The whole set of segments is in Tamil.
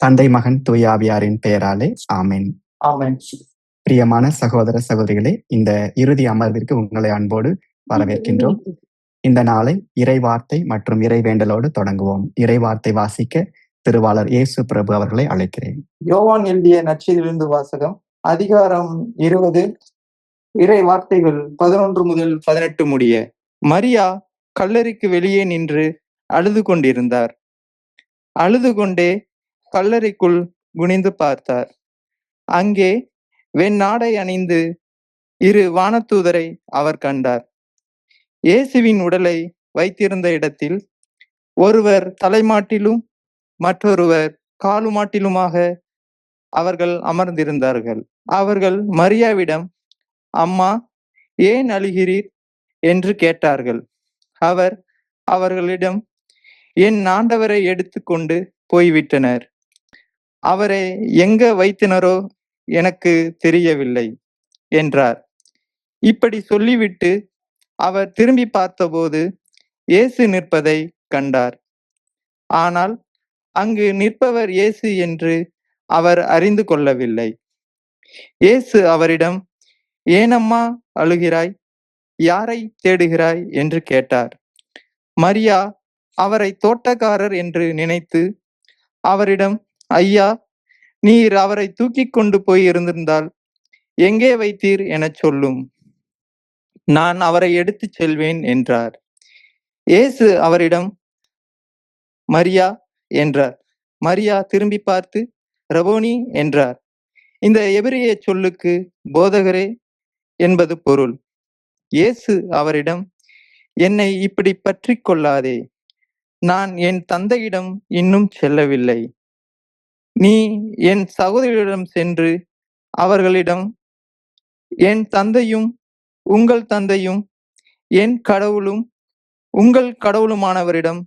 தந்தை, மகன், தூய ஆவியாரின் பெயராலே ஆமென். ஆமென். பிரியமான சகோதர சகோதரிகளே, இந்த இறுதி அமர்விற்கு உங்களை அன்போடு வரவேற்கின்றோம். இந்த நாளை இறைவார்த்தை மற்றும் இறைவேண்டலோடு தொடங்குவோம். இறைவார்த்தை வாசிக்க திருவாளர் இயேசு பிரபு அவர்களை அழைக்கிறேன். யோவான் எழுதிய நற்செய்தியிலிருந்து வாசகம். அதிகாரம் 20, இறை வார்த்தைகள் 11 முதல் 18 முடிய. மரியா கல்லறைக்கு வெளியே நின்று அழுது கொண்டிருந்தார். அழுது கொண்டே கல்லறைக்குள் குனிந்து பார்த்தார். அங்கே வெண்ணாடை அணிந்து 2 வானதூதரை அவர் கண்டார். இயேசுவின் உடலை வைத்திருந்த இடத்தில் ஒருவர் தலைமாட்டிலும் மற்றொருவர் காலுமாட்டிலுமாக அவர்கள் அமர்ந்திருந்தார்கள். அவர்கள் மரியாவிடம், அம்மா, ஏன் அழுகிறீர் என்று கேட்டார்கள். அவர் அவர்களிடம், என் ஆண்டவரை எடுத்து கொண்டு போய்விட்டனர். அவரை எங்க வைத்தனரோ எனக்கு தெரியவில்லை என்றார். இப்படி சொல்லிவிட்டு அவர் திரும்பி பார்த்தபோது இயேசு நிற்பதை கண்டார். ஆனால் அங்கு நிற்பவர் இயேசு என்று அவர் அறிந்து கொள்ளவில்லை. இயேசு அவரிடம், ஏனம்மா அழுகிறாய்? யாரை தேடுகிறாய் என்று கேட்டார். மரியா அவரை தோட்டக்காரர் என்று நினைத்து அவரிடம், ஐயா, நீர் அவரை தூக்கி கொண்டு போய் இருந்திருந்தால் எங்கே வைத்தீர் எனச் சொல்லும், நான் அவரை எடுத்துச் செல்வேன் என்றார். இயேசு அவரிடம், மரியா என்றார். மரியா திரும்பி பார்த்து, ரபோனி என்றார். இந்த எபிரிய சொல்லுக்கு போதகரே என்பது பொருள். இயேசு அவரிடம், என்னை இப்படி பற்றி கொள்ளாதே, நான் என் தந்தையிடம் இன்னும் செல்லவில்லை. நீ என் சகோதரிடம் சென்று அவர்களிடம், என் தந்தையும் உங்கள் தந்தையும் என் கடவுளும் உங்கள் கடவுளுமானவரிடம்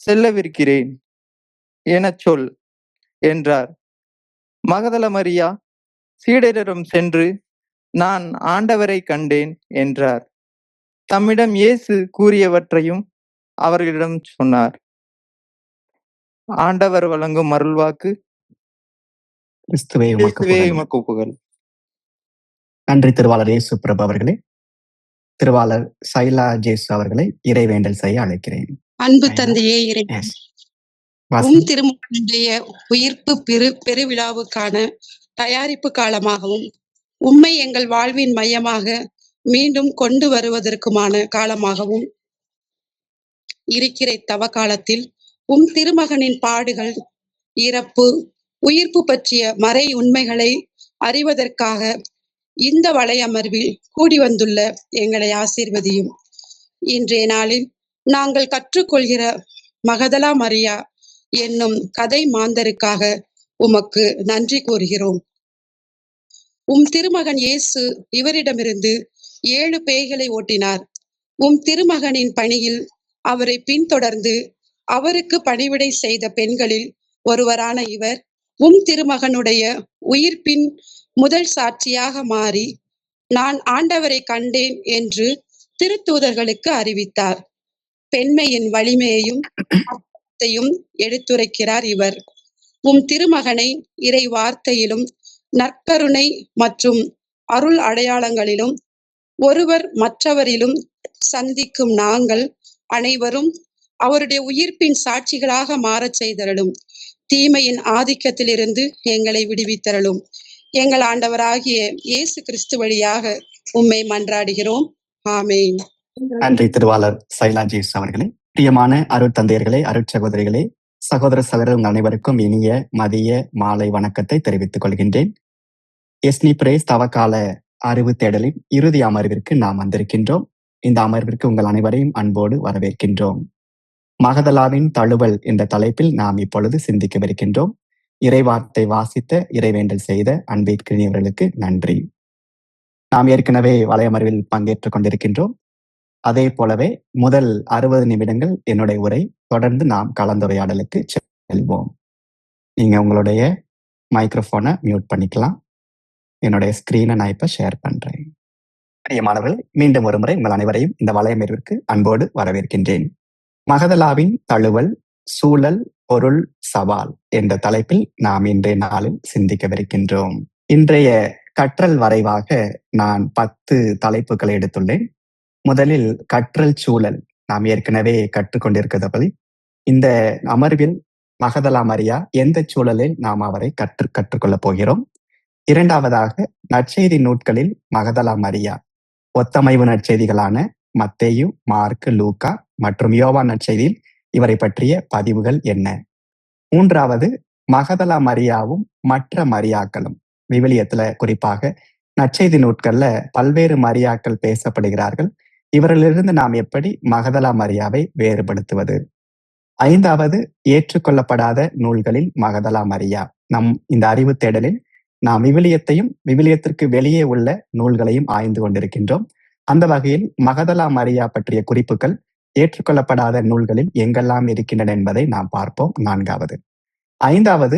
செல்லவிருக்கிறேன் எனச் சொல் என்றார். மகதல மரியா சீடரிடம் சென்று, நான் ஆண்டவரை கண்டேன் என்றார். தம்மிடம் இயேசு கூறியவற்றையும் அவர்களிடம் சொன்னார். ஆண்டவர் வழங்கும் அருள்வாக்கு. கிறிஸ்துவே உமக்கு கிறிஸ்துவே புகழ். உமக்கு புகழ். நன்றி திருவாளர் இயேசு பிரபு அவர்களே. திருவாளர் சைலா ஜேசு அவர்களை இறைவேண்டல் செய்ய அழைக்கிறேன். அன்பு தந்தையே இறை Yes. திருமகனுடைய உயிர்ப்பு பெருவிழாவுக்கான தயாரிப்பு காலமாகவும் உம்மை எங்கள் வாழ்வின் மையமாக மீண்டும் கொண்டு வருவதற்குமான காலமாகவும் இருக்கிற தவ காலத்தில் திருமகனின் பாடுகள், இறப்பு, உயிர்ப்பு பற்றிய மறை உண்மைகளை அறிவதற்காக இந்த வலையமர்வில் கூடி வந்துள்ள எங்களை ஆசீர்வதியும். இன்றைய நாளில் நாங்கள் கற்றுக்கொள்கிற மகதலா மரியா என்னும் கதை மாந்தருக்காக உமக்கு நன்றி கூறுகிறோம். திருமகன் இயேசு இவரிடமிருந்து 7 பேய்களை ஓட்டினார். திருமகனின் பணியில் அவரை பின்தொடர்ந்து அவருக்கு பணிவிடை செய்த பெண்களில் ஒருவரான இவர் திருமகனுடைய உயிர்ப்பின் முதல் சாட்சியாக மாறி, நான் ஆண்டவரை கண்டேன் என்று திருத்தூதர்களுக்கு அறிவித்தார். பெண்மையின் வலிமையையும் எடுத்துரைக்கிறார் இவர். திருமகனை இறை வார்த்தையிலும் நற்கருணை மற்றும் அருள் அடையாளங்களிலும் ஒருவர் மற்றவரிலும் சந்திக்கும் நாங்கள் அனைவரும் அவருடைய உயிர்ப்பின் சாட்சிகளாக மாறச் செய்தரலும். தீமையின் ஆதிக்கத்திலிருந்து எங்களை விடுவித்தரலும். எங்கள் ஆண்டவராகிய இயேசு கிறிஸ்து வழியாக உம்மை மன்றாடுகிறோம். ஆமென். நன்றி திருவாளர் சைலா ஜேசு அவர்களே. பிரியமான அருட்தந்தையர்களே, அருட்சகோதரிகளே, சகோதர சகோதரர் அனைவருக்கும் இனிய மதிய மாலை வணக்கத்தை தெரிவித்துக் கொள்கின்றேன். எஸ்னி பிரேஸ் தவக்கால அறிவு தேடலின் இறுதி அமர்விற்கு நாம் வந்திருக்கின்றோம். இந்த அமர்விற்கு உங்கள் அனைவரையும் அன்போடு வரவேற்கின்றோம். மகதலாவின் தழுவல் என்ற தலைப்பில் நாம் இப்பொழுது சிந்திக்கவிருக்கின்றோம். இறைவார்த்தை வாசித்த, இறைவேண்டல் செய்த அன்பிற்கினியவர்களுக்கு நன்றி. நாம் ஏற்கனவே வலையமர்வில் பங்கேற்றுக் கொண்டிருக்கின்றோம். அதே போலவே முதல் 60 நிமிடங்கள் என்னுடைய உரை, தொடர்ந்து நாம் கலந்துரையாடலுக்கு செல்வோம். நீங்க உங்களுடைய மைக்ரோஃபோனை மியூட் பண்ணிக்கலாம். என்னுடைய ஸ்கிரீனை நான் இப்ப ஷேர் பண்றேன். பிரியமானவர்களே, மீண்டும் ஒரு முறை உங்கள் அனைவரையும் இந்த வலையமர்விற்கு அன்போடு வரவேற்கின்றேன். மகதலாவின் தழுவல் சூழல், பொருள், சவால் என்ற தலைப்பில் நாம் இன்றைய நாளில் சிந்திக்கவிருக்கின்றோம். இன்றைய கற்றல் வரைவாக நான் 10 தலைப்புகளை எடுத்துள்ளேன். முதலில் கற்றல் சூழல். நாம் ஏற்கனவே கற்றுக்கொண்டிருக்கிறபடி இந்த அமர்வில் மகதலா மரியா எந்த சூழலில் நாம் அவரை கற்றுக்கொள்ளப் போகிறோம். இரண்டாவதாக நற்செய்தி நூட்களில் மகதலா மரியா ஒத்தமைவு நற்செய்திகளான மத்தேயு, மார்க்கு, லூக்கா மற்றும் யோவான் நற்செய்தியில் இவரை பற்றிய பதிவுகள் என்ன. மூன்றாவது, மகதலா மரியாவும் மற்ற மரியாக்களும். விவிலியத்துல குறிப்பாக நற்செய்தி நூட்கள்ல பல்வேறு மரியாக்கள் பேசப்படுகிறார்கள். இவரிலிருந்து நாம் எப்படி மகதலா மரியாவை வேறுபடுத்துவது. ஐந்தாவது, ஏற்றுக்கொள்ளப்படாத நூல்களில் மகதலா மரியா. இந்த அறிவு தேடலில் நாம் விவிலியத்தையும் விவிலியத்திற்கு வெளியே உள்ள நூல்களையும் ஆய்ந்து கொண்டிருக்கின்றோம். அந்த வகையில் மகதலா மரியா பற்றிய குறிப்புகள் ஏற்றுக்கொள்ளப்படாத நூல்களில் எங்கெல்லாம் இருக்கின்றன என்பதை நாம் பார்ப்போம். நான்காவது. ஐந்தாவது,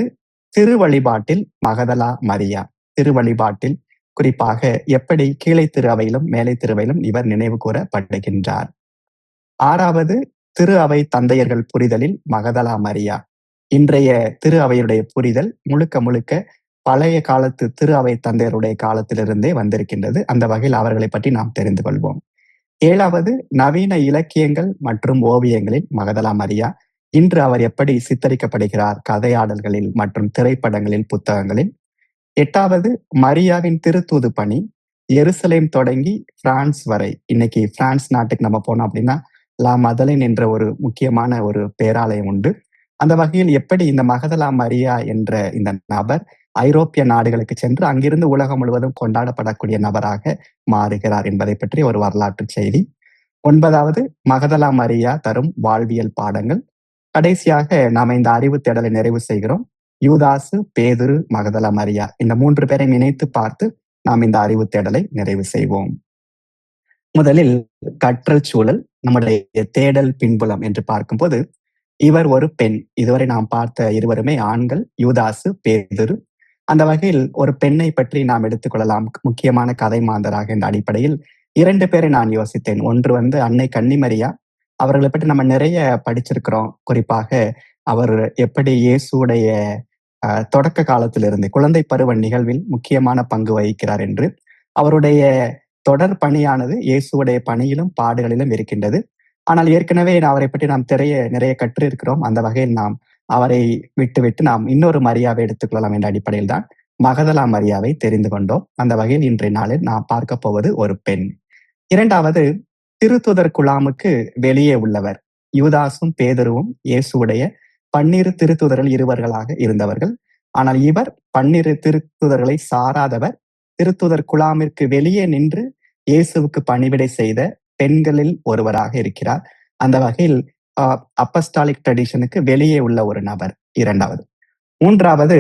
திருவழிபாட்டில் மகதலா மரியா. திருவழிபாட்டில் குறிப்பாக எப்படி கீழே திரு அவையிலும் மேலை திருவையிலும் இவர் நினைவு கூறப்படுகின்றார். ஆறாவது, திரு அவை தந்தையர்கள் புரிதலில் மகதலா மரியா. இன்றைய திரு அவையுடைய புரிதல் முழுக்க முழுக்க பழைய காலத்து திரு அவை தந்தையருடைய காலத்திலிருந்தே வந்திருக்கின்றது. அந்த வகையில் அவர்களை பற்றி நாம் தெரிந்து கொள்வோம். ஏழாவது, நவீன இலக்கியங்கள் மற்றும் ஓவியங்களில் மகதலா மரியா. இன்று அவர் எப்படி சித்தரிக்கப்படுகிறார் கதையாடல்களில் மற்றும் திரைப்படங்களில், புத்தகங்களில். எட்டாவது, மரியாவின் திருத்தூது பணி எருசலேம் தொடங்கி பிரான்ஸ் வரை. இன்னைக்கு பிரான்ஸ் நாட்டுக்கு நம்ம போனோம் அப்படின்னா லா மதலின் என்ற ஒரு முக்கியமான ஒரு பேராலயம் உண்டு. அந்த வகையில் எப்படி இந்த மகதலா மரியா என்ற இந்த நபர் ஐரோப்பிய நாடுகளுக்கு சென்று அங்கிருந்து உலகம் முழுவதும் கொண்டாடப்படக்கூடிய நபராக மாறுகிறார் என்பதை பற்றி ஒரு வரலாற்று செய்தி. ஒன்பதாவது, மகதலா மரியா தரும் வாழ்வியல் பாடங்கள். கடைசியாக நாம இந்த அறிவு தேடலை நிறைவு செய்கிறோம். யூதாசு, பேதுரு, மகதலா மரியா இந்த 3 பேரை நினைத்து பார்த்து நாம் இந்த அறிவு தேடலை நிறைவு செய்வோம். முதலில் கற்றல் சூழல், நம்முடைய தேடல் பின்புலம் என்று பார்க்கும்போது இவர் ஒரு பெண். இதுவரை நாம் பார்த்த இருவருமே ஆண்கள், யூதாசு, பேதுரு. அந்த வகையில் ஒரு பெண்ணை பற்றி நாம் எடுத்துக்கொள்ளலாம் முக்கியமான கதை மாந்தராக. இந்த அடிப்படையில் 2 பேரை நான் யோசித்தேன். ஒன்று அன்னை கன்னிமரியா. அவர்களை பற்றி நம்ம நிறைய படிச்சிருக்கிறோம். குறிப்பாக அவர் எப்படி இயேசுடைய தொடக்க காலத்திலிருந்து குழந்தை பருவ நிகழ்வில் முக்கியமான பங்கு வகிக்கிறார் என்று. அவருடைய தொடர் பணியானது இயேசுடைய பணியிலும் பாடுகளிலும் இருக்கின்றது. ஆனால் ஏற்கனவே அவரை பற்றி நாம் நிறைய கற்றிருக்கிறோம். அந்த வகையில் நாம் அவரை விட்டுவிட்டு நாம் இன்னொரு மரியாவை எடுத்துக்கொள்ளலாம் என்ற அடிப்படையில் தான் மகதலா மரியாவை தெரிந்து கொண்டோம். அந்த வகையில் இன்றைய நாளில் நாம் பார்க்க போவது ஒரு பெண். இரண்டாவது, திருத்துதர் குழாமுக்கு வெளியே உள்ளவர். யூதாசும் பேதுருவும் இயேசுடைய 12 திருத்துதர்கள் இருவர்களாக இருந்தவர்கள். ஆனால் இவர் 12 திருத்துதர்களை சாராதவர். திருத்துதர் குழாமிற்கு வெளியே நின்று இயேசுவுக்கு பணிவிடை செய்த பெண்களில் ஒருவராக இருக்கிறார். அந்த வகையில் அப்பஸ்டாலிக் ட்ரெடிஷனுக்கு வெளியே உள்ள ஒரு நபர். இரண்டாவது. மூன்றாவது,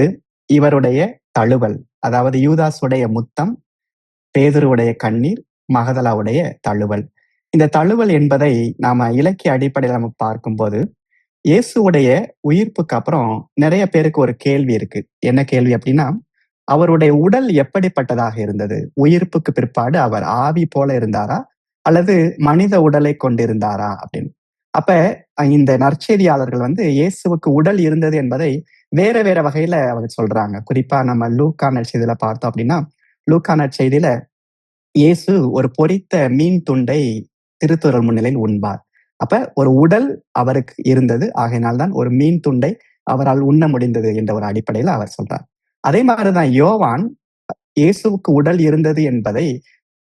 இவருடைய தழுவல், அதாவது யூதாசுடைய முத்தம், பேதுருவுடைய கண்ணீர், மகதலாவுடைய தழுவல். இந்த தழுவல் என்பதை நாம இலக்கிய அடிப்படையில் நம்ம பார்க்கும்போது இயேசுடைய உயிர்ப்புக்கு அப்புறம் நிறைய பேருக்கு ஒரு கேள்வி இருக்கு. என்ன கேள்வி அப்படின்னா, அவருடைய உடல் எப்படிப்பட்டதாக இருந்தது? உயிர்ப்புக்கு பிற்பாடு அவர் ஆவி போல இருந்தாரா அல்லது மனித உடலை கொண்டிருந்தாரா அப்படின்னு. அப்ப இந்த நற்செய்தியாளர்கள் இயேசுவுக்கு உடல் இருந்தது என்பதை வேற வேற வகையில அவங்க சொல்றாங்க. குறிப்பா நம்ம லூக்கா நற்செய்தியில பார்த்தோம் அப்படின்னா, லூக்கா நற்செய்தியில இயேசு ஒரு பொரித்த மீன் துண்டை திருத்துதர் முன்னிலையில் உண்பார். அப்ப ஒரு உடல் அவருக்கு இருந்தது, ஆகையினால்தான் ஒரு மீன் துண்டை அவரால் உண்ண முடிந்தது என்ற ஒரு அடிப்படையில் அவர் சொல்றார். அதே மாதிரிதான் யோவான் இயேசுவுக்கு உடல் இருந்தது என்பதை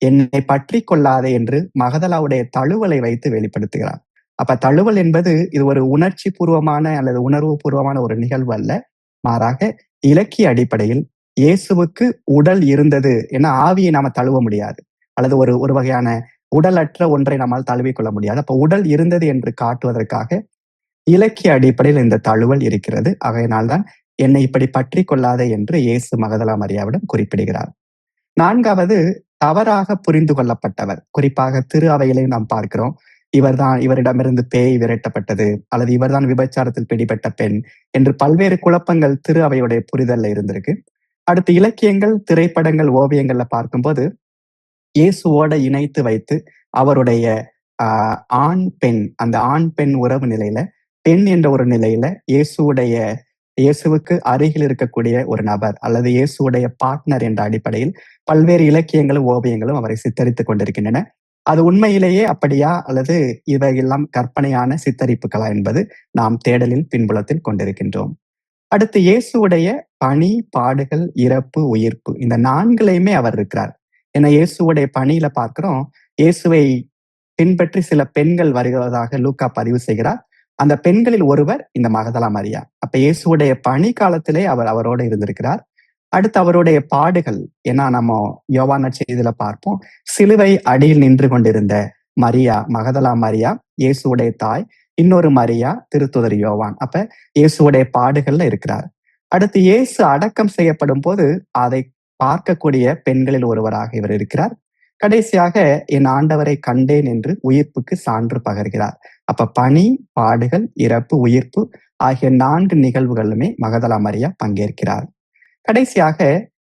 என்னை பற்றி கொள்ளாதே என்று மகதலாவுடைய தழுவலை வைத்து வெளிப்படுத்துகிறார். அப்ப தழுவல் என்பது இது ஒரு உணர்ச்சி பூர்வமான அல்லது உணர்வு பூர்வமான ஒரு நிகழ்வு அல்ல. மாறாக இலக்கிய அடிப்படையில் இயேசுவுக்கு உடல் இருந்தது. ஏன்னா ஆவியை நாம தழுவ முடியாது, அல்லது ஒரு வகையான உடலற்ற ஒன்றை நம்மால் தழுவிக்கொள்ள முடியாது. அப்ப உடல் இருந்தது என்று காட்டுவதற்காக இலக்கிய அடிப்படையில் இந்த தழுவல் இருக்கிறது. ஆகையினால்தான் என்னை இப்படி பற்றி கொள்ளாதே என்று இயேசு மகதலா மரியாவிடம் குறிப்பிடுகிறார். நான்காவது, தவறாக புரிந்து கொள்ளப்பட்டவர். குறிப்பாக திரு அவையிலையும் நாம் பார்க்கிறோம். இவரிடமிருந்து பேய் விரட்டப்பட்டது, அல்லது இவர்தான் விபச்சாரத்தில் பிடிபட்ட பெண் என்று பல்வேறு குழப்பங்கள் திரு அவையுடைய புரிதல்ல இருந்திருக்கு. அடுத்து இலக்கியங்கள், திரைப்படங்கள், ஓவியங்கள்ல பார்க்கும்போது இயேசுவோட இணைத்து வைத்து அவருடைய ஆண் பெண், அந்த ஆண் பெண் உறவு நிலையில பெண் என்ற ஒரு நிலையில இயேசுவுக்கு அருகில் இருக்கக்கூடிய ஒரு நபர் அல்லது இயேசுவுடைய பார்ட்னர் என்ற அடிப்படையில் பல்வேறு இலக்கியங்களும் ஓவியங்களும் அவரை சித்தரித்துக் கொண்டிருக்கின்றன. அது உண்மையிலேயே அப்படியா அல்லது இவையெல்லாம் கற்பனையான சித்தரிப்புகளா என்பது நாம் தேடலில் பின்புலத்தில் கொண்டிருக்கின்றோம். அடுத்து இயேசுவுடைய பணி, பாடுகள், இறப்பு, உயிர்ப்பு இந்த 4லயுமே அவர் இருக்கிறார். ஏன்னா இயேசுவுடைய பணியில பார்க்கிறோம், இயேசுவை பின்பற்றி சில பெண்கள் வருகிறதாக லூக்கா பதிவு செய்கிறார். அந்த பெண்களில் ஒருவர் இந்த மகதலா மரியா. அப்ப இயேசுவுடைய பணி காலத்திலே அவர் அவரோடு இருந்திருக்கிறார். அடுத்து அவருடைய பாடுகள், ஏன்னா நம்ம யோவான் நற்செய்தியில பார்ப்போம், சிலுவை அடியில் நின்று கொண்டிருந்த மரியா, மகதலா மரியா இயேசுவுடைய தாய், இன்னொரு மரியா திருத்துதர் யோவான். அப்ப இயேசுவுடைய பாடுகள்ல இருக்கிறார். அடுத்து இயேசு அடக்கம் செய்யப்படும் போது அதை பார்க்கக்கூடிய பெண்களில் ஒருவராக இவர் இருக்கிறார். கடைசியாக என் ஆண்டவரை கண்டேன் என்று உயிர்ப்புக்கு சான்று பகர்கிறார். அப்ப பணி, பாடுகள், இறப்பு, உயிர்ப்பு ஆகிய 4 நிகழ்வுகளுமே மகதலா மரியா பங்கேற்கிறார். கடைசியாக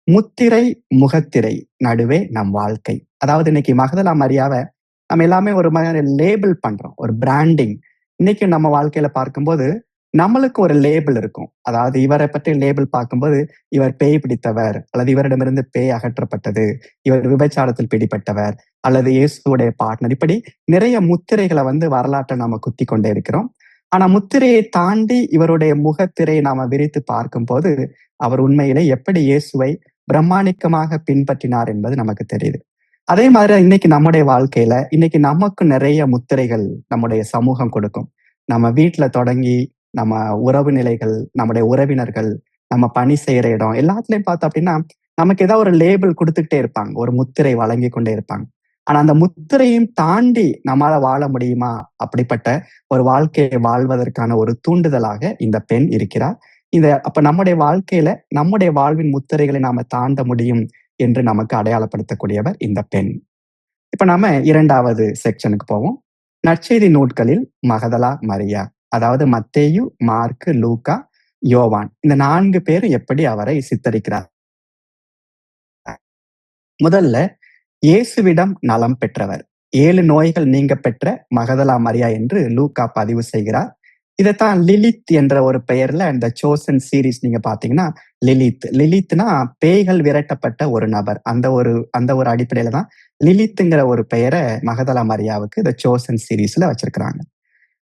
முத்திரை, முகத்திரை நடுவே நம் வாழ்க்கை. அதாவது இன்னைக்கு மகதலா மரியாவை நம்ம எல்லாமே ஒரு மாதிரி லேபிள் பண்றோம், ஒரு பிராண்டிங். இன்னைக்கு நம்ம வாழ்க்கையில பார்க்கும்போது நம்மளுக்கு ஒரு லேபிள் இருக்கும். அதாவது இவரை பற்றி லேபிள் பார்க்கும்போது இவர் பேய் பிடித்தவர், அல்லது இவரிடமிருந்து பேய் அகற்றப்பட்டது, இவர் விபச்சாரத்தில் பிடிப்பட்டவர், அல்லது இயேசுடைய பார்ட்னர். இப்படி நிறைய முத்திரைகளை வரலாற்றை நாம குத்தி கொண்டே இருக்கிறோம். ஆனா முத்திரையை தாண்டி இவருடைய முகத்திரையை நாம விரித்து பார்க்கும் போது அவர் உண்மையிலே எப்படி இயேசுவை பிரம்மாணிக்கமாக பின்பற்றினார் என்பது நமக்கு தெரியுது. அதே மாதிரி இன்னைக்கு நம்முடைய வாழ்க்கையில இன்னைக்கு நமக்கு நிறைய முத்திரைகள் நம்முடைய சமூகம் கொடுக்கும். நம்ம வீட்டுல தொடங்கி நம்ம உறவு நிலைகள், நம்முடைய உறவினர்கள், நம்ம பணி செய்யற இடம் எல்லாத்துலயும் பார்த்தோம் அப்படின்னா நமக்கு ஏதாவது ஒரு லேபிள் கொடுத்துக்கிட்டே இருப்பாங்க, ஒரு முத்திரை வழங்கி கொண்டே இருப்பாங்க. ஆனா அந்த முத்திரையும் தாண்டி நம்மால வாழ முடியுமா? அப்படிப்பட்ட ஒரு வாழ்க்கையை வாழ்வதற்கான ஒரு தூண்டுதலாக இந்த பெண் இருக்கிறார். அப்ப நம்முடைய வாழ்க்கையில நம்முடைய வாழ்வின் முத்திரைகளை நாம தாண்ட முடியும் என்று நமக்கு அடையாளப்படுத்தக்கூடியவர் இந்த பெண். இப்ப நாம 2வது செக்ஷனுக்கு போவோம். நற்செய்தி நூல்களில் மகதலா மரியா, அதாவது மத்தேயு, மார்க்கு, லூக்கா, யோவான் இந்த 4 பேரும் எப்படி அவரை சித்தரிக்கிறார். முதல்ல இயேசுவிடம் நலம் பெற்றவர், 7 நோய்கள் நீங்க பெற்ற மகதலா மரியா என்று லூக்கா பதிவு செய்கிறார். இதைத்தான் லிலித் என்ற ஒரு பெயர்ல இந்த சோசன் சீரீஸ் நீங்க பாத்தீங்கன்னா லிலித்னா பேய்கள் விரட்டப்பட்ட ஒரு நபர். அந்த ஒரு அடிப்படையில தான் லிலித்துங்கிற ஒரு பெயரை மகதலா மரியாவுக்கு இந்த சோசன் சீரீஸ்ல வச்சிருக்கிறாங்க.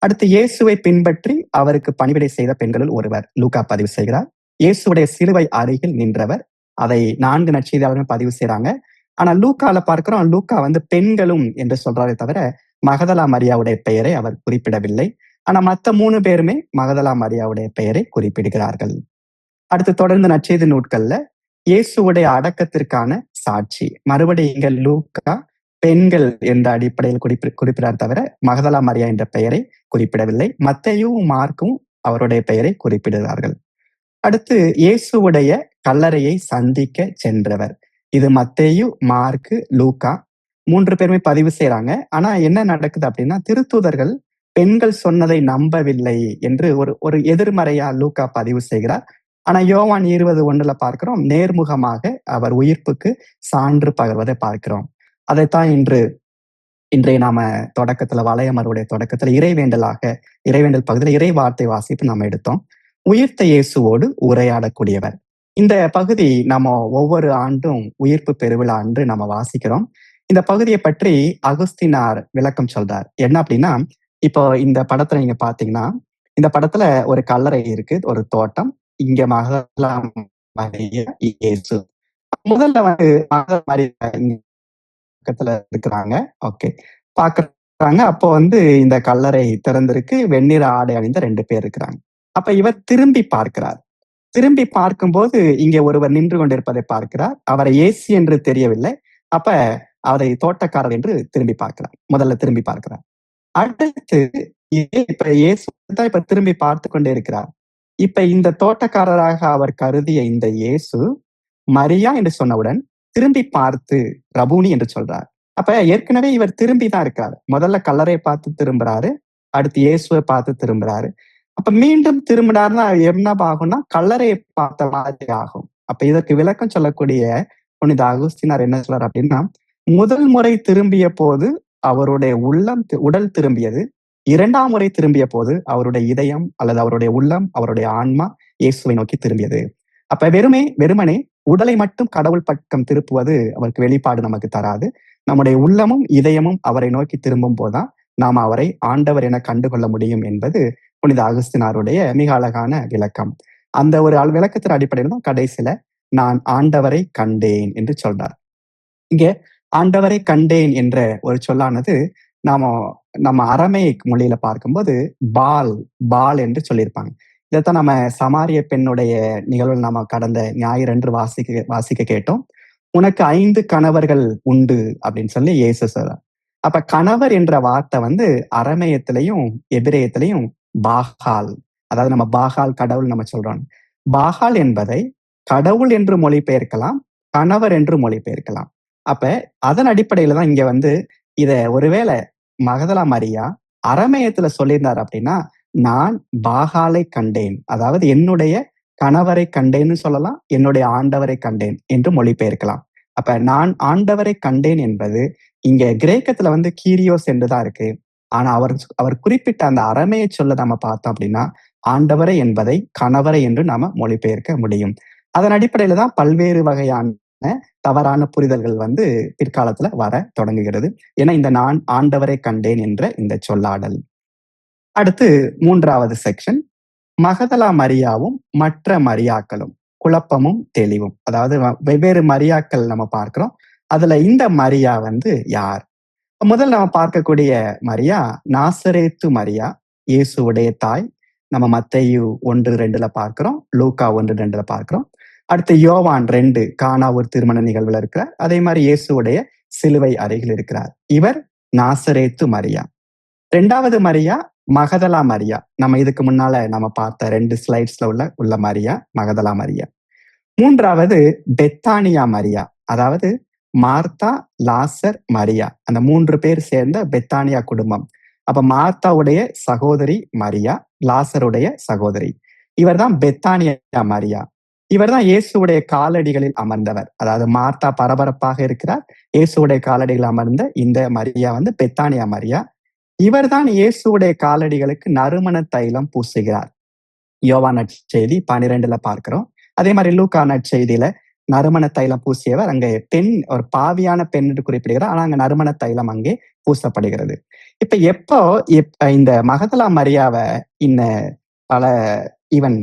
அடுத்து இயேசுவை பின்பற்றி அவருக்கு பணிவிடை செய்த பெண்களில் ஒருவர் லூக்கா பதிவு செய்கிறார். இயேசுடைய சிலுவை அருகில் நின்றவர், அதை 4 நற்செய்தியாளர்கள் பதிவு செய்யறாங்க. ஆனா லூக்கால பார்க்கிறோம், லூக்கா பெண்களும் என்று சொல்றாரே தவிர மகதலா மரியாவுடைய பெயரை அவர் குறிப்பிடவில்லை. ஆனா மத்த 3 பேருமே மகதலா மரியாவுடைய பெயரை குறிப்பிடுகிறார்கள். அடுத்து தொடர்ந்து நற்செய்தி நூட்கள்ல இயேசுடைய அடக்கத்திற்கான சாட்சி, மறுபடியும் இங்க லூக்கா பெண்கள் என்ற அடிப்படையில் குறிப்பிடார் தவிர மகதலா மரியா என்ற பெயரை குறிப்பிடவில்லை. மத்தேயும் மார்க்கும் அவருடைய பெயரை குறிப்பிடுகிறார்கள். அடுத்து இயேசுடைய கல்லறையை சந்திக்க சென்றவர், இது மத்தேயு, மார்க்கு, லூக்கா 3 பேருமே பதிவு செய்யறாங்க. ஆனா என்ன நடக்குது அப்படின்னா திருத்தூதர்கள் பெண்கள் சொன்னதை நம்பவில்லை என்று ஒரு எதிர்மறையா லூக்கா பதிவு செய்கிறார். ஆனா யோவான் 20:1 பார்க்கிறோம், நேர்முகமாக அவர் உயிர்ப்புக்கு சான்று பகர்வதை பார்க்கிறோம். அதைத்தான் இன்றைய நாம தொடக்கத்துல வளையமருடைய தொடக்கத்துல இறைவேண்டல் பகுதியில இறை வார்த்தை வாசிப்பு நாம எடுத்தோம். உயிர்த்த இயேசுவோடு உரையாடக்கூடியவர். இந்த பகுதி நம்ம ஒவ்வொரு ஆண்டும் உயிர்ப்பு பெருவிழா அன்று நம்ம வாசிக்கிறோம். இந்த பகுதியை பற்றி அகுஸ்தினார் விளக்கம் சொல்றார். என்ன அப்படின்னா, இப்போ இந்த படத்துல நீங்க பாத்தீங்கன்னா, இந்த படத்துல ஒரு கல்லறை இருக்கு, ஒரு தோட்டம். இங்க மகதலா மரியா, இயேசு. முதல்ல மகதலா மரியா பக்கத்துல இருக்கிறாங்க. ஓகே, பாக்குறாங்க. அப்போ இந்த கல்லறை திறந்திருக்கு, வெண்ணிற ஆடை அணிந்த 2 பேர் இருக்கிறாங்க. அப்ப இவர் திரும்பி பார்க்கிறார். திரும்பி பார்க்கும்போது இங்கே ஒருவர் நின்று கொண்டிருப்பதை பார்க்கிறார். அவரை இயேசு என்று தெரியவில்லை. அப்ப அவரை தோட்டக்காரர் என்று முதல்ல திரும்பி பார்க்கிறார். அடுத்து இப்ப இயேசு தான் இப்ப திரும்பி பார்த்து கொண்டே இருக்கிறார். இப்ப இந்த தோட்டக்காரராக அவர் கருதிய இந்த இயேசு மரியா என்று சொன்னவுடன் திரும்பி பார்த்து ரபூனி என்று சொல்றார். அப்ப ஏற்கனவே இவர் திரும்பி தான் இருக்கிறார். முதல்ல கல்லறையை பார்த்து திரும்புறாரு, அடுத்து இயேசுவை பார்த்து திரும்புறாரு. அப்ப மீண்டும் திரும்பினார்னா என்ன ஆகும்னா கல்லறையை பார்த்த மாதிரி ஆகும். அப்ப இதற்கு விளக்கம் சொல்லக்கூடிய புனித அகுஸ்தினார் என்ன சொல்றார் அப்படின்னா, முதல் முறை திரும்பிய போது அவருடைய உடல் திரும்பியது, இரண்டாம் முறை திரும்பிய போது அவருடைய இதயம் அல்லது அவருடைய உள்ளம், அவருடைய ஆன்மா இயேசுவை நோக்கி திரும்பியது. அப்ப வெறுமனே உடலை மட்டும் கடவுள் பக்கம் திருப்புவது அவருக்கு வெளிப்பாடு நமக்கு தராது. நம்முடைய உள்ளமும் இதயமும் அவரை நோக்கி திரும்பும் போதுதான் நாம் அவரை ஆண்டவர் என கண்டுகொள்ள முடியும் என்பது புனித அகஸ்தினாருடைய மிக அழகான விளக்கம். அந்த ஒரு விளக்கத்தின் அடிப்படையில் தான் கடைசியில நான் ஆண்டவரை கண்டேன் என்று சொல்றார். இங்க ஆண்டவரை கண்டேன் என்ற ஒரு சொல்லானது நம்ம அரமேயிக் மொழியில பார்க்கும்போது பால் என்று சொல்லியிருப்பாங்க. இதைத்தான் நம்ம சமாரிய பெண்ணுடைய நிகழ்வில் நம்ம கடந்த ஞாயிறன்று வாசிக்க கேட்டோம். உனக்கு 5 கணவர்கள் உண்டு அப்படின்னு சொல்லி இயேசு சொல்றார். அப்ப கணவர் என்ற வார்த்தை வந்து அரமேயத்திலையும் எபிரேயத்திலையும் பாகால், அதாவது நம்ம பாகால் கடவுள் நம்ம சொல்றோம். பாகால் என்பதை கடவுள் என்று மொழிபெயர்க்கலாம், கணவர் என்று மொழிபெயர்க்கலாம். அப்ப அதன் அடிப்படையில தான் இங்க வந்து இத ஒருவேளை மகதலா மரியா அரமேயத்துல சொல்லியிருந்தார் அப்படின்னா, நான் பாகாலை கண்டேன், அதாவது என்னுடைய கணவரை கண்டேன்னு சொல்லலாம், என்னுடைய ஆண்டவரை கண்டேன் என்று மொழிபெயர்க்கலாம். அப்ப நான் ஆண்டவரை கண்டேன் என்பது இங்க கிரேக்கத்துல வந்து கீரியோஸ் என்றுதான் இருக்கு. ஆனா அவர் குறிப்பிட்ட அந்த அரமேய சொல்ல நம்ம பார்த்தோம் அப்படின்னா, ஆண்டவரை என்பதை கணவரை என்று நாம மொழிபெயர்க்க முடியும். அதன் அடிப்படையில தான் பல்வேறு வகையான தவறான புரிதல்கள் வந்து பிற்காலத்துல வர தொடங்குகிறது. ஏன்னா இந்த நான் ஆண்டவரை கண்டேன் என்ற இந்த சொல்லாடல். அடுத்து 3வது செக்ஷன், மகதலா மரியாவும் மற்ற மரியாக்களும், குழப்பமும் தெளிவும். அதாவது வெவ்வேறு மரியாக்கள் நம்ம பார்க்கிறோம். அதுல இந்த மரியா வந்து யார்? முதல் நம்ம பார்க்கக்கூடிய மரியா நாசரேத்து மரியா, இயேசுவுடைய தாய். நம்ம மத்தேயு 1:2 பார்க்கிறோம், லூக்கா 1:2 பார்க்கிறோம். அடுத்து யோவான் 2 கானா ஒரு திருமண நிகழ்வுல இருக்கிறார். அதே மாதிரி இயேசுவுடைய சிலுவை அருகில் இருக்கிறார். இவர் நாசரேத்து மரியா. 2வது மரியா மகதலா மரியா. நம்ம இதுக்கு முன்னால நம்ம பார்த்த 2 ஸ்லைட்ஸ்ல உள்ள மரியா மகதலா மரியா. 3வது பெத்தானியா மரியா, அதாவது மார்த்தா, லாசர், மரியா, அந்த 3 பேர் சேர்ந்த பெத்தானியா குடும்பம். அப்ப மார்த்தாவுடைய சகோதரி மரியா, லாசருடைய சகோதரி. இவர்தான் பெத்தானியா மரியா. இவர்தான் இயேசுடைய காலடிகளில் அமர்ந்தவர். அதாவது மார்த்தா பரபரப்பாக இருக்கிறார், இயேசுடைய காலடிகளில் அமர்ந்த இந்த மரியா வந்து பெத்தானியா மரியா. இவர்தான் இயேசுடைய காலடிகளுக்கு நறுமண தைலம் பூசுகிறார். யோவான் நற்செய்தி 12 பார்க்கிறோம். அதே மாதிரி லூக்கா நற்செய்தியில நறுமண தைலம் பூசியவர் அங்கே பெண், ஒரு பாவியான பெண் என்று குறிப்பிடுகிறார். ஆனா அங்க நறுமண தைலம் அங்கே பூசப்படுகிறது. எப்போ இந்த மகதலா மரியாவை பல ஈவன்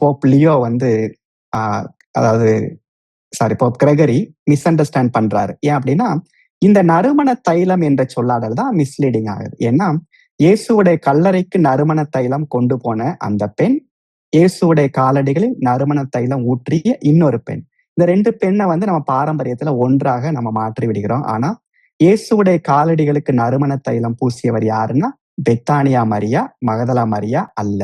போப் லியோ வந்து அதாவது போப் கிரெகரி மிஸ் அண்டர்ஸ்டாண்ட் பண்றாரு. ஏன் அப்படின்னா, இந்த நறுமண தைலம் என்ற சொல்லாடல் தான் மிஸ்லீடிங் ஆகுது. ஏன்னா இயேசுடைய கல்லறைக்கு நறுமண தைலம் கொண்டு போன அந்த பெண், இயேசுடைய காலடிகளில் நறுமண தைலம் ஊற்றிய இன்னொரு பெண். இந்த 2 பெண்ணை வந்து நம்ம பாரம்பரியத்துல ஒன்றாக நம்ம மாற்றி விடுகிறோம். ஆனா இயேசுடைய காலடிகளுக்கு நறுமண தைலம் பூசியவர் யாருன்னா பெத்தானியா மரியா, மகதலா மரியா அல்ல.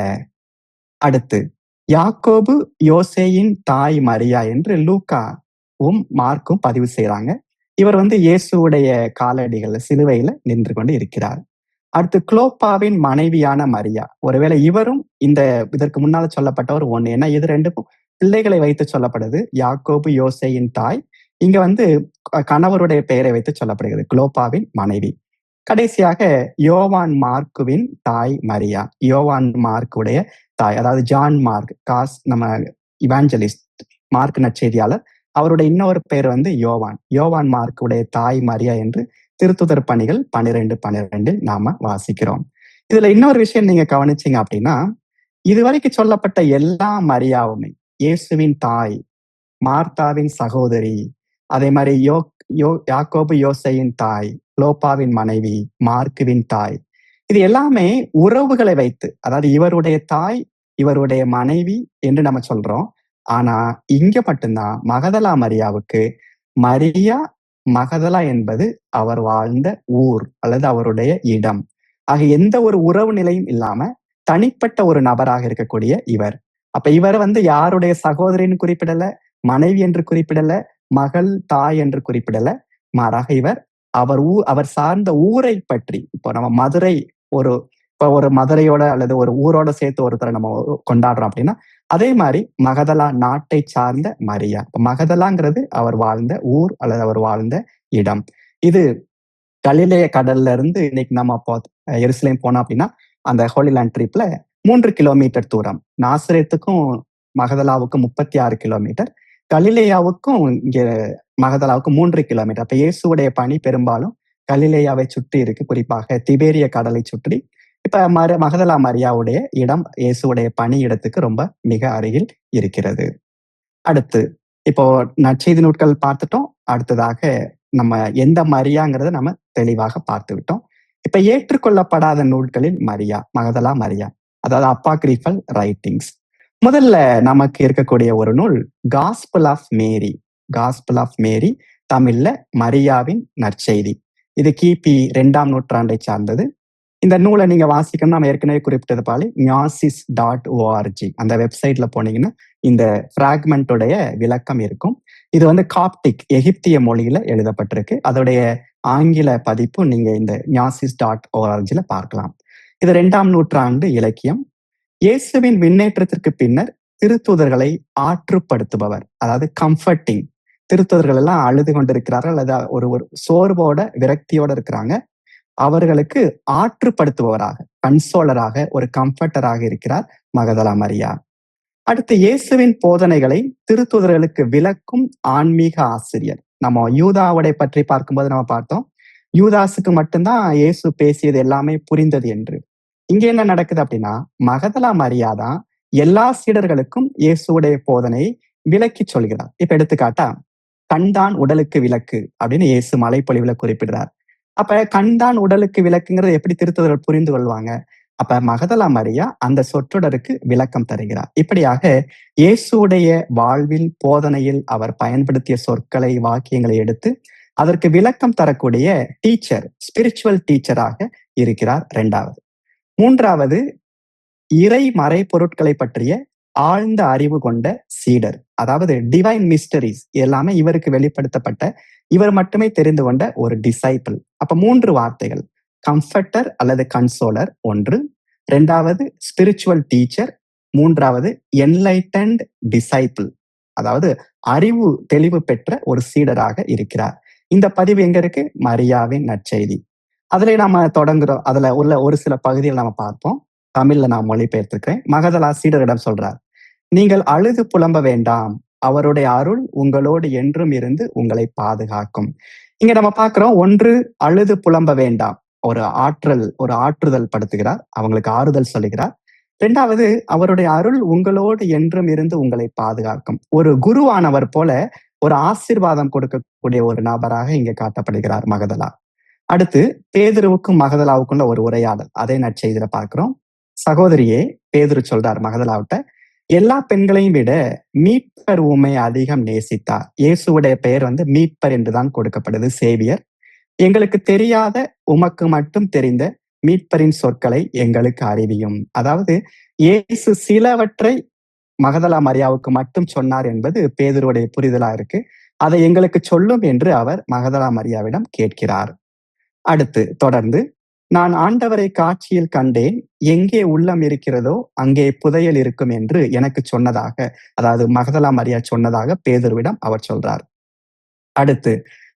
அடுத்து யாக்கோபு யோசேயின் தாய் மரியா என்று லூக்காவும் மார்க்கும் பதிவு செய்யறாங்க. இவர் வந்து இயேசுடைய காலடிகள் சிலுவையில நின்று கொண்டு இருக்கிறார். அடுத்து குளோப்பாவின் மனைவியான மரியா, ஒருவேளை இவரும் இதற்கு முன்னால சொல்லப்பட்டவர் ஒண்ணு. ஏன்னா இது 2க்கும் பிள்ளைகளை வைத்து சொல்லப்படுது. யாக்கோபு யோசேயின் தாய், இங்க வந்து கணவருடைய பெயரை வைத்து சொல்லப்படுகிறது, குளோப்பாவின் மனைவி. கடைசியாக யோவான் மார்க்குவின் தாய் மரியா, யோவான் மார்க்குடைய தாய், அதாவது ஜான் மார்க், நம்ம இவாஞ்சலிஸ்ட் மார்க் நற்செய்தியாளர், அவருடைய இன்னொரு பேர் வந்து யோவான் மார்க்குடைய தாய் மரியா என்று திருத்துதர் பணிகள் 12:12 நாம வாசிக்கிறோம். இதுல இன்னொரு விஷயம் நீங்க கவனிச்சீங்க அப்படின்னா, இதுவரைக்கும் சொல்லப்பட்ட எல்லா மரியாவுமே இயேசுவின் தாய், மார்த்தாவின் சகோதரி, அதே மாதிரி யாக்கோபு யோசேயின் தாய், குளோப்பாவின் மனைவி, மார்க்குவின் தாய், இது எல்லாமே உறவுகளை வைத்து, அதாவது இவருடைய தாய், இவருடைய மனைவி என்று நம்ம சொல்றோம். ஆனா இங்க மட்டும்தான் மகதலா மரியாவுக்கு மரியா மகதலா என்பது அவர் வாழ்ந்த ஊர் அல்லது அவருடைய இடம். ஆக எந்த ஒரு உறவு நிலையும் இல்லாம தனிப்பட்ட ஒரு நபராக இருக்கக்கூடிய இவர். அப்ப இவர் வந்து யாருடைய சகோதரின்னு குறிப்பிடல, மனைவி என்று குறிப்பிடல, மகள், தாய் என்று குறிப்பிடல. மாறாக இவர் அவர் சார்ந்த ஊரை பற்றி, இப்போ நம்ம மதுரை ஒரு மதுரையோட அல்லது ஒரு ஊரோட சேர்த்து ஒருத்தரை நம்ம கொண்டாடுறோம் அப்படின்னா, அதே மாதிரி மகதலா நாட்டை சார்ந்த மரியா. மகதலாங்கிறது அவர் வாழ்ந்த ஊர் அல்லது அவர் வாழ்ந்த இடம். இது கலிலேய கடல்ல இருந்து இன்னைக்கு நம்ம எருசலேம் போனோம் அப்படின்னா அந்த ஹோலி லேண்ட் ட்ரிப்ல 3 கிலோமீட்டர் தூரம். நாசரேத்துக்கும் மகதலாவுக்கும் 36 கிலோமீட்டர், கலிலேயாவுக்கும் இங்க மகதலாவுக்கும் 3 கிலோமீட்டர். அப்ப இயேசுவுடைய பணி பெரும்பாலும் கலிலேயாவை சுற்றி இருக்கு, குறிப்பாக திபேரிய கடலை சுற்றி. இப்ப மகதலா மரியாவுடைய இடம் இயேசுவுடைய பணி இடத்துக்கு ரொம்ப மிக அருகில் இருக்கிறது. அடுத்து இப்போ நற்செய்தி நூட்கள் பார்த்துட்டோம். அடுத்ததாக நம்ம எந்த மரியாங்கிறத நம்ம தெளிவாக பார்த்து விட்டோம். இப்ப ஏற்றுக்கொள்ளப்படாத நூல்களில் மரியா, மகதலா மரியா, அதாவது அப்பாக்ரிஃபல் ரைட்டிங்ஸ். முதல்ல நமக்கு இருக்கக்கூடிய ஒரு நூல் gospel of Mary. Gospel of Mary, தமிழ்ல மரியாவின் நற்செய்தி. இது கிபி 2ஆம் நூற்றாண்டை சார்ந்தது. இந்த நூலை நீங்க வாசிக்கணும், நம்ம ஏற்கனவே குறிப்பிட்டது போல gnosis.org அந்த வெப்சைட்ல போனீங்கன்னா இந்த பிராக்மெண்டோடைய விளக்கம் இருக்கும். இது வந்து காப்டிக், எகிப்திய மொழியில எழுதப்பட்டிருக்கு. அதோடைய ஆங்கில பதிப்பு நீங்க இந்த gnosis.org பார்க்கலாம். இது 2ஆம் நூற்றாண்டு இலக்கியம். இயேசுவின் விண்ணேற்றத்திற்கு பின்னர் திருத்தூதர்களை ஆற்றுப்படுத்துபவர், அதாவது கம்ஃபர்டிங். திருத்தூதர்கள் எல்லாம் அழுது கொண்டிருக்கிறார்கள் அல்லது ஒரு சோர்வோட விரக்தியோட இருக்கிறாங்க. அவர்களுக்கு ஆற்றுப்படுத்துபவராக, கன்சோலராக, ஒரு கம்ஃபர்டராக இருக்கிறார் மகதலா மரியா. அடுத்து இயேசுவின் போதனைகளை திருத்தூதர்களுக்கு விளக்கும் ஆன்மீக ஆசிரியர். நம்ம யூதாவுடைய பற்றி பார்க்கும்போது நம்ம பார்த்தோம், யூதாசுக்கு மட்டும்தான் இயேசு பேசியது எல்லாமே புரிந்தது என்று. இங்க என்ன நடக்குது அப்படின்னா, மகதலா மரியா தான் எல்லா சீடர்களுக்கும் இயேசுடைய போதனையை விளக்கி சொல்கிறார். இப்ப எடுத்துக்காட்டா, கண்தான் உடலுக்கு விளக்கு அப்படின்னு இயேசு மலைப்பொழிவுல குறிப்பிடுறார். அப்ப கண்தான் உடலுக்கு விளக்குங்கிறது எப்படி திருத்தூதர்கள் புரிந்து கொள்வாங்க? அப்ப மகதலா மரியா அந்த சொற்றொடருக்கு விளக்கம் தருகிறார். இப்படியாக இயேசுடைய வாழ்வில், போதனையில் அவர் பயன்படுத்திய சொற்களை, வாக்கியங்களை எடுத்து அதற்கு விளக்கம் தரக்கூடிய டீச்சர், ஸ்பிரிச்சுவல் டீச்சராக இருக்கிறார். 2வது. 3வது, இறை மறை பொருட்களை பற்றிய ஆழ்ந்த அறிவு கொண்ட சீடர், அதாவது டிவைன் மிஸ்டரிஸ் எல்லாமே இவருக்கு வெளிப்படுத்தப்பட்ட, இவர் மட்டுமே தெரிந்து கொண்ட ஒரு டிசைபிள். அப்ப 3 வார்த்தைகள், கம்ஃபர்டர் அல்லது கன்சோலர் 1, 2வது ஸ்பிரிச்சுவல் டீச்சர், 3வது என்லைட்டன்ட் டிசைபிள், அதாவது அறிவு தெளிவு பெற்ற ஒரு சீடராக இருக்கிறார். இந்த பதிவு எங்க இருக்கு? மரியாவின் நற்செய்தி. அதுல நாம தொடங்குறோம். அதுல உள்ள ஒரு சில பகுதிகள் நம்ம பார்ப்போம். தமிழ்ல நான் மொழிபெயர்த்திருக்கிறேன். மகதலா சீடரிடம் சொல்றார், நீங்கள் அழுது புலம்ப வேண்டாம், அவருடைய அருள் உங்களோடு என்றும் இருந்து உங்களை பாதுகாக்கும். இங்க நம்ம பார்க்கிறோம், 1 அழுது புலம்ப வேண்டாம், ஒரு ஆற்றுதல் படுத்துகிறார், அவங்களுக்கு ஆறுதல் சொல்லுகிறார். 2வது, அவருடைய அருள் உங்களோடு என்றும் இருந்து உங்களை பாதுகாக்கும். ஒரு குருவானவர் போல ஒரு ஆசீர்வாதம் கொடுக்கக்கூடிய ஒரு நபராக இங்க காட்டப்படுகிறார் மகதலா. அடுத்து பேதுருவுக்கும் மகதலாவுக்குள்ள ஒரு உரையாடல், அதே நற்செய்தியில பார்க்கிறோம். சகோதரியே, பேதுரு சொல்றார் மகதலாவிட்ட, எல்லா பெண்களையும் விட மீட்பர் உம்மை அதிகம் நேசித்தார். இயேசுடைய பெயர் வந்து மீட்பர் என்றுதான் கொடுக்கப்படுது, சேவியர். எங்களுக்கு தெரியாத, உமக்கு மட்டும் தெரிந்த மீட்பரின் சொற்களை எங்களுக்கு அறிவியும். அதாவது இயேசு சிலவற்றை மகதலா மரியாவுக்கு மட்டும் சொன்னார் என்பது பேதுருவுடைய புரிதலா இருக்கு. அதை எங்களுக்கு சொல்லும் என்று அவர் மகதலா மரியாவிடம் கேட்கிறார். அடுத்து தொடர்ந்து, நான் ஆண்டவரை காட்சியில் கண்டேன், எங்கே உள்ளம் இருக்கிறதோ அங்கே புதையல் இருக்கும் என்று எனக்கு சொன்னதாக, அதாவது மகதலா மரியா சொன்னதாக பேதுருவிடம் அவர் சொல்றார். அடுத்து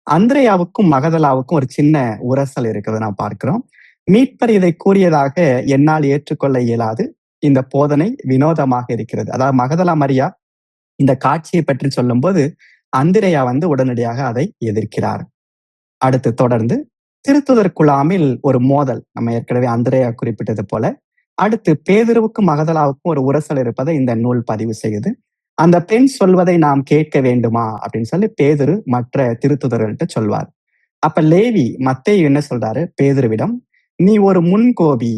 அந்திரேயாவுக்கும் மகதலாவுக்கும் ஒரு சின்ன உரசல் இருக்கிறது நாம் பார்க்கிறோம். மீட்பர் இதை கூறியதாக என்னால் ஏற்றுக்கொள்ள இயலாது, இந்த போதனை வினோதமாக இருக்கிறது. அதாவது மகதலா மரியா இந்த காட்சியை பற்றி சொல்லும் போது அந்திரேயா வந்து உடனடியாக அதை எதிர்க்கிறார். அடுத்து தொடர்ந்து திருத்துதர் குழாமில் ஒரு மோதல், நம்ம ஏற்கனவே அந்திரேயா குறிப்பிட்டது போல. அடுத்து பேதுருவுக்கும் மகதலாவுக்கும் ஒரு உரசல் இருப்பதை இந்த நூல் பதிவு செய்யுது. அந்த பெண் சொல்வதை நாம் கேட்க வேண்டுமா அப்படின்னு சொல்லி பேதுரு மற்ற திருத்துதர்கள்ட்ட சொல்வார். அப்ப லேவி மத்தேயு என்ன சொல்றாரு பேதுருவிடம், நீ ஒரு முன்கோபி,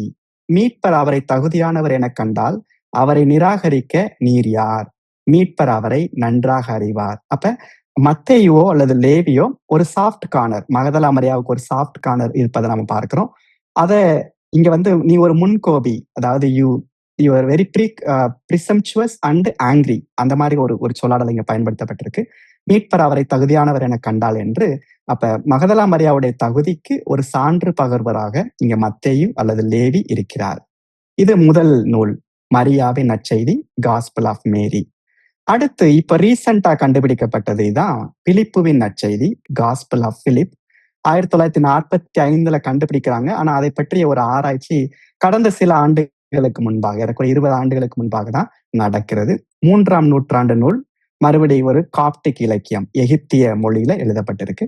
மீட்பர் அவரை தகுதியானவர் என கண்டால் அவரை நிராகரிக்க நீர் யார்? மீட்பர் அவரை நன்றாக அறிவார். அப்ப மத்தேயுவோ அல்லது லேவியோ ஒரு சாஃப்ட் கார்னர், மகதலா மரியாவுக்கு ஒரு சாஃப்ட் கார்னர் இருப்பதை நம்ம பார்க்கிறோம். அத இங்க வந்து நீ ஒரு முன்கோபி, அதாவது you are very presumptuous and angry, அந்த மாதிரி ஒரு சொல்லாடல் இங்க பயன்படுத்தப்பட்டிருக்கு. மீட்பர் அவரை தகுதியானவர் என கண்டால் என்று. அப்ப மகதலா மரியாவுடைய தகுதிக்கு ஒரு சான்று பகர்வராக இங்க மத்தேயு அல்லது லேவி இருக்கிறார். இது முதல் நூல், மரியாவின் நற்செய்தி, காஸ்பல் ஆஃப் மேரி. அடுத்து இப்ப ரீசெண்டா கண்டுபிடிக்கப்பட்டது தான் பிலிப்புவின் நற்செய்தி, காஸ்பல் ஆஃப் பிலிப். 1945 கண்டுபிடிக்கிறாங்க. ஆனா அதை பற்றிய ஒரு ஆராய்ச்சி கடந்த சில ஆண்டுகளுக்கு முன்பாக, ஏறக்குறைய 20 ஆண்டுகளுக்கு முன்பாக தான் நடக்கிறது. 3ஆம் நூற்றாண்டு நூல். மறுபடியும் ஒரு காப்டிக் இலக்கியம், எகிப்திய மொழியில எழுதப்பட்டிருக்கு.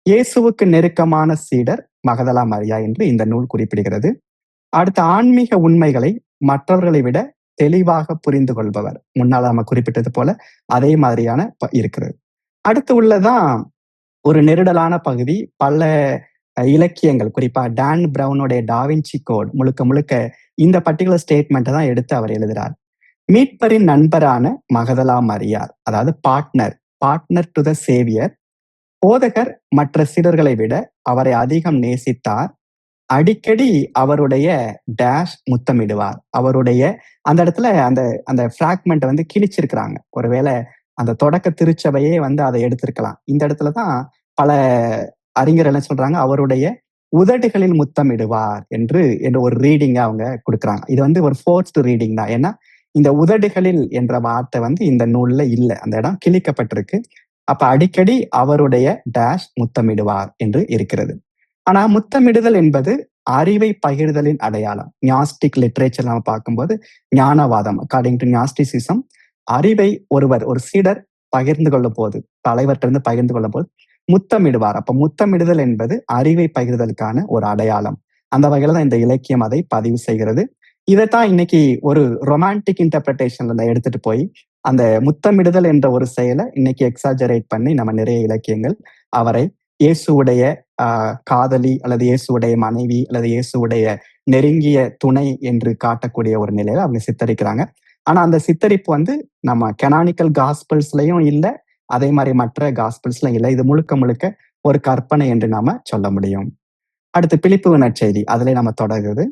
இயேசுவுக்கு நெருக்கமான சீடர் மகதலா மரியா என்று இந்த நூல் குறிப்பிடுகிறது. அடுத்த ஆன்மீக உண்மைகளை மற்றவர்களை விட தெளிவாக புரிந்து கொள்பவர். முன்னால் நம்ம குறிப்பிட்டது போல அதே மாதிரியான இருக்கிறது. அடுத்து உள்ளதான் ஒரு நெருடலான பகுதி. பல இலக்கியங்கள், குறிப்பா டான் பிரவுனுடைய டாவின்சி கோட் முழுக்க முழுக்க இந்த பர்டிகுலர் ஸ்டேட்மெண்ட்டை தான் எடுத்து அவர் எழுதுறார். மீட்பரின் நண்பரான மகதலா மரியார், அதாவது பார்ட்னர் டு த சேவியர். போதகர் மற்ற சீடர்களை விட அவரை அதிகம் நேசித்தார். அடிக்கடி அவருடைய டேஷ் முத்தமிடுவார். அவருடைய அந்த இடத்துல அந்த அந்த பிராக்மெண்ட் வந்து கிழிச்சிருக்கிறாங்க. ஒருவேளை அந்த தொடக்க திருச்சபையே வந்து அதை எடுத்திருக்கலாம். இந்த இடத்துலதான் பல அறிஞர் என்ன சொல்றாங்க, அவருடைய உதடுகளில் முத்தமிடுவார் என்று ஒரு ரீடிங்க அவங்க கொடுக்குறாங்க. இது வந்து ஒரு ஃபோர்ஸ்டு ரீடிங் தான். ஏன்னா இந்த உதடுகளில் என்ற வார்த்தை வந்து இந்த நூல்ல இல்லை, அந்த இடம் கிழிக்கப்பட்டிருக்கு. அப்ப அடிக்கடி அவருடைய டேஷ் முத்தமிடுவார் என்று இருக்கிறது. ஆனா முத்தமிடுதல் என்பது அறிவை பகிர்தலின் அடையாளம். ஞாஸ்டிக் லிட்ரேச்சர் நம்ம பார்க்கும்போது ஞானவாதம், அக்கார்டிங் டு ஞாஸ்டிசிசம், அறிவை ஒரு சீடர் பகிர்ந்து கொள்ளும் போது, தலைவர்கிட்ட பகிர்ந்து கொள்ளும் போது முத்தமிடுவார். அப்ப முத்தமிடுதல் என்பது அறிவை பகிர்தலுக்கான ஒரு அடையாளம். அந்த வகையில தான் இந்த இலக்கியம் அதை பதிவு செய்கிறது. இதைத்தான் இன்னைக்கு ஒரு ரொமான்டிக் இன்டர்பிரேஷன்ல எடுத்துட்டு போய் அந்த முத்தமிடுதல் என்ற ஒரு செயலை இன்னைக்கு எக்ஸாஜரேட் பண்ணி நம்ம நிறைய இலக்கியங்கள் அவரை இயேசுவுடைய காதலி அல்லது இயேசுவுடைய மனைவி அல்லது இயேசுவுடைய நெருங்கிய துணை என்று காட்டக்கூடிய ஒரு நிலையில அவங்க சித்தரிக்கிறாங்க. ஆனா அந்த சித்தரிப்பு வந்து நம்ம கெனானிக்கல் காஸ்பிள்ஸ்லயும் இல்லை, அதே மாதிரி மற்ற காஸ்பிள்ஸ்லயும் இல்லை. இது முழுக்க முழுக்க ஒரு கற்பனை என்று நாம சொல்ல முடியும். அடுத்து பிலிப்பு நற்செய்தி, அதுல நம்ம தொடங்குது.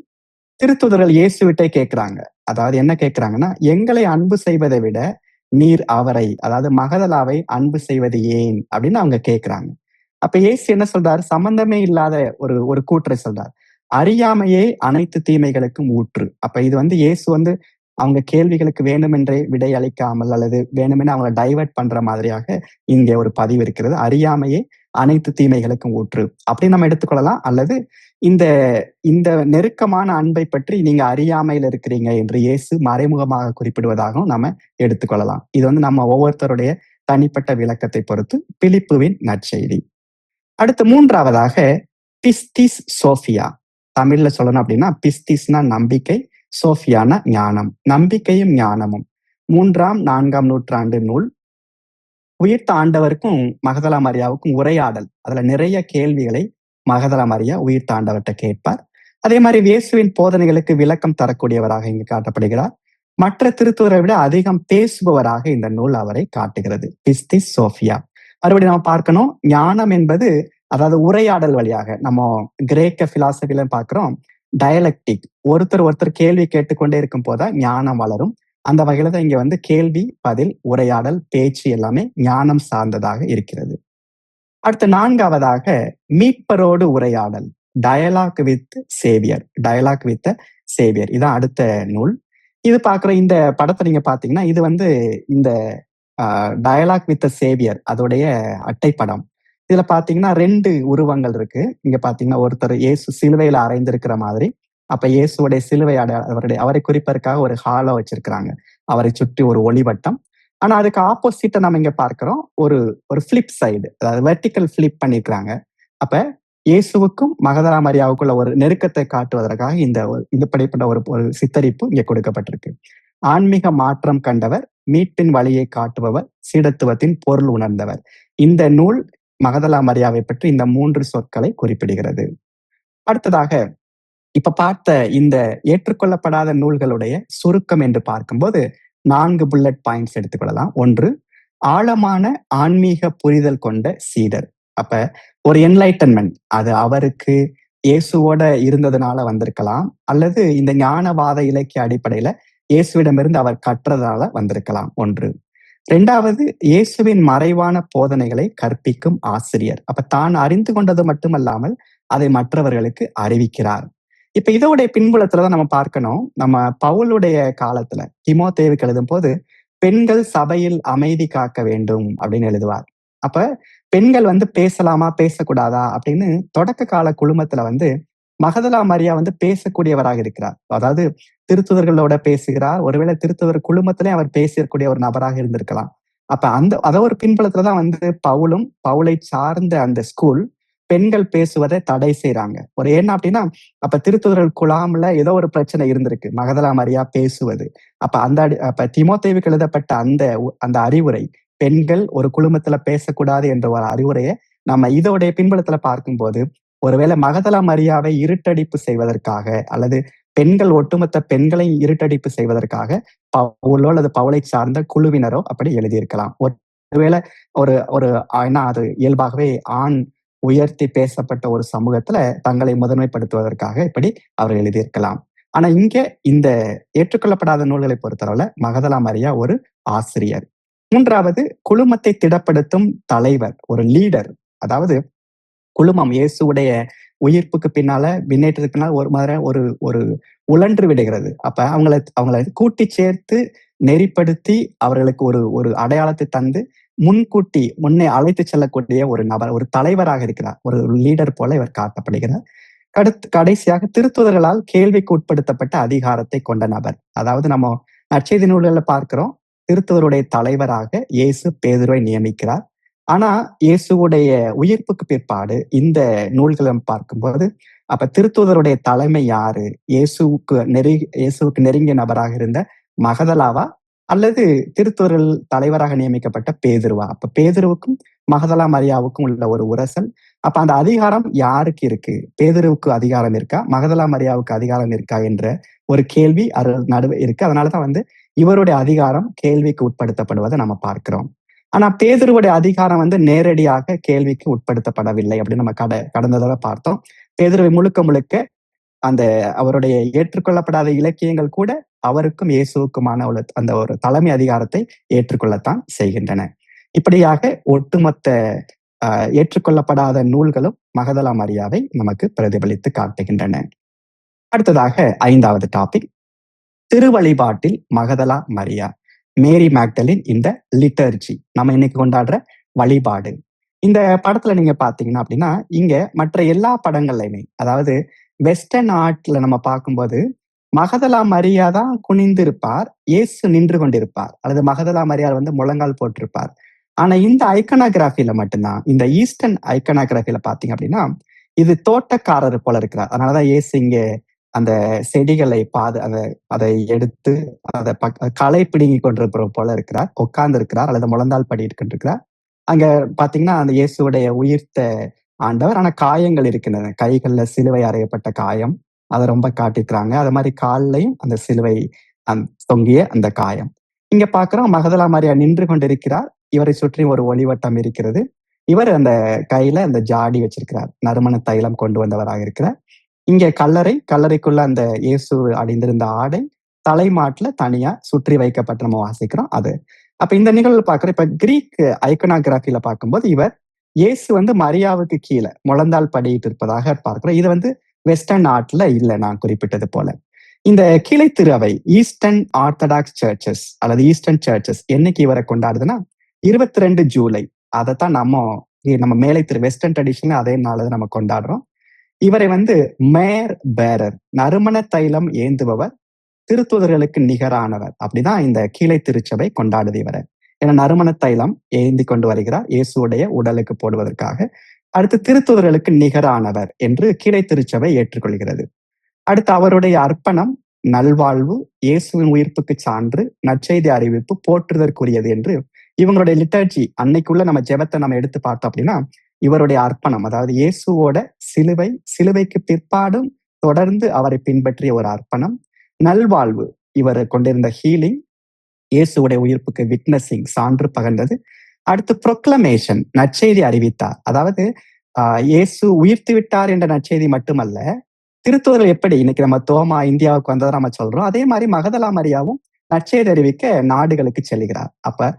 திருத்துதர்கள் இயேசுவிட்டே கேட்கிறாங்க. அதாவது என்ன கேட்கிறாங்கன்னா, எங்களை அன்பு செய்வதை விட நீர் அவரை, அதாவது மகதலாவை அன்பு செய்வது ஏன் அப்படின்னு அவங்க கேட்கிறாங்க. அப்ப இயேசு என்ன சொல்றாரு, சம்பந்தமே இல்லாத ஒரு கூற்றை சொல்றார். அறியாமையே அனைத்து தீமைகளுக்கும் ஊற்று. அப்ப இது வந்து இயேசு வந்து அவங்க கேள்விகளுக்கு வேண்டுமென்றே விடை அளிக்காமல் அல்லது வேணுமென அவங்களை டைவர்ட் பண்ற மாதிரியாக இங்கே ஒரு பதிவு இருக்கிறது. அறியாமையே அனைத்து தீமைகளுக்கும் ஊற்று அப்படின்னு நம்ம எடுத்துக்கொள்ளலாம். அல்லது இந்த இந்த நெருக்கமான அன்பை பற்றி நீங்க அறியாமையில் இருக்கிறீங்க என்று இயேசு மறைமுகமாக குறிப்பிடுவதாகவும் நம்ம எடுத்துக்கொள்ளலாம். இது வந்து நம்ம ஒவ்வொருத்தருடைய தனிப்பட்ட விளக்கத்தை பொறுத்து பிலிப்புவின் நற்செய்தி. அடுத்து 3ஆவதாக பிஸ்திஸ் சோஃபியா. தமிழ்ல சொல்லணும் அப்படின்னா பிஸ்திஸ்னா நம்பிக்கை, சோஃபியானா ஞானம். நம்பிக்கையும் ஞானமும் 3ஆம் 4ஆம் நூற்றாண்டு நூல். உயிர்த்த ஆண்டவருக்கும் மகதலா மரியாவுக்கும் உரையாடல். அதுல நிறைய கேள்விகளை மகதலா மரியா உயிர்த்த ஆண்டவர்கிட்ட கேட்பார். அதே மாதிரி இயேசுவின் போதனைகளுக்கு விளக்கம் தரக்கூடியவராக இங்கு காட்டப்படுகிறார். மற்ற திருத்துவரை விட அதிகம் பேசுபவராக இந்த நூல் அவரை காட்டுகிறது. பிஸ்திஸ் சோஃபியா. மறுபடியும் நம்ம பார்க்கணும், ஞானம் என்பது அதாவது உரையாடல் வழியாக. நம்ம கிரேக்க பிலாசபில பார்க்கிறோம் டயலக்டிக், ஒருத்தர் கேள்வி கேட்டுக்கொண்டே இருக்கும் போதுதான் ஞானம் வளரும். அந்த வகையில தான் இங்க வந்து கேள்வி பதில் உரையாடல் பேச்சு எல்லாமே ஞானம் சார்ந்ததாக இருக்கிறது. அடுத்த 4ஆவதாக மீட்பரோடு உரையாடல், dialogue with saviour. Dialogue with saviour இதான் அடுத்த நூல். இது பார்க்குற இந்த படத்தை நீங்க பாத்தீங்கன்னா, இது வந்து இந்த டயலாக் வித் சேவியர் அதோடைய அட்டைப்படம். இதுல பாத்தீங்கன்னா 2 உருவங்கள் இருக்கு. இங்க பாத்தீங்கன்னா ஒருத்தர் இயேசு சிலுவையில அறைந்திருக்கிற மாதிரி. அப்ப இயேசுடைய சிலுவை அவரை குறிப்பதற்காக ஒரு ஹாலோ வச்சிருக்கிறாங்க. அவரை சுற்றி ஒரு ஒளிவட்டம். ஆனா அதுக்கு ஆப்போசிட்டா நம்ம இங்க பார்க்கிறோம் ஒரு பிளிப் சைடு, அதாவது வெர்டிக்கல் பிளிப் பண்ணிருக்கிறாங்க. அப்ப இயேசுவுக்கும் மகதலா மரியாவுக்குள்ள ஒரு நெருக்கத்தை காட்டுவதற்காக இந்த படிப்பட்ட ஒரு சித்தரிப்பு இங்க கொடுக்கப்பட்டிருக்கு. ஆன்மீக மாற்றம் கண்டவர், மீட்பின் வழியை காட்டுபவர், சீடத்துவத்தின் பொருள் உணர்ந்தவர். இந்த நூல் மகதலா மரியாவை பற்றி இந்த 3 சொற்களை குறிப்பிடுகிறது. அடுத்ததாக இப்ப பார்த்த இந்த ஏற்றுக்கொள்ளப்படாத நூல்களுடைய சுருக்கம் என்று பார்க்கும்போது 4 புல்லட் பாயிண்ட்ஸ் எடுத்துக்கொள்ளலாம். 1, ஆழமான ஆன்மீக புரிதல் கொண்ட சீடர். அப்ப ஒரு என்லைட்டன்மெண்ட், அது அவருக்கு இயேசுவோட இருந்ததுனால வந்திருக்கலாம், அல்லது இந்த ஞானவாத இலக்கிய அடிப்படையில இயேசுவிடமிருந்து அவர் கற்றதால வந்திருக்கலாம். 1. 2வது, இயேசுவின் மறைவான போதனைகளை கற்பிக்கும் ஆசிரியர். அப்ப தான் அறிந்து கொண்டது மட்டுமல்லாமல் அதை மற்றவர்களுக்கு அறிவிக்கிறார். இப்ப இதோடைய பின்புலத்துலதான் நம்ம பார்க்கணும். நம்ம பவுலுடைய காலத்துல தீமோத்தேயுவுக்கு எழுதும் போது பெண்கள் சபையில் அமைதி காக்க வேண்டும் அப்படின்னு எழுதுவார். அப்ப பெண்கள் வந்து பேசலாமா பேசக்கூடாதா அப்படின்னு தொடக்க கால குழுமத்துல வந்து மகதலா மரியா வந்து பேசக்கூடியவராக இருக்கிறார். அதாவது திருத்துதர்களோட பேசுகிறார். ஒருவேளை திருத்துதர் குழுமத்திலே அவர் பேசக்கூடிய ஒரு நபராக இருந்திருக்கலாம். அப்ப அத ஒரு பின்புலத்துலதான் வந்து பவுலை சார்ந்த அந்த ஸ்கூல் பெண்கள் பேசுவதை தடை செய்யறாங்க. ஒரு என்ன அப்படின்னா, அப்ப திருத்துதர்கள் குழாம்ல ஏதோ ஒரு பிரச்சனை இருந்திருக்கு. மகதலா மரியா பேசுவது. அப்ப தீமோத்தேயுவுக்கு எழுதப்பட்ட அந்த அறிவுரை, பெண்கள் ஒரு குழுமத்துல பேசக்கூடாது என்ற ஒரு அறிவுரையை நம்ம இதோடைய பின்புலத்துல பார்க்கும்போது, ஒருவேளை மகதலா மரியாவை இருட்டடிப்பு செய்வதற்காக அல்லது ஒட்டுமொத்த பெண்களை இருட்டடிப்பு செய்வதற்காக பவுலோ அல்லது பவுலை சார்ந்த குழுவினரோ அப்படி எழுதியிருக்கலாம். ஒருவேளை ஒரு ஒரு ஏன்னா அது இயல்பாகவே ஆண் உயர்த்தி பேசப்பட்ட ஒரு சமூகத்துல தங்களை முதன்மைப்படுத்துவதற்காக இப்படி அவர் எழுதியிருக்கலாம். ஆனா இங்க இந்த ஏற்றுக்கொள்ளப்படாத நூல்களை பொறுத்தளவுல மகதலா மரியா ஒரு ஆசிரியர். 3வது குழுமத்தை திடப்படுத்தும் தலைவர், ஒரு லீடர். அதாவது குழுமம் இயேசுடைய உயிர்ப்புக்கு பின்னால விண்ணேற்றத்துக்கு பின்னால் ஒரு மாதிரி ஒரு உழன்று விடுகிறது. அப்ப அவங்களை கூட்டி சேர்த்து நெறிப்படுத்தி அவர்களுக்கு ஒரு அடையாளத்தை தந்து முன்னே அழைத்து செல்லக்கூடிய ஒரு நபர், ஒரு தலைவராக இருக்கிறார். ஒரு லீடர் போல இவர் காட்டப்படுகிறார். கடைசியாக திருத்துதர்களால் கேள்விக்கு உட்படுத்தப்பட்ட அதிகாரத்தை கொண்ட நபர். அதாவது நம்ம நற்செய்தி நூல்கள்ல பார்க்கிறோம், திருத்துதருடைய தலைவராக இயேசு பேதுருவை நியமிக்கிறார். ஆனா இயேசுடைய உயிர்ப்புக்கு பிற்பாடு இந்த நூல்களை பார்க்கும்போது அப்ப திருத்தூதருடைய தலைமை யாரு? இயேசுவுக்கு நெருங்கிய நபராக இருந்த மகதலாவா அல்லது திருத்தூதர்கள் தலைவராக நியமிக்கப்பட்ட பேதுருவா? அப்ப பேதுருவுக்கும் மகதலா மரியாவுக்கும் உள்ள ஒரு உரசல். அப்ப அந்த அதிகாரம் யாருக்கு இருக்கு? பேதுருவுக்கு அதிகாரம் இருக்கா, மகதலா மரியாவுக்கு அதிகாரம் இருக்கா என்ற ஒரு கேள்வி நடுவே இருக்கு. அதனாலதான் வந்து இவருடைய அதிகாரம் கேள்விக்கு உட்படுத்தப்படுவதை நம்ம பார்க்கிறோம். ஆனா பேதுருவுடைய அதிகாரம் வந்து நேரடியாக கேள்விக்கு உட்படுத்தப்படவில்லை அப்படின்னு நம்ம கடந்த தடவை பார்த்தோம். பேதுருவை முழுக்க அந்த அவருடைய ஏற்றுக்கொள்ளப்படாத இலக்கியங்கள் கூட அவருக்கும் இயேசுவுக்குமான அந்த ஒரு தலைமை அதிகாரத்தை ஏற்றுக்கொள்ளத்தான் செய்கின்றன. இப்படியாக ஒட்டுமொத்த ஏற்றுக்கொள்ளப்படாத நூல்களும் மகதலா மரியாவை நமக்கு பிரதிபலித்து காட்டுகின்றன. அடுத்ததாக 5வது டாபிக், திருவழிபாட்டில் மகதலா மரியா, மேரி மேக்டலின் இந்த லிட்டர்ஜி, நம்ம இன்னைக்கு கொண்டாடுற வழிபாடு. இந்த படத்துல நீங்க பாத்தீங்கன்னா அப்படின்னா, இங்க மற்ற எல்லா படங்கள்லையுமே, அதாவது வெஸ்டர்ன் ஆர்ட்ல நம்ம பார்க்கும்போது மகதலா மரியா தான் குனிந்து இருப்பார், இயேசு நின்று கொண்டிருப்பார், அல்லது மகதலா மரியா வந்து முழங்கால் போட்டிருப்பார். ஆனா இந்த ஐக்கனாகிராஃபில மட்டும்தான், இந்த ஈஸ்டர்ன் ஐக்கனாகிராஃபில பாத்தீங்க அப்படின்னா, இது தோட்டக்காரர் போல இருக்கிறார். அதனாலதான் இயேசு இங்க அந்த செடிகளை அதை எடுத்து அதை களை பிடுங்கி கொண்டிருக்கிற போல இருக்கிறார், உட்கார்ந்து இருக்கிறார் அல்லது முழந்தால் படி கொண்டிருக்கிறார். அங்க பாத்தீங்கன்னா அந்த இயேசுடைய உயிர்த்த ஆண்டவர், ஆனா காயங்கள் இருக்கின்றன, கைகள்ல சிலுவை அறையப்பட்ட காயம், அதை ரொம்ப காட்டிக்கிறாங்க. அது மாதிரி கால்லையும் அந்த சிலுவை தொங்கிய அந்த காயம். இங்க பாக்குறோம் மகதலா மரியா நின்று கொண்டிருக்கிறார், இவரை சுற்றி ஒரு ஒளிவட்டம் இருக்கிறது. இவர் அந்த கையில அந்த ஜாடி வச்சிருக்கிறார், நறுமண தைலம் கொண்டு வந்தவராக இருக்கிறார். இங்க கல்லறைக்குள்ள அந்த இயேசு அணிந்திருந்த ஆடை தலைமாட்டுல தனியா சுற்றி வைக்கப்பட்டு நம்ம வாசிக்கிறோம். அது அப்ப இந்த நிகழ்வு பார்க்கிறோம். இப்ப கிரீக் ஐக்கனாகிராஃபில பார்க்கும்போது இவர் இயேசு வந்து மரியாவுக்கு கீழே முழந்தால் படியிட்டு இருப்பதாக பார்க்கிறோம். இது வந்து வெஸ்டர்ன் ஆர்ட்ல இல்ல, நான் குறிப்பிட்டது போல. இந்த கிளை திருவை ஈஸ்டர்ன் ஆர்த்தடாக்ஸ் சர்ச்சஸ் அல்லது ஈஸ்டர்ன் சர்ச்சஸ் என்னைக்கு இவரை கொண்டாடுதுன்னா 22 ஜூலை. அதைத்தான் நம்ம மேலை வெஸ்டர்ன் ட்ரெடிஷன் அதே நாள் நம்ம கொண்டாடுறோம். இவரை வந்து மேர் பேரர், நறுமண தைலம் ஏந்துபவர், திருத்தூதர்களுக்கு நிகரானவர், அப்படிதான் இந்த கீழை திருச்சபை கொண்டாடுது இவரை. ஏன்னா நறுமண தைலம் ஏந்தி கொண்டு வருகிறார் இயேசுடைய உடலுக்கு போடுவதற்காக. அடுத்து திருத்தூதர்களுக்கு நிகரானவர் என்று கீழை திருச்சபை ஏற்றுக்கொள்கிறது. அடுத்து அவருடைய அர்ப்பணம், நல்வாழ்வு, இயேசுவின் உயிர்ப்புக்கு சான்று, நற்செய்தி அறிவிப்பு, போற்றுதற்குரியது என்று இவங்களுடைய லிட்டர்ஜி அன்னைக்குள்ள நம்ம ஜெபத்தை நம்ம எடுத்து பார்த்தோம் அப்படின்னா, இவருடைய அர்ப்பணம், அதாவது இயேசுவோட சிலுவைக்கு பிற்பாடும் தொடர்ந்து அவரை பின்பற்றிய ஒரு அர்ப்பணம், நல்வாழ்வு, இவர் கொண்டிருந்த ஹீலிங், இயேசுடைய உயிர்ப்புக்கு விட்னஸிங், சான்று பகர்ந்தது. அடுத்து ப்ரொக்ளமேஷன், நற்செய்தி அறிவித்தார். அதாவது இயேசு உயிர்த்து விட்டார் என்ற நற்செய்தி மட்டுமல்ல, திருத்தூதர்கள் எப்படி இன்னைக்கு நம்ம தோமா இந்தியாவுக்கு வந்ததை நம்ம சொல்றோம், அதே மாதிரி மகதலா மரியாவும் நற்செய்தி அறிவிக்க நாடுகளுக்கு செல்கிறார். அப்ப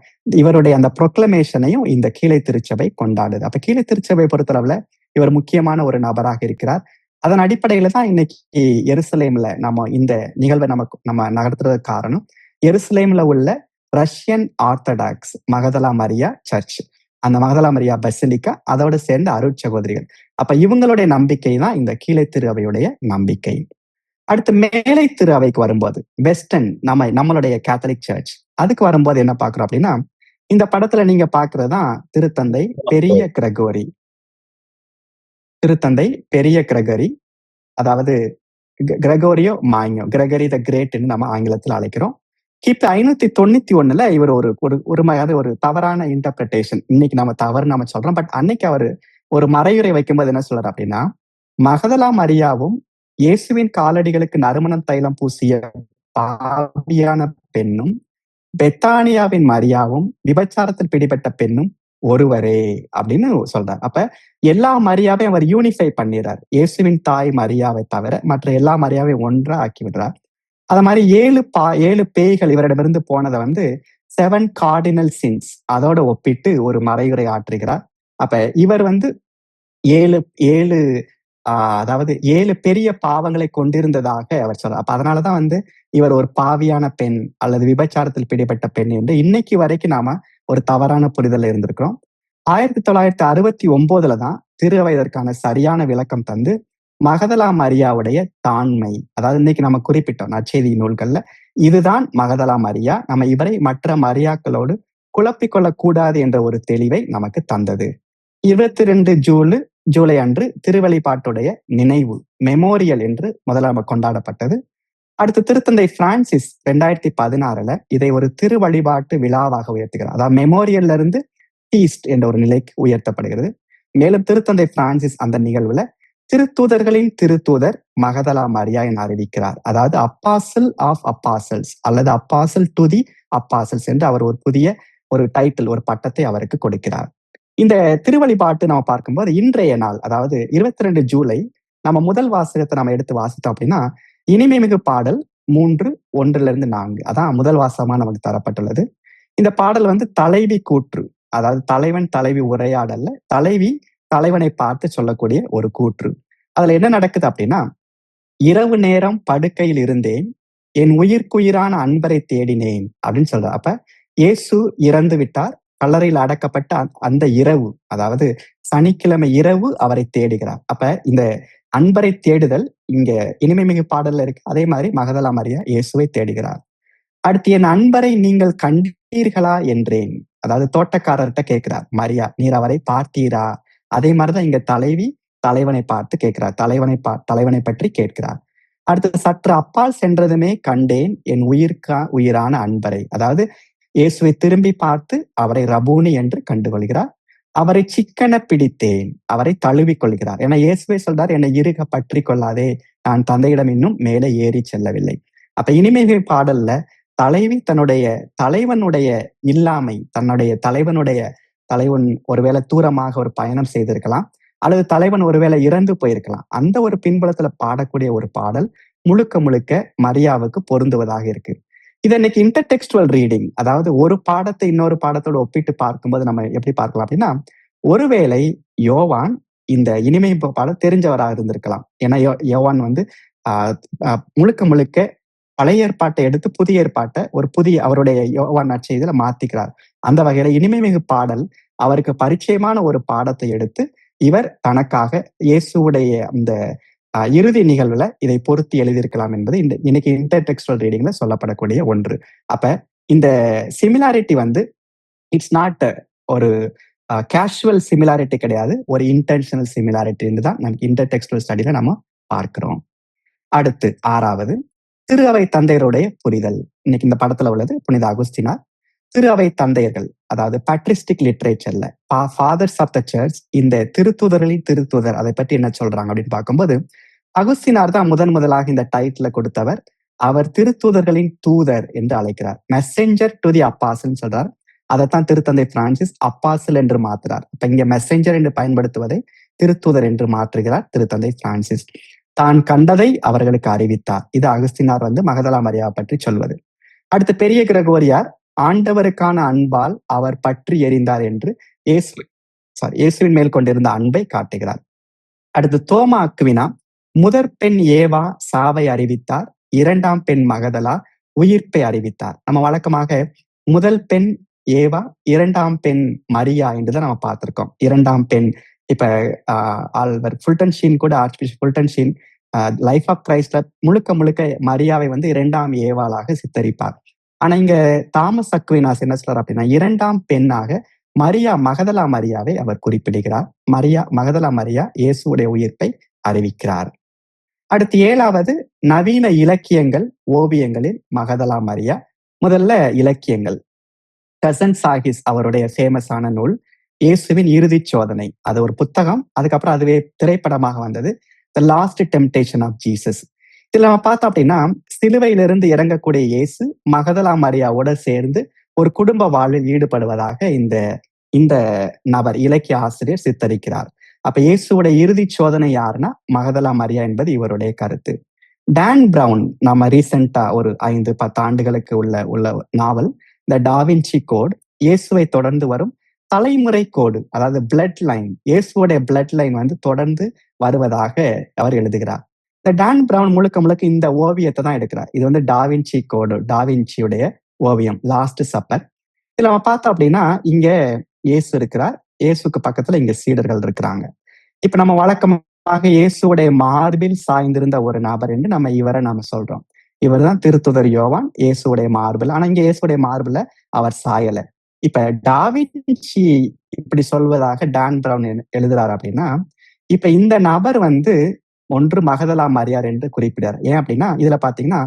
இவருடைய அந்த ப்ரொக்ளமேஷனையும் இந்த கீழை திருச்சபை கொண்டாடுது. அப்ப கீழை திருச்சபை பொறுத்தளவுல இவர் முக்கியமான ஒரு நபராக இருக்கிறார். அதன் அடிப்படையில தான் இன்னைக்கு எருசலேம்ல நம்ம இந்த நிகழ்வை நம்ம நகர்த்துறதுக்கு காரணம், எருசலேம்ல உள்ள ரஷ்யன் ஆர்த்தடாக்ஸ் மகதலா மரியா சர்ச், அந்த மகதலா மரியா பசிலிக்கா, அதோட சேர்ந்த அருட்சகோதரிகள். அப்ப இவங்களுடைய நம்பிக்கை தான் இந்த கீழை திரு அவையுடைய நம்பிக்கை. அடுத்து மேலை திரு அவைக்கு வரும்போது வெஸ்டர்ன் நம்மளுடைய கேத்தலிக் சர்ச், அதுக்கு வரும்போது என்ன பாக்குறோம் அப்படின்னா, இந்த படத்துல நீங்க பாக்குறதுதான் திருத்தந்தை பெரிய கிரகோரி. திருத்தந்தை பெரிய கிரகரி, அதாவது கிரகோரியோ மாயினோ, கிரகரி த கிரேட்னு நம்ம ஆங்கிலத்தில் அழைக்கிறோம். கிபி 591 இவர் ஒரு தவறான இன்டர்பிரேஷன், இன்னைக்கு நம்ம தவறு நம்ம சொல்றோம், பட் அன்னைக்கு அவர் ஒரு மறையுரை வைக்கும்போது என்ன சொல்றாரு அப்படின்னா, மகதலா மரியாவும் இயேசுவின் காலடிகளுக்கு நறுமணம் தைலம் பூசிய பாவியான பெண்ணும், பெத்தானியாவின் மரியாவும் விபச்சாரத்தில் பிடிபட்ட பெண்ணும் ஒருவரே அப்படின்னு சொல்றார். அப்ப எல்லா மரியாவையும் அவர் யூனிஃபை பண்ணிடுறார். இயேசுவின் தாய் மரியாவை தவிர மற்ற எல்லா மரியாவையும் ஒன்றா ஆக்கி விடுறார். அது மாதிரி 7 பேய்கள் இவரிடமிருந்து போனதை 7 கார்டினல் சின்ஸ் அதோட ஒப்பிட்டு ஒரு மறையுரை ஆற்றுகிறார். அப்ப இவர் 7 அதாவது 7 பெரிய பாவங்களை கொண்டிருந்ததாக அவர் சொல்றார். அப்ப அதனாலதான் இவர் ஒரு பாவியான பெண் அல்லது விபச்சாரத்தில் பிடிபட்ட பெண் என்று இன்னைக்கு வரைக்கும் நாம ஒரு தவறான புரிதல் இருந்திருக்கிறோம். 1969 தான் திரு அவை இதற்கான சரியான விளக்கம் தந்து மகதலா மரியாவுடைய தாண்மை, அதாவது இன்னைக்கு நம்ம குறிப்பிட்டோம் நற்செய்தி நூல்கள்ல, இதுதான் மகதலா மரியா, நம்ம இவரை மற்ற மரியாக்களோடு குழப்பிக்கொள்ளக் கூடாது என்ற ஒரு தெளிவை நமக்கு தந்தது. 22 ஜூலை அன்று திருவழிபாட்டுடைய நினைவு மெமோரியல் என்று முதல்ல கொண்டாடப்பட்டது. அடுத்து திருத்தந்தை பிரான்சிஸ் 2016 இதை ஒரு திரு வழிபாட்டு விழாவாக உயர்த்துகிறார். அதாவது மெமோரியல்ல இருந்து ஃபீஸ்ட் என்ற ஒரு நிலைக்கு உயர்த்தப்படுகிறது. மேலும் திருத்தந்தை பிரான்சிஸ் அந்த நிகழ்வுல திருத்தூதர்களின் திருத்தூதர் மகதலா மரியா என அறிவிக்கிறார். அதாவது அப்பாசல் ஆஃப் அப்பாசல்ஸ் அல்லது அப்பாசல் டு தி அப்பாசல்ஸ் என்று அவர் ஒரு புதிய ஒரு டைட்டில், ஒரு பட்டத்தை அவருக்கு கொடுக்கிறார். இந்த திருவழிபாட்டு நம்ம பார்க்கும்போது இன்றைய நாள், அதாவது 22 ஜூலை நம்ம முதல் வாசகத்தை நம்ம எடுத்து வாசித்தோம் அப்படின்னா, இனிமை மிகு பாடல் 3:1-4 அதான் முதல் வாசகமா நமக்கு தரப்பட்டுள்ளது. இந்த பாடல் தலைவி கூற்று, அதாவது தலைவன் தலைவி உரையாடல்ல தலைவி தலைவனை பார்த்து சொல்லக்கூடிய ஒரு கூற்று. அதுல என்ன நடக்குது அப்படின்னா, இரவு நேரம் படுக்கையில் இருந்தேன், என் உயிர்க்குயிரான அன்பரை தேடினேன் அப்படின்னு சொல்ற. அப்ப இயேசு இறந்து விட்டார், கல்லறையில் அடக்கப்பட்ட அந்த இரவு, அதாவது சனிக்கிழமை இரவு அவரை தேடுகிறார். அப்ப இந்த அன்பரை தேடுதல் இங்க இனிமை மிகு பாடல்ல இருக்கு. அதே மாதிரி மகதலா மரியா இயேசுவை தேடுகிறார். அடுத்து என் அன்பரை நீங்கள் கண்டீர்களா என்றேன், அதாவது தோட்டக்காரர்கிட்ட கேட்கிறார் மரியா, நீர் அவரை பார்த்தீரா? அதே மாதிரிதான் இங்க தலைவி தலைவனை பார்த்து கேட்கிறார், தலைவனை பற்றி கேட்கிறார். அடுத்து சற்று அப்பால் சென்றதுமே கண்டேன் என் உயிரான அன்பரை, அதாவது இயேசுவை திரும்பி பார்த்து அவரை ரபூனி என்று கண்டுகொள்கிறார். அவரை சிக்கன பிடித்தேன், அவரை தழுவிக் கொள்கிறார். ஏன்னா இயேசுவை சொல்றார், என்னை இறுக பற்றி கொள்ளாதே, நான் தந்தையிடம் இன்னும் மேலே ஏறி செல்லவில்லை. அப்ப இனிமை பாடல்ல தலைவி தன்னுடைய தலைவனுடைய இல்லாமை, தலைவன் ஒருவேளை தூரமாக ஒரு பயணம் செய்திருக்கலாம், அல்லது தலைவன் ஒருவேளை இறந்து போயிருக்கலாம். அந்த ஒரு பின்புலத்துல பாடக்கூடிய ஒரு பாடல் முழுக்க மரியாவுக்கு பொருந்துவதாக இருக்கு. இது இன்னைக்கு இன்டர்டெக்ஸ்டுவல் ரீடிங், அதாவது ஒரு பாடத்தை இன்னொரு பாடத்தோட ஒப்பிட்டு பார்க்கும்போது நம்ம எப்படி பார்க்கலாம் அப்படின்னா, ஒருவேளை யோவான் இந்த இனிமை பாடல் தெரிஞ்சவராக இருந்திருக்கலாம். ஏன்னா யோவான் முழுக்க பழைய ஏற்பாட்டை எடுத்து புதிய ஏற்பாட்டை ஒரு புதிய அவருடைய யோவான் நற்செய்தியில மாத்திக்கிறார். அந்த வகையில இனிமை மிகு பாடல் அவருக்கு பரிச்சயமான ஒரு பாடத்தை எடுத்து இவர் தனக்காக இயேசுடைய அந்த இறுதி நிகழ்வுல இதை பொருத்தி எழுதியிருக்கலாம் என்பது இன்னைக்கு இன்டர்டெக்ஸ்டுவல் ரீடிங்ல சொல்லப்படக்கூடிய ஒன்று. அப்ப இந்த சிமிலாரிட்டி இட்ஸ் நாட் ஒரு கேஷுவல் சிமிலாரிட்டி கிடையாது, ஒரு இன்டென்ஷனல் சிமிலாரிட்டி தான் நமக்கு இன்டர்டெக்ஸ்டுவல் ஸ்டடியில நம்ம பார்க்கிறோம். அடுத்து 6வது திரு அவை தந்தையருடைய புரிதல். இன்னைக்கு இந்த படத்துல உள்ளது புனித அகுஸ்தினார். திரு அவை தந்தையர்கள், அதாவது பேட்ரிஸ்டிக் லிட்ரேச்சர்ல ஃபாதர்ஸ் ஆஃப் த சர்ச், இந்த திருத்தூதர்களின் திருத்தூதர் அதை பற்றி என்ன சொல்றாங்க அப்படின்னு பார்க்கும்போது, அகுஸ்தினார் தான் முதலாக இந்த டைட்டில கொடுத்தவர். அவர் திருத்தூதர்களின் தூதர் என்று அழைக்கிறார். மெசஞ்சர் டு தி அப்பாசல் சொல்றார். அதைத்தான் திருத்தந்தை பிரான்சிஸ் அப்பாசல் என்று மாற்றுறார். இப்ப இங்க மெசஞ்சர் என்று பயன்படுத்துவதை திருத்தூதர் என்று மாற்றுகிறார் திருத்தந்தை பிரான்சிஸ். தான் கண்டதை அவர்களுக்கு அறிவித்தார். இது அகுஸ்தினார் மகதலா மரியாவை பற்றி சொல்வது. அடுத்து பெரிய கிரகோரியார் ஆண்டவருக்கான அன்பால் அவர் பற்றி எறிந்தார் என்று இயேசுவின் மேல் கொண்டிருந்த அன்பை காட்டுகிறார். அடுத்து தோமா அக்வினா முதற் பெண் ஏவா சாவை அறிவித்தார், 2ஆம் பெண் மகதலா உயிர்ப்பை அறிவித்தார். நம்ம வழக்கமாக முதல் பெண் ஏவா, இரண்டாம் பெண் மரியா என்றுதான் நம்ம பார்த்திருக்கோம். இரண்டாம் பெண். இப்ப ஆல்வர் ஃபுல்டன் ஷீன் கூட, archbishop Fulton Sheen life of கிரைஸ்ட்ல முழுக்க முழுக்க மரியாவை வந்து இரண்டாம் ஏவாளாக சித்தரிப்பார். ஆனா இங்க தாமஸ் அக்வினாஸ் என்ன சொல்றார் அப்படின்னா, இரண்டாம் பெண்ணாக மரியா, மகதலா மரியாவை அவர் குறிப்பிடுகிறார். மகதலா மரியா இயேசுடைய உயிர்ப்பை அறிவிக்கிறார். அடுத்து 7வது நவீன இலக்கியங்கள், ஓவியங்களில் மகதலா மரியா. முதல்ல இலக்கியங்கள். கசன் சாகிஸ் அவருடைய ஃபேமஸான நூல் இயேசுவின் இறுதிச் சோதனை. அது ஒரு புத்தகம். அதுக்கப்புறம் அதுவே திரைப்படமாக வந்தது, the last temptation of Jesus. இதுல நம்ம பார்த்தோம் அப்படின்னா, சிலுவையிலிருந்து இறங்கக்கூடிய இயேசு மகதலா மரியாவோட சேர்ந்து ஒரு குடும்ப வாழ்வில் ஈடுபடுவதாக இந்த நபர், இலக்கிய ஆசிரியர் சித்தரிக்கிறார். அப்ப இயேசுவோட இறுதி சோதனை யாருன்னா மகதலா மரியா என்பது இவருடைய கருத்து. டான் பிரவுன், நம்ம ரீசெண்டா ஒரு 5-10 ஆண்டுகளுக்கு உள்ள நாவல் த டாவின்சி கோட், இயேசுவை தொடர்ந்து வரும் தலைமுறை கோடு, அதாவது பிளட் லைன், இயேசுவோடைய பிளட் லைன் வந்து தொடர்ந்து வருவதாக அவர் எழுதுகிறார். இந்த டான் பிரவுன் முழுக்க முழுக்க இந்த ஓவியத்தை தான் எடுக்கிறார். இது வந்து டாவின்சி கோடு, டாவின்சியுடைய ஓவியம் லாஸ்ட் சப்பர். இதுல நம்ம பார்த்தோம் அப்படின்னா, இங்க இயேசு இருக்கிறார், இயேசுக்கு பக்கத்துல இங்க சீடர்கள் இருக்கிறாங்க. இப்ப நம்ம வழக்கமாக இயேசுடைய மார்பில் சாய்ந்திருந்த ஒரு நபர் என்று இவரை நாம சொல்றோம். இவர் தான் திருத்துதர் யோவான், இயேசுடைய மார்பில். ஆனா இங்க இயேசுடைய மார்பில் அவர் சாயல. இப்ப டாவின்சி இப்படி சொல்வதாக டான் பிரவுன் எழுதுறாரு அப்படின்னா, இப்ப இந்த நபர் வந்து ஒன்று மகதலா மரியார் என்று குறிப்பிடார். ஏன் அப்படின்னா இதுல பாத்தீங்கன்னா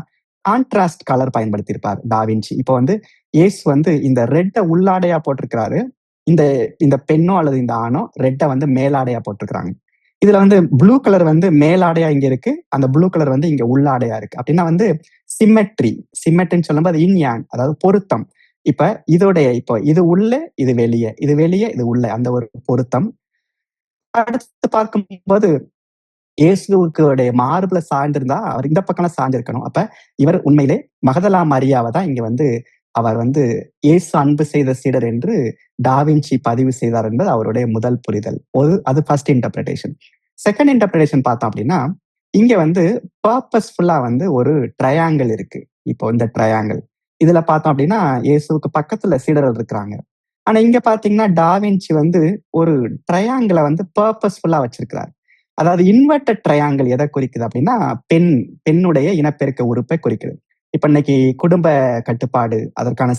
கான்ட்ராஸ்ட் கலர் பயன்படுத்தி இருப்பார் டாவின்சி. இப்ப வந்து இயேசு வந்து இந்த ரெட்டை உள்ளாடையா போட்டிருக்கிறாரு, இந்த பெண்ணோ அல்லது இந்த ஆணோ ரெட்டை வந்து மேலாடையா போட்டிருக்கிறாங்க. இதுல வந்து ப்ளூ கலர் வந்து மேலாடையா இங்க இருக்கு, அந்த ப்ளூ கலர் வந்து இங்க உள்ளாடையா இருக்கு. அப்படின்னா வந்து சிமெட்ரின்னு சொல்லும்போது இன் யாங், அதாவது பொருத்தம். இப்ப இப்போ இது உள்ள, இது வெளியே, இது வெளியே, இது உள்ள, அந்த ஒரு பொருத்தம். அடுத்து பார்க்கும்போது இயேசுடைய மார்புல சாய்ந்திருந்தா அவர் இந்த பக்கம் சாய்ந்திருக்கணும். அப்ப இவர் உண்மையிலே மகதலா மரியாவை தான் இங்க வந்து அவர் வந்து இயேசு அன்பு செய்த சீடர் என்று டாவின்சி பதிவு செய்தார் என்பது அவருடைய முதல் புரிதல். அது ஃபர்ஸ்ட் இன்டர்பிரேஷன். செகண்ட் இன்டர்பிரேஷன் பார்த்தோம் அப்படின்னா, இங்க வந்து பர்பஸ்ஃபுல்லா வந்து ஒரு ட்ரையாங்கிள் இருக்கு. இப்போ இந்த ட்ரையாங்கிள் இதுல பார்த்தோம் அப்படின்னா இயேசுக்கு பக்கத்துல சீடர்கள் இருக்கிறாங்க. ஆனா இங்க பாத்தீங்கன்னா டாவின்சி வந்து ஒரு ட்ரையாங்கிளை வந்து பர்பஸ்ஃபுல்லா வச்சிருக்கிறார். அதாவது இன்வெர்டட் ட்ரையாங்கிள் எதை குறிக்குது அப்படின்னா, பெண்ணுடைய இனப்பெருக்க உறுப்பை குறிக்குது. இப்ப இன்னைக்கு குடும்ப கட்டுப்பாடு, அதற்கான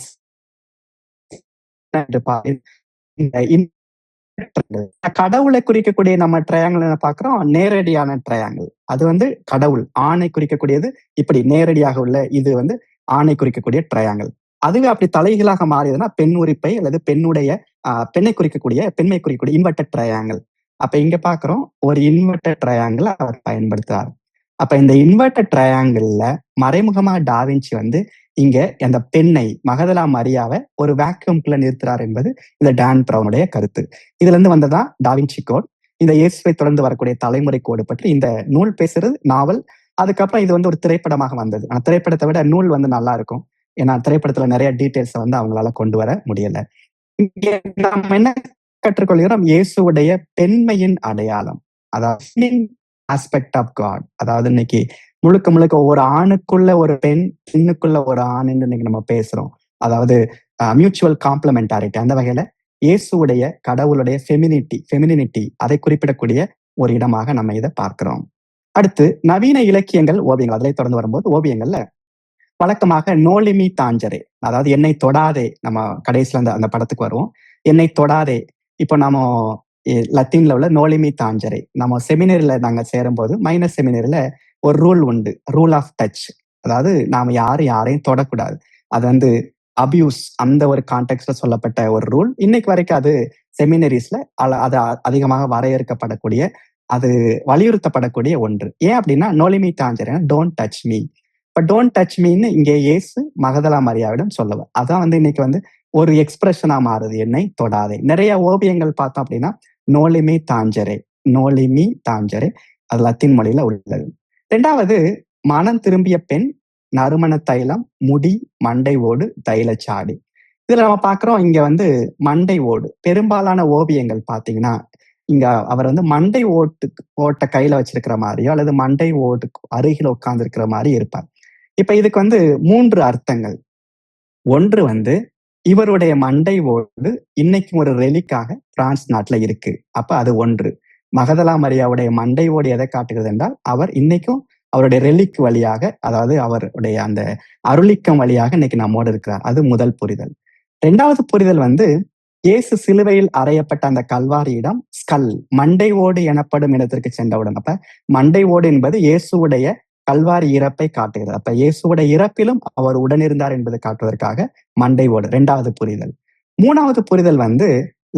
கடவுளை குறிக்கக்கூடிய நம்ம ட்ரையாங்கிள் என்ன பாக்குறோம், நேரடியான ட்ரையாங்கிள். அது வந்து கடவுள், ஆணை குறிக்கக்கூடியது இப்படி நேரடியாக உள்ள, இது வந்து ஆணை குறிக்கக்கூடிய ட்ரையாங்கிள். அதுவே அப்படி தலைகீழாக மாறியதுன்னா பெண் உறுப்பை அல்லது பெண்மை குறிக்கக்கூடிய இன்வெர்டட் ட்ரையாங்கிள். அப்ப இங்க பாக்குறோம் ஒரு இன்வெர்டட் ட்ரையாங்கிள் அவர் பயன்படுத்துறார். அப்ப இந்த இன்வெர்டட் ட்ரையாங்கிள்ல மறைமுகமா டாவின்சி வந்து இங்க அந்த பெண்ணை மகதலா மரியாவை ஒரு வேக்யூம்குள்ள நிறுத்துறார் என்பது இந்த டான் பிரவுனுடைய கருத்து. இதுல இருந்து வந்ததான் டாவின்சி கோட். இந்த இயேசுவை தொடர்ந்து வரக்கூடிய தலைமுறை கோடு பற்றி இந்த நூல் பேசுறது நாவல். அதுக்கப்புறம் இது வந்து ஒரு திரைப்படமாக வந்தது. ஆனா திரைப்படத்தை விட நூல் வந்து நல்லா இருக்கும். ஏன்னா திரைப்படத்துல நிறைய டீட்டெயில்ஸை வந்து அவங்களால கொண்டு வர முடியல. இங்க நம்ம என்ன கற்றுக்கொள்கிறோம், இயேசுடைய பெண்மையின் அடையாளம், அதாவது ஆஸ்பெக்ட் ஆஃப் காட். அதாவது இன்னைக்கு முழுக்க முழுக்க ஒரு ஆணுக்குள்ள ஒரு பெண்ணுக்குள்ள ஒரு ஆண் என்று இன்னைக்கு நம்ம பேசுறோம். அதாவது மியூச்சுவல் காம்ப்ளிமெண்டாரிட்டி. அந்த வகையில இயேசுடைய கடவுளுடைய ஃபெமினிட்டி அதை குறிப்பிடக்கூடிய ஒரு இடமாக நம்ம இதை பார்க்கிறோம். அடுத்து நவீன இலக்கியங்கள், ஓவியங்கள். அதிலே தொடர்ந்து வரும்போது ஓவியங்கள்ல வழக்கமாக நோலிமி தாஞ்சரே, அதாவது என்னை தொடாதே. நம்ம கடைசியில அந்த படத்துக்கு வருவோம். என்னை தொடாதே. இப்போ நம்ம லத்தீன்ல உள்ள நோலிமி தாஞ்சரே, நம்ம செமினரியில நாங்க சேரும்போது மைனர் செமினரியில ஒரு ரூல் உண்டு, ரூல் ஆஃப் டச். அதாவது நாம யாரையும் தொடக்கூடாது. அது வந்து அபியூஸ், அந்த ஒரு கான்டெக்ட்ல சொல்லப்பட்ட ஒரு ரூல். இன்னைக்கு வரைக்கும் அது செமினரிஸ்ல அது அதிகமாக வரையறுக்கப்படக்கூடிய, அது வலியுறுத்தப்படக்கூடிய ஒன்று. ஏன் அப்படின்னா நோலிமி தாஞ்சரே, டோன்ட் டச் மீ. இப்ப டோன்ட் டச் மீன்னு இங்கே இயேசு மகதலா மரியாவிடம் சொல்லுவார். அதான் வந்து இன்னைக்கு வந்து ஒரு எக்ஸ்பிரஷனா மாறுது, என்னை தொடாதே. நிறைய ஓவியங்கள் பார்த்தோம் அப்படின்னா நோலிமி தாஞ்சரே, அது லத்தீன் மொழியில உள்ளது. 2வது மனம் திரும்பிய பெண், நறுமண தைலம், முடி, மண்டை ஓடு, தைலச்சாடி. இதுல நம்ம பாக்குறோம் இங்க வந்து மண்டை ஓடு. பெரும்பாலான ஓவியங்கள் பாத்தீங்கன்னா இங்க அவர் வந்து மண்டை ஓட்ட கையில வச்சிருக்கிற மாதிரியோ அல்லது மண்டை ஓட்டு அருகில் உட்கார்ந்து இருக்கிற மாதிரி இருப்பார். இப்ப இதுக்கு வந்து 3 அர்த்தங்கள். ஒன்று வந்து இவருடைய மண்டை ஓடு இன்னைக்கும் ஒரு ரெலிக்காக பிரான்ஸ் நாட்டுல இருக்கு. அப்ப அது ஒன்று. மகதலா மரியாவுடைய மண்டை ஓடு எதை காட்டுகிறது என்றால், அவர் இன்னைக்கும் அவருடைய ரெலிக் வழியாக, அதாவது அவருடைய அந்த அருளிக்கம் வழியாக இன்னைக்கு நம்மோடு இருக்கிறார். அது முதல் புரிதல். 2வது புரிதல் வந்து, இயேசு சிலுவையில் அறையப்பட்ட அந்த கல்வாரி இடம் ஸ்கல், மண்டை ஓடு எனப்படும் இடத்திற்கு சென்றவுடன். அப்ப மண்டை ஓடு என்பது இயேசுவுடைய கல்வாரி இறப்பை காட்டுகிறது. அப்ப இயேசுவுடைய இறப்பிலும் அவர் உடனிருந்தார் என்பதை காட்டுவதற்காக மண்டை ஓடு. 2வது புரிதல். 3வது புரிதல் வந்து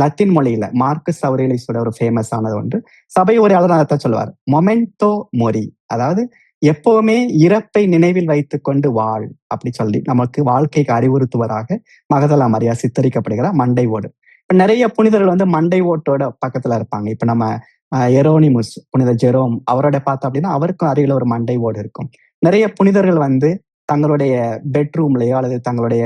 லத்தீன் மொழியில மார்க்கஸ் அவுரேலியஸோட ஒரு ஃபேமஸ் ஆனது ஒன்று. சபை உரையாளர் அதைத்தான் சொல்லுவார், மொமெண்டோ மொரி, அதாவது எப்பவுமே இறப்பை நினைவில் வைத்துக் கொண்டு வாழ் அப்படி சொல்லி நமக்கு வாழ்க்கைக்கு அறிவுறுத்துவதாக மகதலா மரியா சித்தரிக்கப்படுகிறார் மண்டை ஓடு. இப்ப நிறைய புனிதர்கள் வந்து மண்டை ஓட்டோட பக்கத்துல இருப்பாங்க. இப்ப நம்ம எரோனிமுஸ், புனித ஜெரோம், அவரோட பார்த்தோம் அப்படின்னா அவருக்கும் அருகில ஒரு மண்டை ஓடு இருக்கும். நிறைய புனிதர்கள் வந்து தங்களுடைய பெட்ரூம்லயோ அல்லது தங்களுடைய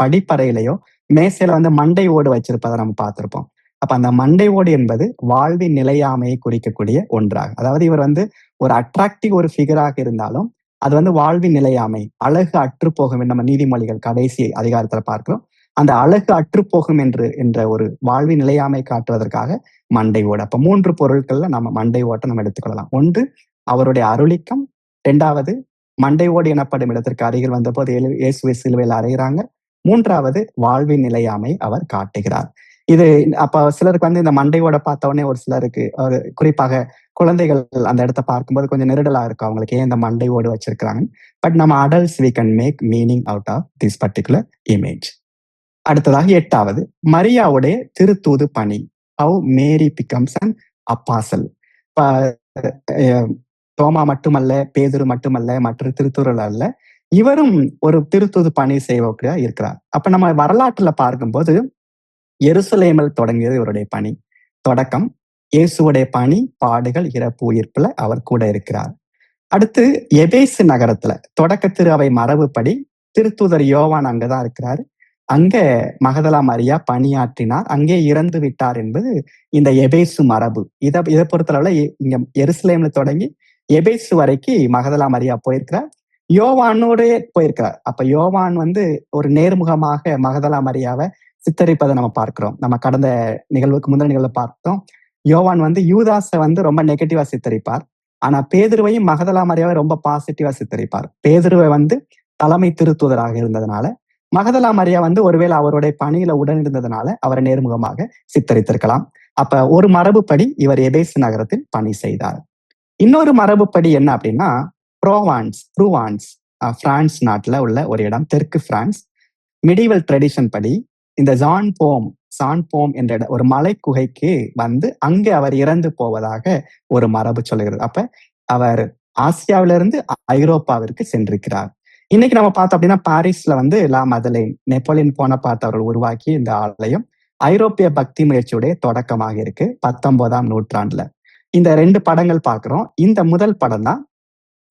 படிப்பறையிலையோ மேசையில வந்து மண்டை ஓடு வச்சிருப்பதை நம்ம பார்த்திருப்போம். அப்ப அந்த மண்டை ஓடு என்பது வாழ்வின் நிலையாமையை குறிக்கக்கூடிய ஒன்றாக, அதாவது இவர் வந்து ஒரு அட்ராக்டிவ் ஒரு ஃபிகராக இருந்தாலும் அது வந்து வாழ்வின் நிலையாமை, அழகு அற்று போகும். நம்ம நீதிமொழிகள் கடைசி அதிகாரத்துல பார்க்கிறோம். அந்த அழகு அற்று போகும் என்ற ஒரு வாழ்வின் நிலையாமை காட்டுவதற்காக மண்டை ஓடு. அப்ப 3 பொருட்கள்ல நம்ம மண்டை ஓட்டை நம்ம எடுத்துக்கொள்ளலாம். ஒன்று அவருடைய அருளிக்கம், 2வது மண்டை ஓடு எனப்படும் இடத்திற்கு அருகில் வந்தபோது இயேசுவை சிலுவையில் அறைகிறாங்க, 3வது வாழ்வின் நிலையாமை அவர் காட்டுகிறார். இது அப்ப சிலருக்கு வந்து இந்த மண்டை ஓட பார்த்த உடனே ஒரு சிலருக்கு குறிப்பாக குழந்தைகள் அந்த இடத்த பார்க்கும்போது கொஞ்சம் நெருடலா இருக்கும், அவங்களுக்கு ஏன் இந்த மண்டை ஓடு வச்சிருக்கிறாங்க. பட் நம்ம adults we can make meaning out of this particular image. அடுத்ததாக 8வது மரியாவுடைய திருத்தூது பணி, how Mary becomes an apostle. தோமா மட்டுமல்ல, பேதுரு மட்டுமல்ல, மற்ற திருத்தூதர்கள் அல்ல, இவரும் ஒரு திருத்தூது பணி செய்வதற்காக இருக்கிறார். அப்ப நம்ம வரலாற்றுல பார்க்கும்போது எருசலேமில் தொடங்கியது இவருடைய பணி. தொடக்கம் இயேசுடைய பணி, பாடுகள், இறப்பு, உயிர்ப்புல அவர் கூட இருக்கிறார். அடுத்து எபேசு நகரத்துல தொடக்க திரு அவை மரபுப்படி திருத்தூதர் யோவான் அங்கதான் இருக்கிறாரு. அங்க மகதலா மரியா பணியாற்றினார், அங்கே இறந்து விட்டார் என்பது இந்த எபேசு மரபு. இதை பொறுத்தளவுல இங்க எருசலேம்ல தொடங்கி எபேசு வரைக்கும் மகதலா மரியா போயிருக்கிறார், யோவானோடே போயிருக்கிறார். அப்ப யோவான் வந்து ஒரு நேர்முகமாக மகதலா மரியாவை சித்தரிப்பதை நம்ம பார்க்கிறோம். நம்ம கடந்த நிகழ்வுக்கு முந்தின நிகழ்வு பார்த்தோம். யோவான் வந்து யூதாஸை வந்து ரொம்ப நெகட்டிவா சித்தரிப்பார், ஆனா பேதுருவையும் மகதலா மரியாவை ரொம்ப பாசிட்டிவா சித்தரிப்பார். பேதுருவை வந்து தலைமை திருத்தூதராக இருந்ததுனால, மகதலா மரியா வந்து ஒருவேளை அவருடைய பணியில உடன் இருந்ததுனால அவரை நேர்முகமாக சித்தரித்திருக்கலாம். அப்ப ஒரு மரபுப்படி இவர் எபேசு நகரத்தில் பணி செய்தார். இன்னொரு மரபுப்படி என்ன அப்படின்னா ப்ரூவான்ஸ், பிரான்ஸ் நாட்டுல உள்ள ஒரு இடம், தெற்கு பிரான்ஸ். மிடிவல் ட்ரெடிஷன் படி இந்த சான் போம் என்ற ஒரு மலை குகைக்கு வந்து அங்கே அவர் இறந்து போவதாக ஒரு மரபு சொல்லுகிறது. அப்ப அவர் ஆசியாவிலிருந்து ஐரோப்பாவிற்கு சென்றிருக்கிறார். இன்னைக்கு நம்ம பார்த்தோம் அப்படின்னா பாரிஸ்ல வந்து லா மதலைன், நெப்போலியன் போனபார்ட் அவர்கள் உருவாக்கி இந்த ஆலயம் ஐரோப்பிய பக்தி முயற்சியுடைய தொடக்கமாக இருக்கு 19ஆம் நூற்றாண்டுல. இந்த 2 படங்கள் பார்க்கிறோம். இந்த முதல் படம் தான்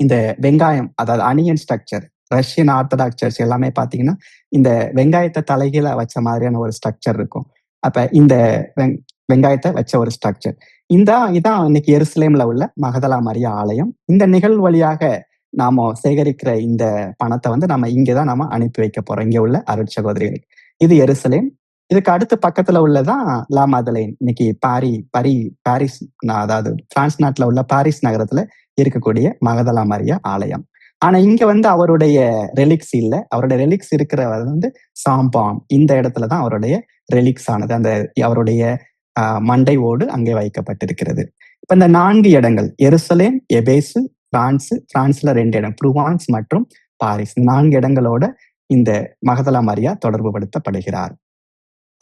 இந்த வெங்காயம், அதாவது onion structure. Russian Orthodox church எல்லாமே பாத்தீங்கன்னா இந்த வெங்காயத்தை தலைகீழ வச்ச மாதிரியான ஒரு ஸ்ட்ரக்சர் இருக்கும். அப்ப இந்த வெங்காயத்தை வச்ச ஒரு ஸ்ட்ரக்சர் இதான் இன்னைக்கு எருசலேம்ல உள்ள மகதலா மரியா ஆலயம். இந்த நிகழ்வு வழியாக நாம சேகரிக்கிற இந்த பணத்தை வந்து நம்ம இங்கதான் நாம அனுப்பி வைக்க போறோம், இங்க உள்ள அருட்சகோதரிகளுக்கு. இது எருசலேம். இதுக்கு அடுத்த பக்கத்துல உள்ளதான் லா மதலைன். இன்னைக்கு பாரிஸ், அதாவது பிரான்ஸ் நாட்டுல உள்ள பாரிஸ் நகரத்துல இருக்கக்கூடிய மகதலா மரியா ஆலயம். ஆனா இங்க வந்து அவருடைய ரெலிக்ஸ் இல்ல. அவருடைய ரெலிக்ஸ் இருக்கிறவர் வந்து சாம்பான். இந்த இடத்துலதான் அவருடைய ரெலிக்ஸ் ஆனது, அந்த அவருடைய மண்டை ஓடு அங்கே வைக்கப்பட்டிருக்கிறது. இப்ப இந்த 4 இடங்கள் எருசலேம், எபேசு, பிரான்ஸ்ல 2 இடம், ப்ரூவான்ஸ் மற்றும் பாரிஸ், 4 இடங்களோட இந்த மகதலா மரியா தொடர்பு படுத்தப்படுகிறார்.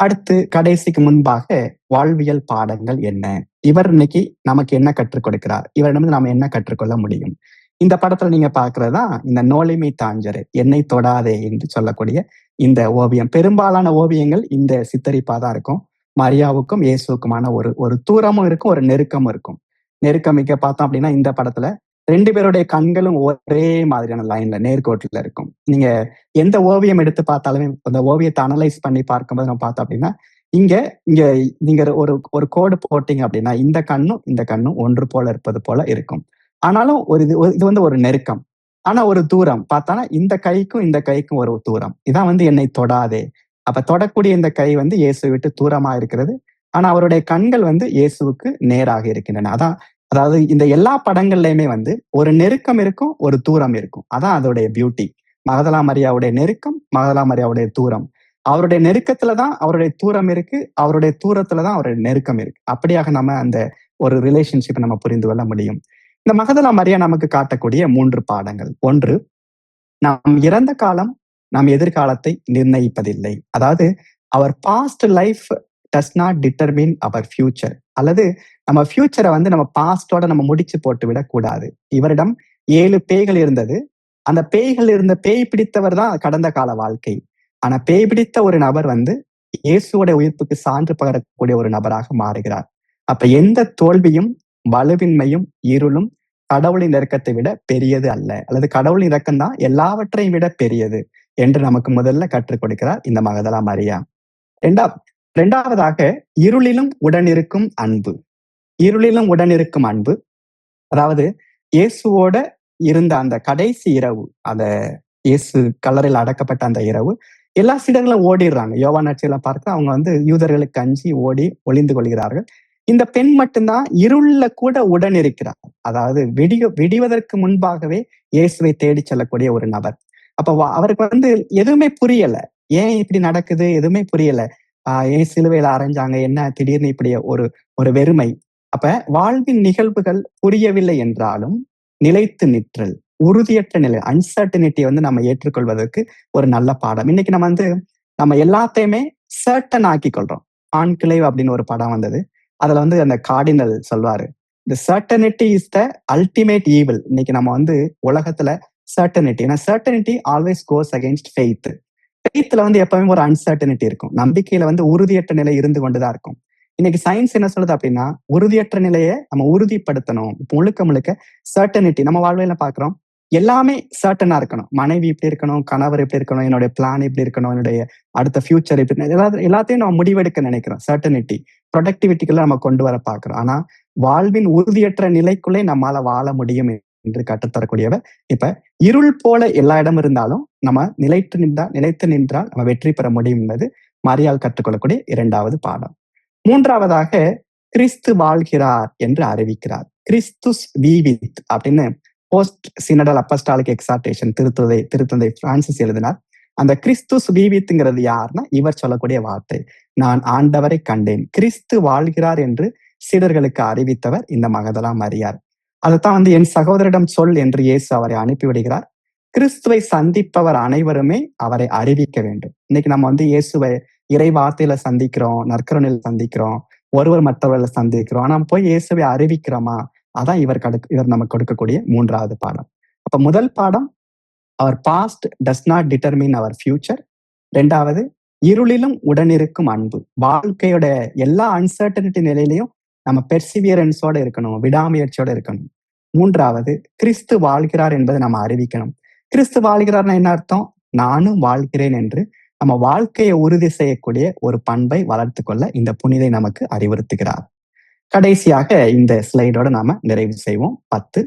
அடுத்து கடைசிக்கு முன்பாக வாழ்வியல் பாடங்கள் என்ன, இவர் இன்னைக்கு நமக்கு என்ன கற்றுக் கொடுக்கிறார், இவரிடம் நாம என்ன கற்றுக்கொள்ள முடியும். இந்த படத்துல நீங்க பாக்குறதா இந்த நோலிமை தாஞ்சரு, என்னை தொடாதே என்று சொல்லக்கூடிய இந்த ஓவியம். பெரும்பாலான ஓவியங்கள் இந்த சித்தரிப்பாதான் இருக்கும். மரியாவுக்கும் இயேசுக்குமான ஒரு தூரமும் இருக்கும், ஒரு நெருக்கமும் இருக்கும். நெருக்கமிக்க பார்த்தோம் அப்படின்னா இந்த படத்துல 2 பேருடைய கண்களும் ஒரே மாதிரியான லைன்ல, நேர்கோட்டில் இருக்கும். நீங்க எந்த ஓவியம் எடுத்து பார்த்தாலுமே அந்த ஓவியத்தை அனலைஸ் பண்ணி பார்க்கும்போது நம்ம பார்த்தோம் அப்படின்னா இங்க நீங்க ஒரு கோடு போட்டீங்க அப்படின்னா இந்த கண்ணும் ஒன்று போல இருப்பது போல இருக்கும். ஆனாலும் இது வந்து ஒரு நெருக்கம். ஆனா ஒரு தூரம் பார்த்தானா இந்த கைக்கும் ஒரு தூரம். இதான் வந்து என்னை தொடாதே அப்ப தொடக்கூடிய இந்த கை வந்து இயேசுவை விட்டு தூரமா இருக்கிறது. ஆனா அவருடைய கண்கள் வந்து இயேசுவுக்கு நேராக இருக்கின்றன. அதாவது இந்த எல்லா படங்கள்லயுமே வந்து ஒரு நெருக்கம் இருக்கும், ஒரு தூரம் இருக்கும். அதான் அதோடைய பியூட்டி. மகதலா மரியாவுடைய நெருக்கம், மகதலா மரியாவுடைய தூரம். அவருடைய நெருக்கத்துல தான் அவருடைய தூரம் இருக்கு, அவருடைய தூரத்துல தான் அவருடைய நெருக்கம் இருக்கு. அப்படியாக நம்ம அந்த ஒரு ரிலேஷன்ஷிப்பை நம்ம புரிந்து கொள்ள முடியும். இந்த மகதலா மரியா நமக்கு காட்டக்கூடிய 3 பாடங்கள். 1, நாம் இறந்த காலம் நம் எதிர்காலத்தை நிர்ணயிப்பதில்லை. அதாவது our past life does not determine our future. அல்லது நம்ம ஃபியூச்சரை வந்து நம்ம பாஸ்டோட நம்ம முடிச்சு போட்டு விடக்கூடாது. இவரிடம் 7 பேய்கள் இருந்தது. அந்த பேய்கள் இருந்த பேய் பிடித்தவர் தான் கடந்த கால வாழ்க்கை. ஆனா பேய் பிடித்த ஒரு நபர் வந்து இயேசுவோட உயிர்ப்புக்கு சான்று பகரக்கூடிய ஒரு நபராக மாறுகிறார். அப்ப எந்த தோல்வியும், வலுவின்மையும், இருளும் கடவுளின் இரக்கத்தை விட பெரியது அல்ல. அல்லது கடவுளின் இரக்கம் தான் எல்லாவற்றையும் விட பெரியது என்று நமக்கு முதல்ல கற்றுக் கொடுக்கிறார் இந்த மகதலா மரியா. இரண்டாவதாக இருளிலும் உடனிருக்கும் அன்பு. இருளிலும் உடனிருக்கும் அன்பு. அதாவது இயேசுவோட இருந்த அந்த கடைசி இரவு, அந்த இயேசு கல்லறையில் அடக்கப்பட்ட அந்த இரவு, எல்லா சீடர்களும் ஓடிடுறாங்க. யோவான் நற்செய்தியில பார்க்க அவங்க வந்து யூதர்களுக்கு அஞ்சி ஓடி ஒளிந்து கொள்கிறார்கள். இந்த பெண் மட்டும்தான் இருள்ல கூட உடன் இருக்கிறார். அதாவது விடிவதற்கு முன்பாகவே இயேசுவை தேடி செல்லக்கூடிய ஒரு நபர். அப்ப அவருக்கு வந்து எதுவுமே புரியல. ஏன் இப்படி நடக்குது எதுவுமே புரியல. ஏன் சிலுவையில அரைஞ்சாங்க, என்ன திடீர்னு இப்படி ஒரு வெறுமை. அப்ப வாழ்வின் நிகழ்வுகள் புரியவில்லை என்றாலும் நிலைத்து நிற்றல், உறுதியற்ற நிலை, அன்சர்டனிட்டியை வந்து நம்ம ஏற்றுக்கொள்வதற்கு ஒரு நல்ல பாடம். இன்னைக்கு நம்ம எல்லாத்தையுமே சர்டன் ஆக்கி கொள்றோம். ஆண் கிளைவு அப்படின்னு ஒரு படம் வந்தது. அதுல வந்து அந்த கார்டினல் சொல்வாரு, the certainty is the ultimate evil. இன்னைக்கு நம்ம வந்து உலகத்துல சர்டனிட்டி, ஏன்னா certainty always goes against faith. ஃபெய்த்ல வந்து எப்பவுமே ஒரு அன்சர்டனிட்டி இருக்கும். நம்பிக்கையில வந்து உறுதியற்ற நிலை இருந்து கொண்டுதான் இருக்கும். இன்னைக்கு சயின்ஸ் என்ன சொல்லுது அப்படின்னா, உறுதியற்ற நிலையை நம்ம உறுதிப்படுத்தணும். முழுக்க சர்டனிட்டி நம்ம வாழ்வையில பாக்குறோம். எல்லாமே சர்டனா இருக்கணும். மனைவி இப்படி இருக்கணும், கணவர் இப்படி இருக்கணும், என்னுடைய பிளான் இப்படி இருக்கணும், என்னுடைய அடுத்த ஃபியூச்சர் இப்படி, எல்லாத்தையும் நம்ம முடிவெடுக்க நினைக்கிறோம். சர்டனிட்டி, ப்ரொடக்டிவிட்டிக்குள்ள நம்ம கொண்டு வர பாக்குறோம். ஆனா வாழ்வின் உறுதியற்ற நிலைக்குள்ளே நம்மால வாழ முடியும் என்று கற்றுத்தரக்கூடியவர். இப்ப இருள் போல எல்லா இடமும் இருந்தாலும் நம்ம நிலைத்து நின்றால் நம்ம வெற்றி பெற முடியும் என்பது மரியாள் கற்றுக்கொள்ளக்கூடிய 2வது பாடம். 3வதாக கிறிஸ்து வாழ்கிறார் என்று அறிவிக்கிறார். கிறிஸ்துஸ் வீவித் அப்படின்னு போஸ்ட் சினடல் அப்பஸ்டாலிக் எக்ஸார்டேஷன் திருத்தந்தை பிரான்சிஸ் எழுதினார். அந்த கிறிஸ்துஸ் வீவித்ங்கிறது யாருன்னா இவர் சொல்லக்கூடிய வார்த்தை, நான் ஆண்டவரை கண்டேன், கிறிஸ்து வாழ்கிறார் என்று சீடர்களுக்கு அறிவித்தவர் இந்த மகதலா மரியார். அதைத்தான் வந்து என் சகோதரிடம் சொல் என்று இயேசு அவரை அனுப்பிவிடுகிறார். கிறிஸ்துவை சந்திப்பவர் அனைவருமே அவரை அறிவிக்க வேண்டும். இன்னைக்கு நம்ம வந்து இயேசுவை இறை வார்த்தையில சந்திக்கிறோம், நற்கருணையில சந்திக்கிறோம், ஒருவர் மற்றவர்களை சந்திக்கிறோம். ஆனா போய் இயேசுவை அறிவிக்கிறோமா? அதான் இவர் நமக்கு கொடுக்கக்கூடிய 3வது பாடம். அப்ப முதல் பாடம், our past does not determine our future. 2வது, இருளிலும் உடனிருக்கும் அன்பு. வாழ்க்கையோட எல்லா அன்சர்டனிட்டி நிலையிலையும் நம்ம பெர்சிவியரன்ஸோட இருக்கணும், விடாமுயற்சியோட இருக்கணும். 3வது, கிறிஸ்து வாழ்கிறார் என்பதை நம்ம அறிவிக்கணும். கிறிஸ்து வாழ்கிறார்னா என்ன அர்த்தம்? நானும் வாழ்கிறேன் என்று நம்ம வாழ்க்கையை உறுதி செய்யக்கூடிய ஒரு பண்பை வளர்த்து கொள்ள இந்த புனிதை நமக்கு அறிவுறுத்துகிறார். கடைசியாக இந்த ஸ்லைடோட நாம நிறைவு செய்வோம். 10,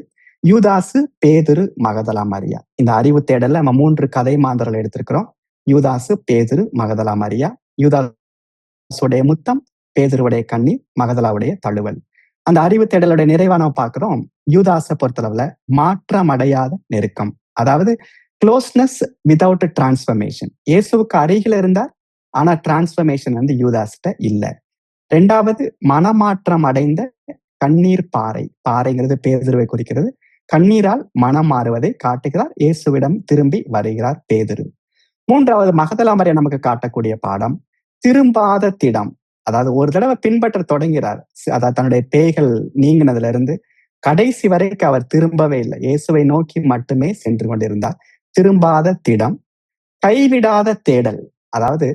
யூதாசு, பேதுரு, மகதலா மரியா. இந்த அறிவு தேடல்ல நம்ம 3 கதை மாந்தர்கள் எடுத்திருக்கிறோம். யூதாசு, பேதுரு, மகதலா மரியா. யூதாசுடைய முத்தம், பேதுருவுடைய கண்ணீர், மகதலாவுடைய தழுவல். அந்த அறிவு தேடலுடைய நிறைவா நம்ம பார்க்கிறோம். யூதாசை பொறுத்தளவுல மாற்றமடையாத நெருக்கம், அதாவது க்ளோஸ்னஸ் வித்தவுட் டிரான்ஸ்பர்மேஷன். இயேசுவுக்கு அருகில இருந்தார், ஆனா டிரான்ஸ்பர்மேஷன் வந்து யூதாஸ்கிட்ட இல்ல. 2வது, மனமாற்றம் அடைந்த கண்ணீர் பாறை. பாறைங்கிறது பேதுருவை குறிக்கிறது. கண்ணீரால் மனம் மாறுவதை காட்டுகிறார். இயேசுவிடம் திரும்பி வருகிறார் பேதுரு. 3வது, மகதலா மரியா நமக்கு காட்டக்கூடிய பாடம், திரும்பாத திடம். அதாவது ஒரு தடவை பின்பற்ற தொடங்கிறார். அதாவது தன்னுடைய பேய்கள் நீங்கினதுல இருந்து கடைசி வரைக்கும் அவர் திரும்பவே இல்லை. இயேசுவை நோக்கி மட்டுமே சென்று கொண்டிருந்தார். திரும்பாத திடம். கைவிடாத தேடல். அதாவது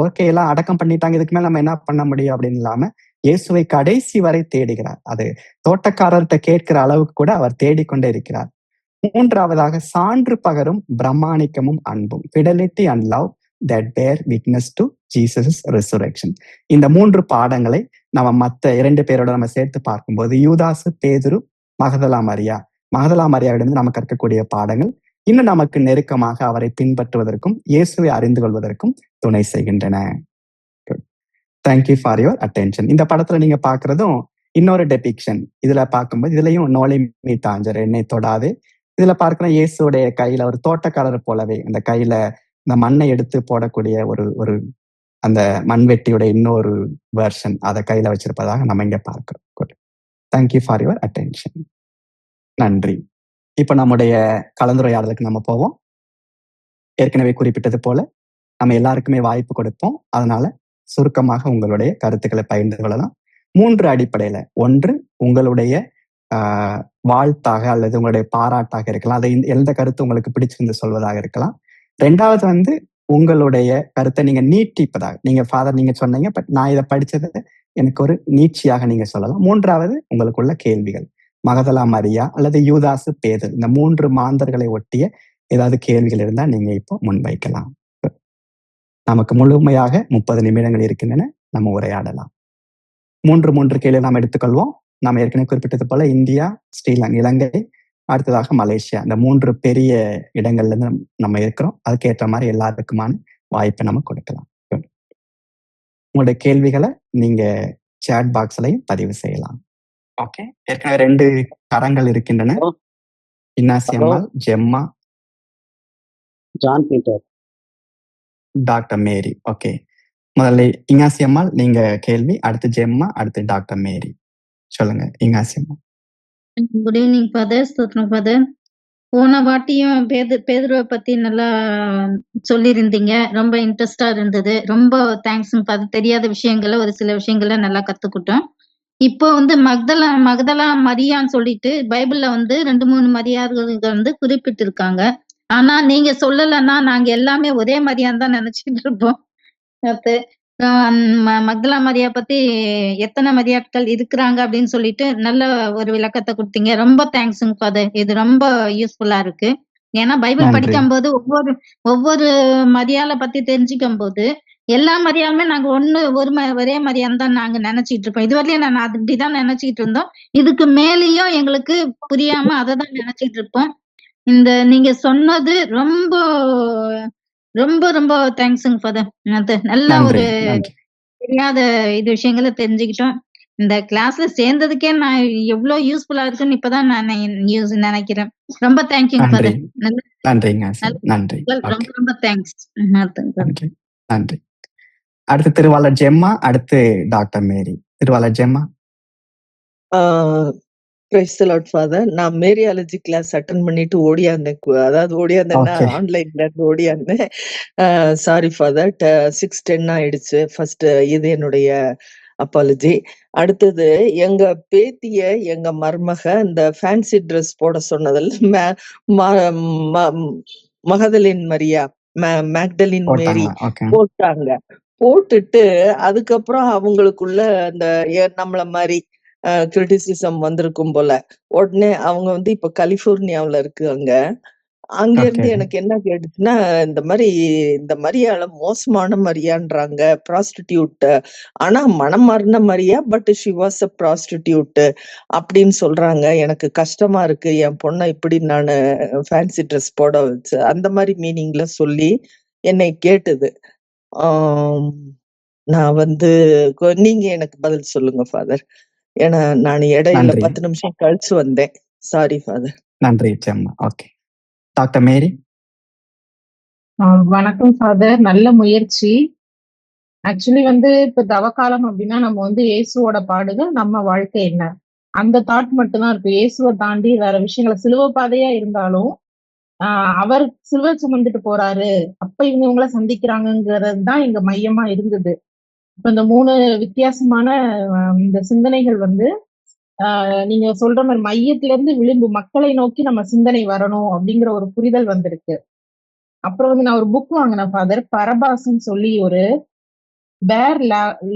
ஓகே, எல்லாம் அடக்கம் பண்ணிட்டாங்க, இதுக்கு மேல நம்ம என்ன பண்ண முடியும் அப்படின்னு இல்லாம இயேசுவை கடைசி வரை தேடுகிறார். அது தோட்டக்காரர்கிட்ட கேட்கிற அளவுக்கு கூட அவர் தேடிக்கொண்டே இருக்கிறார். 3வதாக, சான்று பகரும் பிரம்மாணிக்கமும் அன்பும். fidelity and love that bear witness to Jesus' resurrection. இந்த 3 பாடங்களை நம்ம மத்த 2 பேரோட நம்ம சேர்த்து பார்க்கும்போது, யூதாசு, பேதுரு, மகதலா மரியாவிடம் நம்ம கற்கக்கூடிய பாடங்கள் இன்னும் நமக்கு நெருக்கமாக அவரை பின்பற்றுவதற்கும் இயேசுவை அறிந்து கொள்வதற்கும் துணை செய்கின்றன. Thank you for your attention. இந்த படத்துல நீங்க பாக்குறதும் இன்னொரு டெபிக்ஷன். இதுல பார்க்கும்போது இதுலயும் நோலை மீட்டாஞ்சர் என்னை தொடாது. இதுல பார்க்கிற இயேசுடைய கையில ஒரு தோட்டக்காரர் போலவே அந்த கையில இந்த மண்ணை எடுத்து போடக்கூடிய ஒரு அந்த மண்வெட்டியோட இன்னொரு வெர்ஷன் அதை கையில வச்சிருப்பதாக நம்ம இங்க பார்க்கிறோம். Good. Thank you for your attention. நன்றி. இப்ப நம்முடைய கலந்துரையாடலுக்கு நம்ம போவோம். ஏற்கனவே குறிப்பிட்டது போல நம்ம எல்லாருக்குமே வாய்ப்பு கொடுப்போம். அதனால சுருக்கமாக உங்களுடைய கருத்துக்களை பகிர்ந்து கொள்ளலாம். 3 அடிப்படையில. 1 உங்களுடைய வாழ்த்தாக அல்லது உங்களுடைய பாராட்டாக இருக்கலாம். அதை எந்த கருத்து உங்களுக்கு பிடிச்சிருந்து சொல்வதாக இருக்கலாம். 2வது உங்களுடைய கருத்தை நீங்க நீட்டிப்பதாக, நீங்க ஃபாதர் நீங்க சொன்னீங்க, பட் நான் இதை படிச்சதை எனக்கு ஒரு நீட்சியாக நீங்க சொல்லலாம். 3வது உங்களுக்குள்ள கேள்விகள். மகதலா மரியா அல்லது யூதாசு பேதுரு, இந்த 3 மாந்தர்களை ஒட்டிய ஏதாவது கேள்விகள் இருந்தா நீங்க இப்போ முன்வைக்கலாம். நமக்கு முழுமையாக 30 நிமிடங்கள் இருக்கின்றன. நம்ம உரையாடலாம். 3 கேள்வி நாம் எடுத்துக்கொள்வோம். நாம் ஏற்கனவே குறிப்பிட்டது போல இந்தியா, ஸ்ரீலங்கா, இலங்கை, அடுத்ததாக மலேசியா, இந்த 3 பெரிய இடங்கள்ல இருந்து நம்ம இருக்கிறோம். அதுக்கேற்ற மாதிரி எல்லாத்துக்குமான வாய்ப்பை நம்ம கொடுக்கலாம். உங்களுடைய கேள்விகளை நீங்க சேட் பாக்ஸ்லயும் பதிவு செய்யலாம். ஓகே. ஏற்கனவே 2 கரங்கள் இருக்கின்றன. Innasiammal, Gemma, John Peter, doctor Mary. Okay. முதல்ல இங்காசியம்மாள் நீங்க கேள்வி, அடுத்து ஜெம்மா, அடுத்து டாக்டர் மேரி. சொல்லுங்க இங்காசியம்மா. Good evening father. ஸ்தோத்திரம் ஃபாதர். போன வாட்டியும் பேதுருவை பத்தி நல்லா சொல்லியிருந்தீங்க. ரொம்ப இன்ட்ரெஸ்டா இருந்தது. ரொம்ப தேங்க்ஸுங்க ஃபாதர். தெரியாத விஷயங்களை ஒரு சில விஷயங்களை நல்லா கத்துக்கிட்டோம். இப்போ மகதலா மரியான்னு சொல்லிட்டு பைபிள்ல 2-3 மரியாதைகள் குறிப்பிட்டிருக்காங்க. ஆனா நீங்க சொல்லலைன்னா நாங்க எல்லாமே ஒரே மரியான்னு தான் நினைச்சிட்டு இருப்போம். மக்தலா மரியா பத்தி எத்தனை மரியாட்கள் இருக்கிறாங்க அப்படின்னு சொல்லிட்டு நல்ல ஒரு விளக்கத்தை கொடுத்தீங்க. ரொம்ப தேங்க்ஸுங்க ஃபாதர். இது ரொம்ப யூஸ்ஃபுல்லா இருக்கு. ஏன்னா பைபிள் படிக்கும் போது ஒவ்வொரு மரியாதை பத்தி தெரிஞ்சுக்கும் போது எல்லா மரியாதையுமே நாங்க ஒரே மரியாதை தான் நாங்க நினைச்சிட்டு இருப்போம். இதுவரையிலும் நான் அப்படிதான் நினைச்சிட்டு இருந்தோம். இதுக்கு மேலேயும் எங்களுக்கு புரியாம அதை தான் நினைச்சிட்டு இருப்போம். நீங்க சொன்னது ரொம்ப ரொம்ப ரொம்ப தேங்க்ஸுங்க ஃபாதர். நல்ல ஒரு தெரியாத விஷயங்களை தெரிஞ்சுக்கிட்டோம். இந்த கிளாஸ்ல சேர்ந்ததுக்கே நான் எவ்வளவு யூஸ்ஃபுல்லா இருக்குன்னு இப்பதான் நான் நினைக்கிறேன். ரொம்ப தேங்க்யூங்க ஃபாதர். நன்றி. ரொம்ப ரொம்ப தேங்க்ஸ். நன்றி. அடுத்து திருவாளர் ஜெம்மா, அடுத்து டாக்டர் மேரி. திருவாளர் Gemma. Praise the lord father. நான் மேரியாலஜி கிளாஸ் அட்டெண்ட் பண்ணிட்டு ஓடியாந்தேன்னா ஆன்லைன்ல இருந்து ஓடியாந்தேன். Sorry father. 6:10 ஆயிடுச்சு. ஃபர்ஸ்ட் இது என்னுடைய அப்பாலஜி. அடுத்தது எங்க பேத்திய எங்க மருமக இந்த ஃபேன்சி ட்ரெஸ் போட சொன்னதில் மகதலின் மரியா, மேக்டலின் மேரி போட்டாங்க. போட்டுட்டு அதுக்கப்புறம் அவங்களுக்குள்ள அந்த நம்மள மாதிரி கிரிட்டிசிசம் வந்திருக்கும் போல. உடனே அவங்க இப்ப கலிபோர்னியாவுல இருக்காங்க. அங்க இருந்து எனக்கு என்ன கேட்டுச்சுன்னா, இந்த மரியால மோசமான மரியான்றாங்க, ப்ராஸ்டிடியூட். ஆனா மனம் மாறின Maria, but she was a prostitute அப்படின்னு சொல்றாங்க. எனக்கு கஷ்டமா இருக்கு. என் பொண்ணை இப்படி நான் ஃபேன்சி ட்ரெஸ் போட வச்சு அந்த மாதிரி மீனிங்ல சொல்லி என்னை கேட்டுது. நான் நீங்க எனக்கு பதில் சொல்லுங்க ஃபாதர். ஏன்னா நான் இடையில 10 நிமிஷம் கழிச்சு வந்தேன். Sorry father. நன்றி ஜெம்மா. ஓகே. டாக்டர் மேரி. வணக்கம் ஃபாதர். நல்ல முயற்சி. ஆக்சுவலி இப்ப தவக்காலம் அப்படின்னா நம்ம இயேசுவோட பாடுகள், நம்ம வாழ்க்கை என்ன, அந்த தாட் மட்டும் தான் இருக்கு. இயேசுவை தாண்டி வேற விஷயங்களை சிலுவை பாதையா இருந்தாலும் அவர் சிலுவை சுமந்துட்டு போறாரு, அப்ப இவங்களை சந்திக்கிறாங்கிறது தான் இங்க மையமா இருந்தது. இப்ப இந்த 3 வித்தியாசமான இந்த சிந்தனைகள் நீங்க சொல்ற மாதிரி மையத்துல இருந்து விளிம்பு மக்களை நோக்கி நம்ம சிந்தனை வரணும் அப்படிங்கிற ஒரு புரிதல் வந்திருக்கு. அப்புறம் நான் ஒரு புக் வாங்கினேன் ஃபாதர். பரபாசம் சொல்லி ஒரு பேர்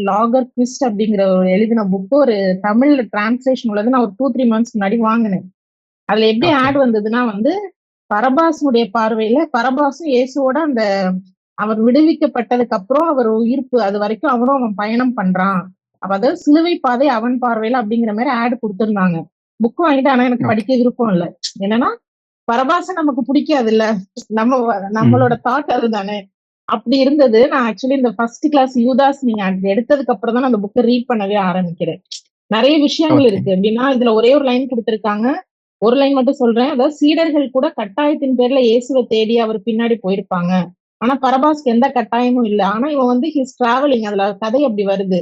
லாகர் குவிஸ்ட் அப்படிங்கிற ஒரு எழுதின புக்கு ஒரு தமிழ்ல டிரான்ஸ்லேஷன் உள்ளது. நான் ஒரு 2-3 மந்த்ஸ் முன்னாடி வாங்கினேன். அதுல எப்படி ஆட் வந்ததுன்னா பரபாசனுடைய பார்வையில பரபாசும் இயேசுவோட அந்த அவர் விடுவிக்கப்பட்டதுக்கு அப்புறம் அவர் உயிர்ப்பு அது வரைக்கும் அவன் பயணம் பண்றான். அதாவது சிலுவை பாதை அவன் பார்வையில அப்படிங்கிற மாதிரி ஆட் கொடுத்திருந்தாங்க. புக் வாங்கிட்டு ஆனா எனக்கு படிக்க விருப்பம் இல்லை. என்னன்னா பரபாசம் நமக்கு பிடிக்காது இல்ல, நம்மளோட தாட் அதுதானே. அப்படி இருந்தது. நான் ஆக்சுவலி இந்த ஃபர்ஸ்ட் கிளாஸ் யூதாஸ் நீங்க எடுத்ததுக்கு அப்புறம் தான் நான் அந்த புக்கை ரீட் பண்ணவே ஆரம்பிக்கிறேன். நிறைய விஷயங்கள் ஓகே. இருக்கு. எப்படின்னா இதுல ஒரே ஒரு லைன் கொடுத்திருக்காங்க. ஒரு லைன் மட்டும் சொல்றேன். அதாவது சீடர்கள் கூட கட்டாயத்தின் பேர்ல இயேசுவை தேடி அவர் பின்னாடி போயிருப்பாங்க. ஆனா பரபாஸ்க்கு எந்த கட்டாயமும் இல்ல. ஆனா இவன் வந்து ஹிஸ் டிராவலிங், அதுல கதை அப்படி வருது.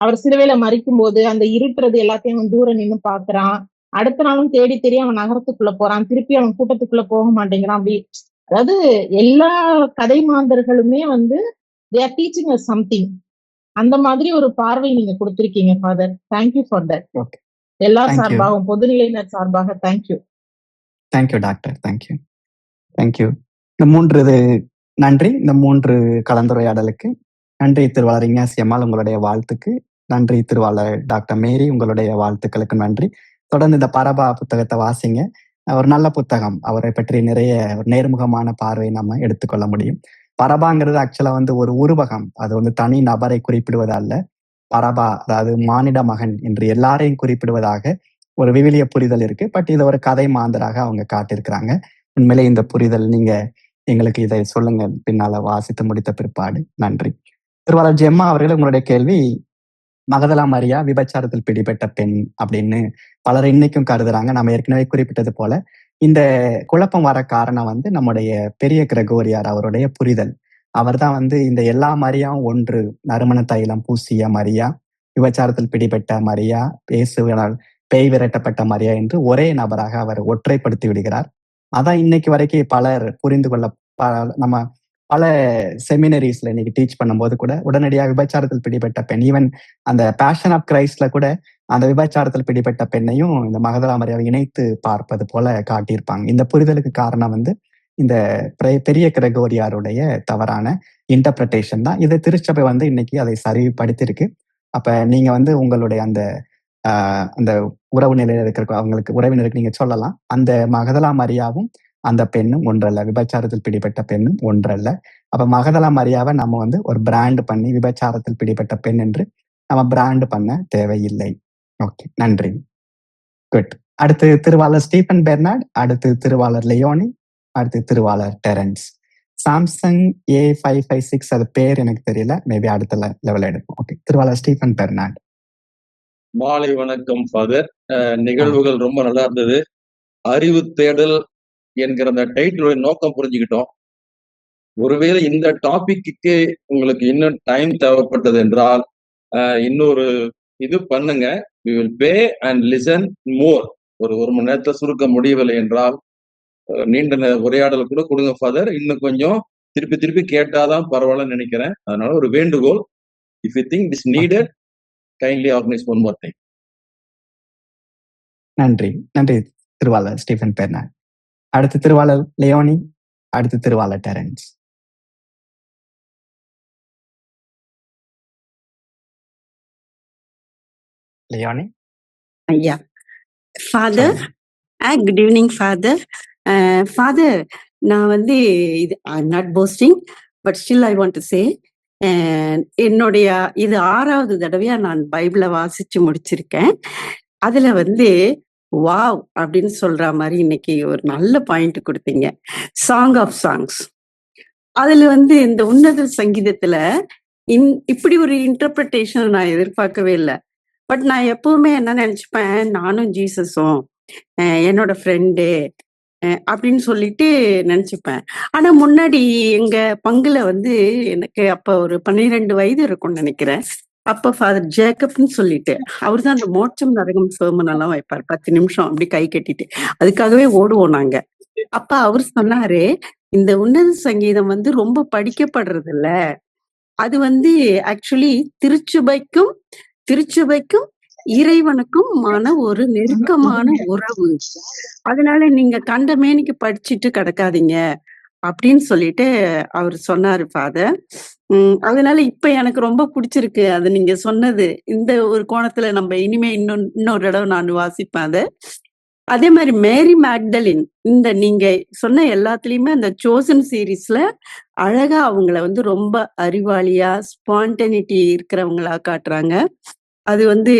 அவர் சிலுவையில மறிக்கும் போது அந்த இருட்டுறது எல்லாத்தையும் அவன் தூரம் நின்னு பாக்குறான். அடுத்த நாளும் தேடி தேடி அவன் நகரத்துக்குள்ள போறான். திருப்பி அவன் கூட்டத்துக்குள்ள போக மாட்டேங்கிறான். அப்படி அதாவது எல்லா கதை மாந்தர்களுமே வந்து they are teaching us something. அந்த மாதிரி ஒரு பார்வை நீங்க கொடுத்திருக்கீங்க father. Thank you for that. Okay. எல்லார் தேங்க்யூ. சார்பாகவும் பொதுநிலையினர் சார்பாக thank you. Thank you doctor. Thank you. Thank you. இந்த 3 நன்றி. இந்த 3 கலந்துரையாடலுக்கு நன்றி திருவாளர் இஞ்ஞாசி அம்மாள், உங்களுடைய வாழ்த்துக்கு நன்றி. திருவாளர் டாக்டர் மேரி, உங்களுடைய வாழ்த்துக்களுக்கு நன்றி. தொடர்ந்து இந்த பரபா புத்தகத்தை வாசிங்க. ஒரு நல்ல புத்தகம். அவரை பற்றி நிறைய ஒரு நேர்முகமான பார்வை நம்ம எடுத்துக்கொள்ள முடியும். பரபாங்கிறது ஆக்சுவலா வந்து ஒரு உருவகம். அது வந்து தனி நபரை குறிப்பிடுவது அல்ல. பரபா அதாவது மானிட மகன் என்று எல்லாரையும் குறிப்பிடுவதாக ஒரு விவிலிய புரிதல் இருக்கு. பட் இதை ஒரு கதை மாந்தராக அவங்க காட்டியிருக்கிறாங்க. உண்மையிலே இந்த புரிதல் நீங்க எங்களுக்கு இதை சொல்லுங்க பின்னால வாசித்து முடித்த பிற்பாடு. நன்றி. திருவாளர் ஜெம்மா அவர்கள், உங்களுடைய கேள்வி மகதலா மரியா விபச்சாரத்தில் பிடிபட்ட பெண் அப்படின்னு பலர் இன்னைக்கும் கருதுறாங்க. நம்ம ஏற்கனவே குறிப்பிட்டது போல இந்த குழப்பம் வர காரணம் வந்து நம்முடைய பெரிய கிரகோரியார் அவருடைய புரிதல். அவர் தான் வந்து இந்த எல்லா மரியாவும் ஒன்று, நறுமண தைலம் பூசிய மரியா, விபச்சாரத்தில் பிடிபட்ட மரியா, இயேசுவினால் பேய் விரட்டப்பட்ட மரியா என்று ஒரே நபராக அவர் ஒற்றைப்படுத்தி விடுகிறார். அதான் இன்னைக்கு வரைக்கும் பலர் புரிந்து கொள்ள நம்ம பல செமினரிஸ்ல இன்னைக்கு டீச் பண்ணும்போது கூட உடனடியாக விபச்சாரத்தில் பிடிபட்ட பெண், ஈவன் அந்த பேஷன் ஆஃப் கிரைஸ்ட்ல கூட அந்த விபச்சாரத்தில் பிடிபட்ட பெண்ணையும் இந்த மகதலா மரியாவை இணைத்து பார்ப்பது போல காட்டியிருப்பாங்க. இந்த புரிதலுக்கு காரணம் வந்து இந்த பெரிய கிரகோரியாருடைய தவறான இன்டர்பிரேஷன் தான். இதை திருச்சபை வந்து இன்னைக்கு அதை சரிப்படுத்தியிருக்கு. அப்ப நீங்க வந்து உங்களுடைய அந்த உறவு நிலையில இருக்கிற அவங்களுக்கு உறவினருக்கு நீங்க சொல்லலாம், அந்த மகதலா மரியாவும் அந்த பெண்ணும் ஒன்றல்ல, விபச்சாரத்தில் பிடிபட்ட பெண்ணும் ஒன்றல்ல. அப்ப மகதலா மரியாவை நம்ம வந்து ஒரு பிராண்ட் பண்ணி விபச்சாரத்தில் பிடிபட்ட பெண் என்று நம்ம பிராண்ட் பண்ண தேவையில்லை. ஓகே, நன்றி. குட். அடுத்து திருவாளர் ஸ்டீபன் பெர்னார்ட், அடுத்து திருவாளர் லியோனி, அடுத்து திருவாளர் டெரன்ஸ். சாம்சங் A556 அது பேர் எனக்கு தெரியல, மேபி அடுத்த லெவல் எடுப்போம். ஓகே, திருவாளர் ஸ்டீபன் பெர்னார்ட். மாலை வணக்கம் ஃபாதர். நிகழ்வுகள் ரொம்ப நல்லா இருந்தது. அறிவு தேடல் என்கிற அந்த டைட்டிலோட நோக்கம் புரிஞ்சுக்கிட்டோம். ஒருவேளை இந்த டாபிக்கு உங்களுக்கு இன்னும் டைம் தேவைப்பட்டது என்றால் இன்னொரு இது பண்ணுங்க. we will pay and listen more. ஒரு மணி நேரத்துல சுருக்க முடியவில்லை என்றால் நீண்ட உரையாடல் கூட கொடுங்க ஃபாதர். இன்னும் கொஞ்சம் திருப்பி கேட்டாதான் பரவாயில்லன்னு நினைக்கிறேன். அதனால ஒரு வேண்டுகோள், if you think this needed, kindly organize one more time. நன்றி. நன்றி திருவாளர் ஸ்டீபன் பெர்னார்ட். அடுத்து திருவாளர் லியோனி, அடுத்து திருவாளர் Terence. Leoni. Yeah. Father, good evening, Father. Father, நான் வந்து இது I'm not boasting, but still I want to say, என்னுடைய இது 6வது தடவையா நான் பைபிளை வாசிச்சு முடிச்சிருக்கேன். அதுல வந்து வாவ் அப்படின்னு சொல்ற மாதிரி இன்னைக்கு ஒரு நல்ல பாயிண்ட் கொடுத்தீங்க. Song of songs. அதுல வந்து இந்த உன்னத சங்கீதத்துல இப்படி ஒரு இன்டர்பிரிட்டேஷன் நான் எதிர்பார்க்கவே இல்லை. பட் நான் எப்பவுமே என்ன நினைச்சுப்பேன், நானும் ஜீசஸும் என்னோட ஃப்ரெண்டு அப்படின்னு சொல்லிட்டு நினைச்சுப்பேன். ஆனா முன்னாடி எங்க பங்குல வந்து எனக்கு அப்ப ஒரு 12 வயது இருக்கும்னு நினைக்கிறேன். அப்ப ஃபாதர் ஜேக்கப்னு சொல்லிட்டு அவர் தான் அந்த மோட்சம் நரகம் சேமன் எல்லாம் வைப்பார். 10 நிமிஷம் அப்படி கை கட்டிட்டு அதுக்காகவே ஓடுவோம் நாங்க. அப்ப அவர் சொன்னாரு, இந்த உன்னத சங்கீதம் வந்து ரொம்ப படிக்கப்படுறது இல்ல, அது வந்து ஆக்சுவலி திருச்சபைக்கும் இறைவனுக்கும் ஒரு நெருக்கமான உறவு. அதனால நீங்க கண்டமேனிக்கு படிச்சுட்டு கிடக்காதீங்க அப்படின்னு சொல்லிட்டு அவர் சொன்னாரு ஃபாதர். அதனால இப்ப எனக்கு ரொம்ப பிடிச்சிருக்கு அது நீங்க சொன்னது. இந்த ஒரு கோணத்துல நம்ம இனிமே இன்னொரு தடவை நான் வாசிப்பேன் அதை. அதே மாதிரி மேரி மேக்டலின் இந்த நீங்க சொன்ன எல்லாத்துலயுமே அந்த சோசன் சீரீஸ்ல அழகா அவங்கள வந்து ரொம்ப அறிவாளியா ஸ்பான்டனிட்டி இருக்கிறவங்களா காட்டுறாங்க. அது வந்து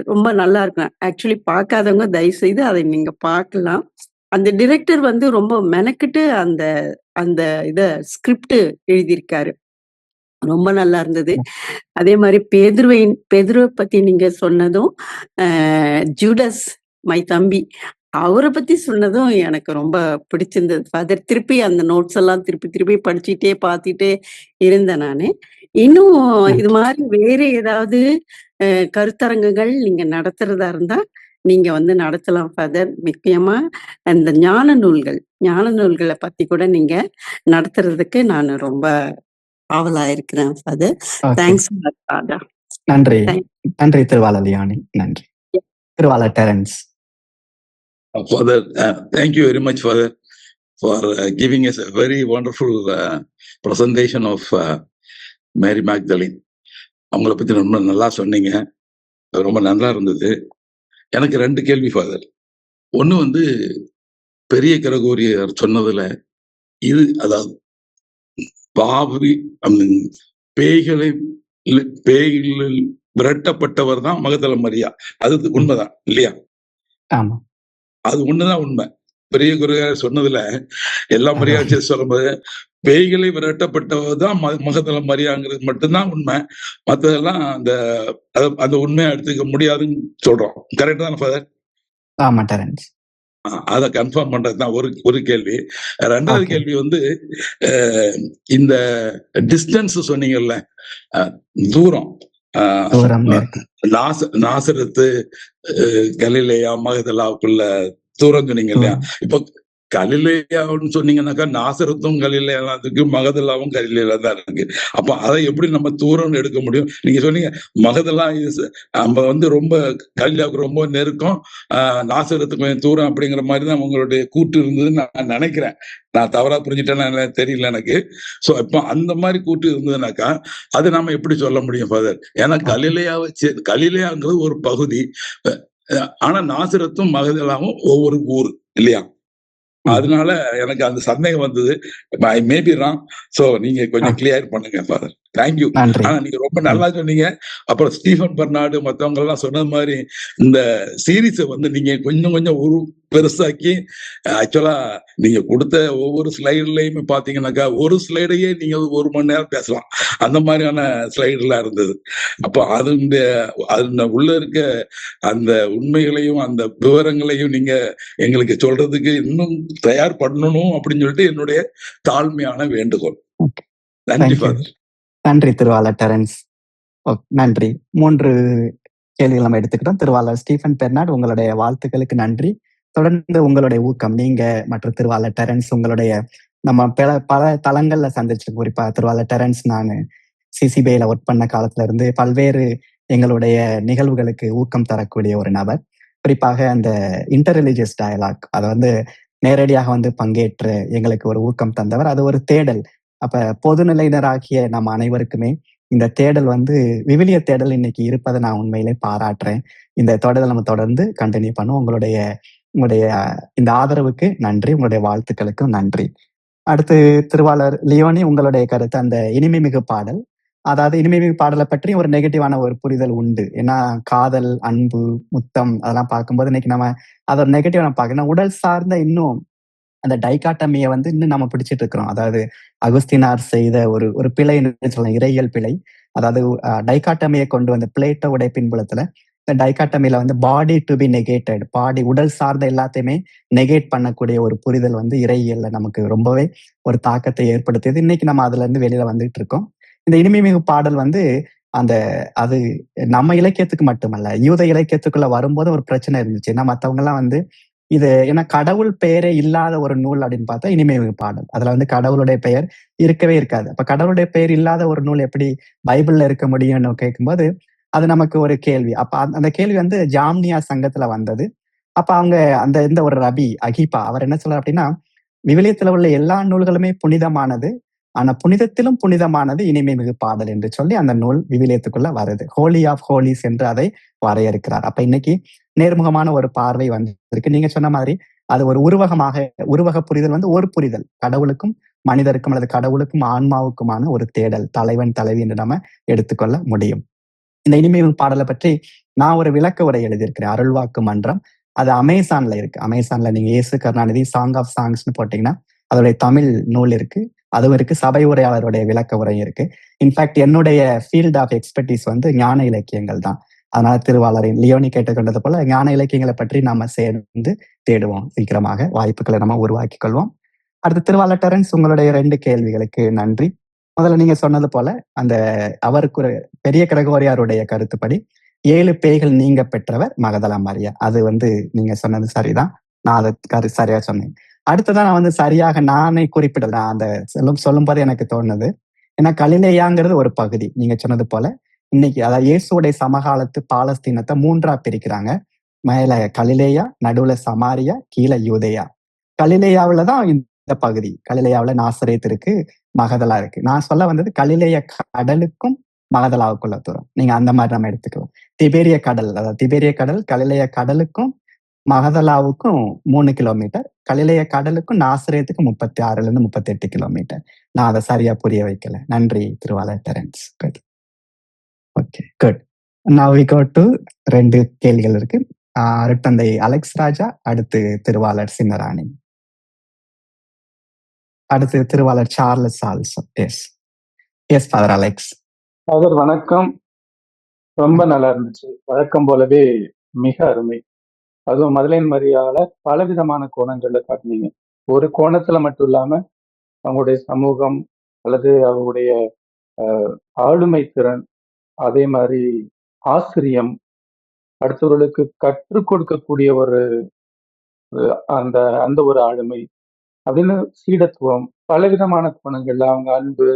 ரொம்ப நல்லா இருக்கும். ஆக்சுவலி பார்க்காதவங்க தயவு செய்து அதை நீங்க பார்க்கலாம். அந்த டிரெக்டர் வந்து ரொம்ப மெனக்கிட்டு அந்த இத ஸ்கிரிப்ட் எழுதியிருக்காரு. ரொம்ப நல்லா இருந்தது. அதே மாதிரி பேதுருவை பத்தி நீங்க சொன்னதும், ஜூடஸ் மை தம்பி அவரை பத்தி சொன்னதும் எனக்கு ரொம்ப பிடிச்சிருந்தது ஃபாதர். திருப்பி அந்த நோட்ஸ் எல்லாம் திருப்பி படிச்சுட்டே பார்த்துட்டே இருந்தேன் நானு. இன்னும் இது மாதிரி வேற ஏதாவது கருத்தரங்குகள் நீங்க நடத்துறதா இருந்தா நீங்க வந்து நடத்தலாம் ஃபாதர். முக்கியமா அந்த ஞான நூல்களை பத்தி கூட நீங்க நடத்துறதுக்கு நான் ரொம்ப ஆவலா இருக்கிறேன் ஃபாதர். Thanks father. நன்றி நன்றி திருவாளர் லியானி. நன்றி திருவாளர் Terrence. Father, thank you very much, Father, for giving us a very wonderful presentation of Mary Magdalene. அவங்கள பத்தி ரொம்ப நல்லா சொன்னீங்க, ரொம்ப நல்லா இருந்தது. எனக்கு 2 கேள்வி ஃபாதர். ஒண்ணு வந்து பெரிய கிரகோரியர் சொன்னதுல இது, அதாவது பாவி பேய்களை விரட்டப்பட்டவர் தான் மகதல மரியா, அது உண்மைதான் இல்லையா? ஆமா, அது ஒண்ணுதான் உண்மை. பெரிய குருகார் சொன்னதுல எல்லா மரியாதை சொல்லும்போது பேய்களை விரட்டப்பட்டவர் தான் மகதல மரியாங்கிறது மட்டும்தான் உண்மை. மற்றதெல்லாம் அந்த உண்மையை எடுத்துக்க முடியாதுன்னு சொல்றோம். கரெக்ட் தானே ஃபாதர்? ஆமா டெரன்ஸ். அதை கன்ஃபார்ம் பண்றதுதான் ஒரு கேள்வி. 2வது கேள்வி வந்து இந்த டிஸ்டன்ஸ் சொன்னீங்கல்ல, தூரம், நாசரத்து கலிலேயா மகதலாவுக்குள்ள தூரம் சொன்னீங்க இல்லையா? இப்போ கலிலேயான்னு சொன்னீங்கன்னாக்கா நாசரத்தும் கலிலேயா இருக்கு, மகதலாவும் கலிலேயா தான் இருக்கு. அப்ப அதை எப்படி நம்ம தூரம்னு எடுக்க முடியும்? நீங்க சொன்னீங்க மகதலா நம்ம வந்து ரொம்ப கலிலேயாவுக்கு ரொம்ப நெருக்கம், நாசரத்துக்கு கொஞ்சம் தூரம் அப்படிங்கிற மாதிரி தான் உங்களுடைய கூட்டு இருந்ததுன்னு நான் நினைக்கிறேன். நான் தவறா புரிஞ்சுட்டேன்னு தெரியல எனக்கு. சோ இப்ப அந்த மாதிரி கூட்டு இருந்ததுனாக்கா அது நாம எப்படி சொல்ல முடியும் ஃபாதர்? ஏன்னா கலிலேயாங்கிறது ஒரு பகுதி, ஆனா நாசரத்தும் மகதலாவும் ஒவ்வொரு ஊர் இல்லையா? அதனால எனக்கு அந்த சந்தேகம் வந்தது. ஐ மே பி ராங். சோ நீங்க கொஞ்சம் கிளியர் பண்ணுங்க ஃபாதர். தேங்க்யூ. ஆனா நீங்க ரொம்ப நல்லா சொன்னீங்க. அப்புறம் ஸ்டீஃபன் பெர்னார்டு மற்றவங்க எல்லாம் சொன்னது மாதிரி இந்த சீரீஸை வந்து நீங்க கொஞ்சம் பெருசாக்கி, ஆக்சுவலா நீங்க கொடுத்த ஒவ்வொரு ஸ்லைடுலயுமே பாத்தீங்கன்னாக்கா ஒரு ஸ்லைடையே நீங்க 1 மணி நேரம் பேசலாம், அந்த மாதிரியான ஸ்லைடுலாம் இருந்தது. அப்போ அது உள்ள இருக்க அந்த உண்மைகளையும் அந்த விவரங்களையும் நீங்க எங்களுக்கு சொல்றதுக்கு இன்னும் தயார் பண்ணணும் அப்படின்னு சொல்லிட்டு என்னுடைய தாழ்மையான வேண்டுகோள். நன்றி ஃபாதர். நன்றி திருவாளர் டெரன்ஸ். நன்றி. 3 கேள்விகள் நம்ம எடுத்துக்கிட்டோம். திருவாளர் ஸ்டீஃபன் பெர்னார்ட், உங்களுடைய வாழ்த்துக்களுக்கு நன்றி. தொடர்ந்து உங்களுடைய ஊக்கம், நீங்க மற்றும் திருவாளர் டெரன்ஸ் உங்களுடைய நம்ம பல தளங்கள்ல சந்திச்சு, குறிப்பா திருவாளர் டெரன்ஸ் நான் சிசிபிஐல ஒர்க் பண்ண காலத்துல இருந்து பல்வேறு எங்களுடைய நிகழ்வுகளுக்கு ஊக்கம் தரக்கூடிய ஒரு நபர். குறிப்பாக அந்த இன்டர்ரிலிஜியஸ் டயலாக் அதை வந்து நேரடியாக வந்து பங்கேற்று எங்களுக்கு ஒரு ஊக்கம் தந்தவர். அது ஒரு தேடல். அப்ப பொதுநிலையினராகிய நம்ம அனைவருக்குமே இந்த தேடல் வந்து விவிலிய தேடல் இன்னைக்கு இருப்பதை நான் உண்மையிலே பாராட்டுறேன். இந்த தொடர்தல் நம்ம தொடர்ந்து கண்டினியூ பண்ணுவோம். உங்களுடைய இந்த ஆதரவுக்கு நன்றி, உங்களுடைய வாழ்த்துக்களுக்கும் நன்றி. அடுத்து திருவாளர் லியோனி, உங்களுடைய கருத்து அந்த இனிமை மிகு பாடல். அதாவது இனிமை மிகு பாடலை பற்றி ஒரு நெகட்டிவான ஒரு புரிதல் உண்டு. ஏன்னா காதல், அன்பு, முத்தம் அதெல்லாம் பார்க்கும்போது இன்னைக்கு நம்ம அதை ஒரு நெகட்டிவா பார்க்கணும். உடல் சார்ந்த இன்னும் அந்த டைகாட்டமியை வந்து இன்னும் நம்ம பிடிச்சிட்டு இருக்கிறோம். அதாவது அகுஸ்தினார் செய்த ஒரு பிழை சொல்லலாம், இறையியல் பிழை. அதாவது டைகாட்டமியை கொண்டு வந்த பிளேட்டோடைய பின்புலத்துல இந்த டைகாட்டமியில வந்து பாடி டு பி நெகேட்டட், பாடி உடல் சார்ந்த எல்லாத்தையுமே நெகேட் பண்ணக்கூடிய ஒரு புரிதல் வந்து இறையியல்ல நமக்கு ரொம்பவே ஒரு தாக்கத்தை ஏற்படுத்தியது. இன்னைக்கு நம்ம அதுல இருந்து வெளியில வந்துட்டு இருக்கோம். இந்த இனிமை மிகு பாடல் வந்து அது நம்ம இலக்கியத்துக்கு மட்டுமல்ல, யூத இலக்கியத்துக்குள்ள வரும்போது ஒரு பிரச்சனை இருந்துச்சு. ஏன்னா மற்றவங்க எல்லாம் வந்து இது ஏன்னா கடவுள் பெயரே இல்லாத ஒரு நூல் அப்படின்னு பார்த்தா இனிமை மிகு பாடல். அதுல வந்து கடவுளுடைய பெயர் இருக்கவே இருக்காது. அப்ப கடவுளுடைய பெயர் இல்லாத ஒரு நூல் எப்படி பைபிள்ல இருக்க முடியும்னு கேட்கும்போது அது நமக்கு ஒரு கேள்வி. அப்ப அந்த கேள்வி வந்து ஜாம்னியா சங்கத்துல வந்தது. அப்ப அவங்க இந்த ஒரு ரபி அகிபா அவர் என்ன சொல்றாரு அப்படின்னா, விவிலியத்துல உள்ள எல்லா நூல்களுமே புனிதமானது, ஆனா புனிதத்திலும் புனிதமானது இனிமை மிகு பாடல் என்று சொல்லி அந்த நூல் விவிலியத்துக்குள்ள வருது. ஹோலி ஆஃப் ஹோலிஸ் என்று அதை வரையறுக்கிறார். அப்ப இன்னைக்கு நேர்முகமான ஒரு பார்வை வந்திருக்கு. நீங்க சொன்ன மாதிரி அது ஒரு உருவக புரிதல் வந்து ஒரு புரிதல், கடவுளுக்கும் மனிதருக்கும் அல்லது கடவுளுக்கும் ஆன்மாவுக்குமான ஒரு தேடல், தலைவன் தலைவி என்று நம்ம எடுத்துக்கொள்ள முடியும். இந்த இனிமை பாடலை பற்றி நான் ஒரு விளக்க உரை எழுதியிருக்கிறேன், அருள்வாக்கு மன்றம். அது அமேசான்ல இருக்கு. அமேசான்ல நீங்க இயேசு கருணாநிதி சாங் ஆஃப் சாங்ஸ்னு போட்டீங்கன்னா அதோடைய தமிழ் நூல் இருக்கு. அதுவும் இருக்கு. சபை உரையாளருடைய விளக்க உரை இருக்கு. இன்ஃபேக்ட் என்னுடைய ஃபீல்ட் ஆஃப் எக்ஸ்பர்டீஸ் வந்து ஞான இலக்கியங்கள் தான். அதனால திருவாளரின் லியோனி கேட்டுக்கொண்டது போல ஞான இலக்கியங்களை பற்றி நாம சேர்ந்து தேடுவோம். சீக்கிரமாக வாய்ப்புகளை நம்ம உருவாக்கி கொள்வோம். அடுத்து திருவாளர் டெரன்ஸ், உங்களுடைய 2 கேள்விகளுக்கு நன்றி. முதல்ல நீங்க சொன்னது போல அந்த அவருக்கு ஒரு பெரிய கிரகோரியாருடைய கருத்துப்படி 7 பேய்கள் நீங்க பெற்றவர் மகதலா மரியா. அது வந்து நீங்க சொன்னது சரிதான். நான் அதை சரியா சொன்னேன். அடுத்ததான் நான் வந்து சரியாக நானே குறிப்பிடல. நான் அந்த சொல்லும் போது எனக்கு தோணுது. ஏன்னா கலிலேயாங்கிறது ஒரு பகுதி. நீங்க சொன்னது போல இன்னைக்கு அதாவது இயேசுடைய சமகாலத்து பாலஸ்தீனத்தை 3ஆ பிரிக்கிறாங்க. மேல கலிலேயா, நடுவுல சமாரியா, கீழே யூதேயா. கலிலேயாவில தான் இந்த பகுதி. கலிலேயாவில நாசரேத் இருக்கு, மகதலா இருக்கு. நான் சொல்ல வந்தது கலிலேய கடலுக்கும் மகதலாவுக்குள்ள தூரம். நீங்க அந்த மாதிரி நம்ம எடுத்துக்கலாம். திபேரிய கடல், அதாவது திபேரிய கடல் கலிலேய கடலுக்கும் மகதலாவுக்கும் 3 கிலோமீட்டர், கலிலேய கடலுக்கும் நாசரேத்துக்கு 36 38 கிலோமீட்டர். நான் அதை சரியா புரிய வைக்கல. நன்றி திருவாளர் Terence. Okay, good. Now we go to 2 கேள்விகள் இருக்கு. அருட்தந்தை அலெக்ஸ் ராஜா, அடுத்து திருவாளர் சின்னராணி, அடுத்து திருவாளர் Charles also. Yes Father Alex. Father வணக்கம். ரொம்ப நல்லா இருந்துச்சு. வழக்கம் போலவே மிக அருமை. அதுவும் மதலைன் மரியால பலவிதமான கோணங்கள்ல காட்டினீங்க. ஒரு கோணத்துல மட்டும் இல்லாம அவங்களுடைய சமூகம் அல்லது அவங்களுடைய ஆளுமை திறன், அதே மாதிரி ஆசிரியம், அடுத்தவர்களுக்கு கற்றுக் கொடுக்கக்கூடிய ஒரு அந்த அந்த ஒரு ஆளுமை அப்படின்னு சீடத்துவம், பலவிதமான கோணங்கள்ல அவங்க அன்பு,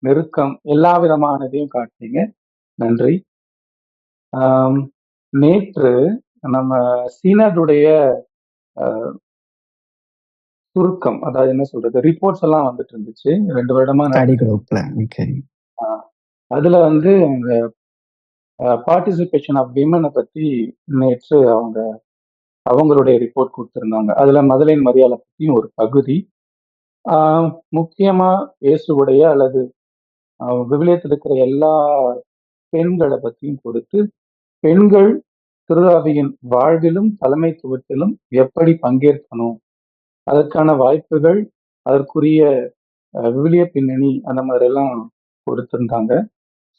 நெருக்கம், எல்லா விதமானதையும் காட்டினீங்க. நன்றி. நேற்று நம்ம சீனடுடைய சுருக்கம், அதாவது என்ன சொல்றது, ரிப்போர்ட்ஸ் எல்லாம் வந்துட்டு இருந்துச்சு 2 வருடமா. அதுல வந்து அந்த பார்ட்டிசிபேஷன் ஆஃப் விமனை பத்தி நேற்று அவங்களுடைய ரிப்போர்ட் கொடுத்திருந்தாங்க. அதுல மதலைன் மரியாதை பத்தியும் ஒரு பகுதி, முக்கியமா இயேசுவுடைய அல்லது விவிலியத்தில் இருக்கிற எல்லா பெண்களை பத்தியும் கொடுத்து, பெண்கள் திருஆவியின் வாழ்விலும் தலைமைத்துவத்திலும் எப்படி பங்கேற்கணும், அதற்கான வாய்ப்புகள், அதற்குரிய விவிலிய பின்னணி, அந்த மாதிரி எல்லாம் கொடுத்திருந்தாங்க.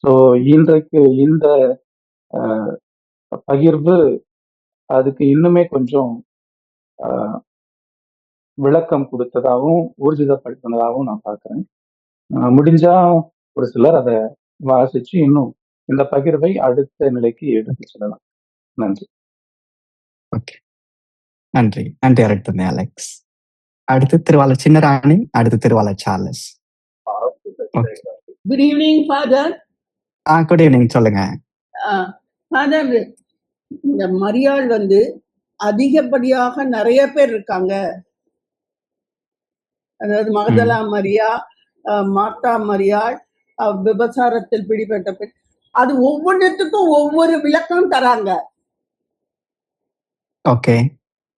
ஸோ இன்றைக்கு இந்த பகிர்வு அதுக்கு இன்னுமே கொஞ்சம் விளக்கம் கொடுத்ததாகவும் ஊர்ஜிதப்படுத்தினதாகவும் நான் பார்க்குறேன். முடிஞ்சா ஒரு சிலர் அதை வாசிச்சு இன்னும் இந்த பகிர்வை அடுத்த நிலைக்கு எடுத்து செல்லலாம். நன்றி. ஓகே, நன்றி. நன்றி அருட்தந்தை அலெக்ஸ். அடுத்து திருவாளர் சின்னராணி, அடுத்து திருவாளர் Charles. Good evening father. Good evening, சொல்லுங்க ஃபாதர். இந்த மரியாள் வந்து அதிகப்படியாக நிறைய பேர் இருக்காங்க. அதாவது மகதலா மரியா, மார்த்தா மரியாள், விபசாரத்தில் பிடிபட்ட பெண், அது ஒவ்வொன்றுத்துக்கும் ஒவ்வொரு விளக்கம் தராங்க. ஓகே,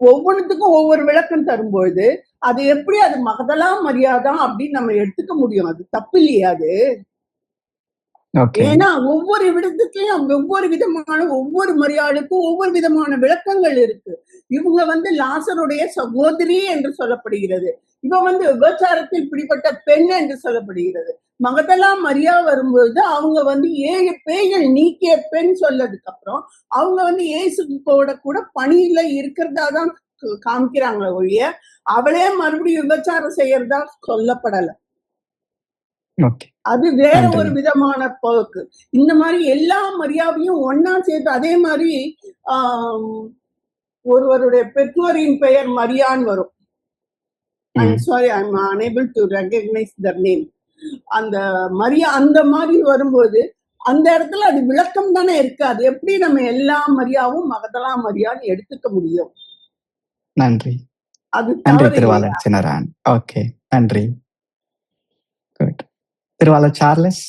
ஒவ்வொன்றுத்துக்கும் ஒவ்வொரு விளக்கம் தரும்பொழுது அது எப்படி அது மகதலா மரியாதான் அப்படின்னு நம்ம எடுத்துக்க முடியும்? அது தப்பு இல்லையா? அது ஏன்னா ஒவ்வொரு விடத்துலயும் ஒவ்வொரு விதமான, ஒவ்வொரு மரியாளுக்கும் ஒவ்வொரு விதமான விளக்கங்கள் இருக்கு. இவங்க வந்து லாசருடைய சகோதரி என்று சொல்லப்படுகிறது. இவ வந்து விபச்சாரத்தில் பிடிப்பட்ட பெண் என்று சொல்லப்படுகிறது. மகதலா மரியா வரும்போது அவங்க வந்து 7 பேய்கள் நீக்கிய பெண் சொல்லதுக்கு அப்புறம் அவங்க வந்து இயேசு கூட பணியில இருக்கிறதா தான் காமிக்கிறாங்க ஒழிய அவளே மறுபடியும் விபச்சாரம் செய்யறதா சொல்லப்படல. அது வேற ஒரு விதமான போக்கு. இந்த மாதிரி எல்லா மரியாதையும் ஒன்னா சேர்த்து, அதே மாதிரி ஒருவருடைய பெற்றோரின் பெயர் மரியான்னு வரும். I'm sorry, I'm unable to recognize their name. அந்த மரியா அந்த மாதிரி வரும்போது அந்த இடத்துல அது விளக்கம் தானே இருக்கு. அது எப்படி நம்ம எல்லா மரியாவும் மகதலா மரியான்னு எடுத்துக்க முடியும்? நன்றி. அது நன்றி திருவாளர் சின்னராணி. ஓகே, நன்றி. குட். திருவாளர் சார்லஸ்.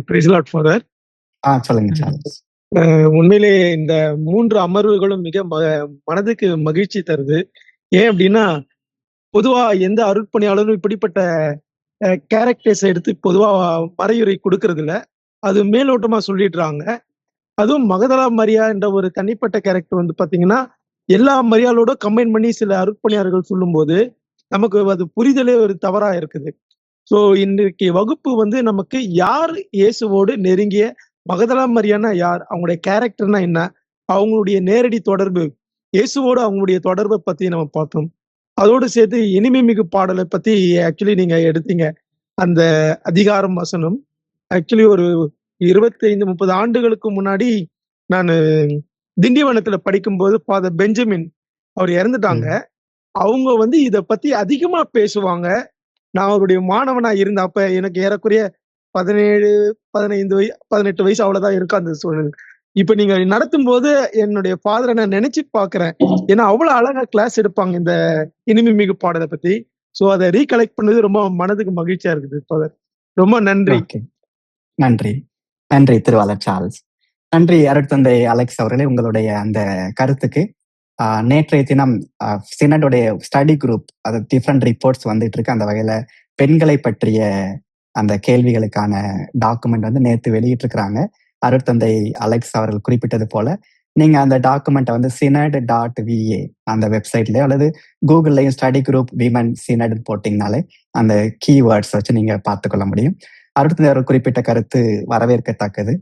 Praise Lord Father. சொல்லுங்க சார்லஸ். உண்மையிலே இந்த 3 அமர்வுகளும் மிக மனதுக்கு மகிழ்ச்சி தருது. ஏன் அப்படின்னா, பொதுவா எந்த அருட்பணியாளரும் இப்படிப்பட்ட கேரக்டர்ஸ் எடுத்து பொதுவா மறையுரை கொடுக்கறது இல்ல. அது மேலோட்டமா சொல்லிடுறாங்க. அதுவும் மகதலா மரியா என்ற ஒரு தனிப்பட்ட கேரக்டர் வந்து பாத்தீங்கன்னா எல்லா மரியாளோட கம்பைன் பண்ணி சில அருட்பணியாளர்கள் சொல்லும் போது நமக்கு அது புரிதலே ஒரு தவறா இருக்குது. ஸோ இன்றைக்கு வகுப்பு வந்து நமக்கு யார் இயேசுவோடு நெருங்கிய மகதலா மரியான்னா யார்? அவங்களுடைய கேரக்டர்னா என்ன? அவங்களுடைய நேரடி தொடர்பு, இயேசுவோடு அவங்களுடைய தொடர்பை பத்தி நம்ம பார்த்தோம். அதோடு சேர்த்து இனிமை மிகு பாடலை பத்தி ஆக்சுவலி நீங்க எடுத்தீங்க. அந்த அதிகாரம் வசனம். ஆக்சுவலி ஒரு 25, 30 ஆண்டுகளுக்கு முன்னாடி நானு திண்டிவனத்துல படிக்கும்போது ஃபாதர் பெஞ்சமின் அவர் இறந்துட்டாங்க. அவங்க வந்து இத பத்தி அதிகமா பேசுவாங்க. நான் அவருடைய மாணவனா இருந்தேன். அப்ப எனக்கு ஏறக்குறைய 17, 18 வயசு அவ்வளவுதான் இருக்கும் அந்த சூழ்நிலை. இப்ப நீங்க நடத்தும்போது என்னுடைய ஃபாதரை நான் நினைச்சு பார்க்கிறேன். ஏன்னா அவ்வளவு அழகா கிளாஸ் எடுப்பாங்க இந்த இனிமை மிகு பாடலை பத்தி. சோ அதை ரீகலெக்ட் பண்ணது ரொம்ப மனதுக்கு மகிழ்ச்சியா இருக்குது ஃபாதர். ரொம்ப நன்றி. நன்றி. நன்றி திருவாளர் சார்ல்ஸ். நன்றி அருட்தந்தை அலெக்ஸ் அவர்களே, உங்களுடைய அந்த கருத்துக்கு. நேற்றைய தினம் சினடுடைய ஸ்டடி குரூப் அது டிஃப்ரெண்ட் ரிப்போர்ட்ஸ் வந்துட்டு இருக்கு. அந்த வகையில பெண்களை பற்றிய அந்த கேள்விகளுக்கான டாக்குமெண்ட் வந்து நேற்று வெளியிட்டிருக்கிறாங்க. அருட்தந்தை அலெக்ஸ் அவர்கள் குறிப்பிட்டது போல நீங்க அந்த டாக்குமெண்ட்டை வந்து synod.va அந்த வெப்சைட்லயோ அல்லது கூகுள்லயும் ஸ்டடி குரூப் விமன் சினட் போட்டிங்கனாலே அந்த கீவேர்ட்ஸ் வச்சு நீங்க பார்த்துக்கொள்ள முடியும். அருட்தந்தை அவர்கள் குறிப்பிட்ட கருத்து வரவேற்கத்தக்கது.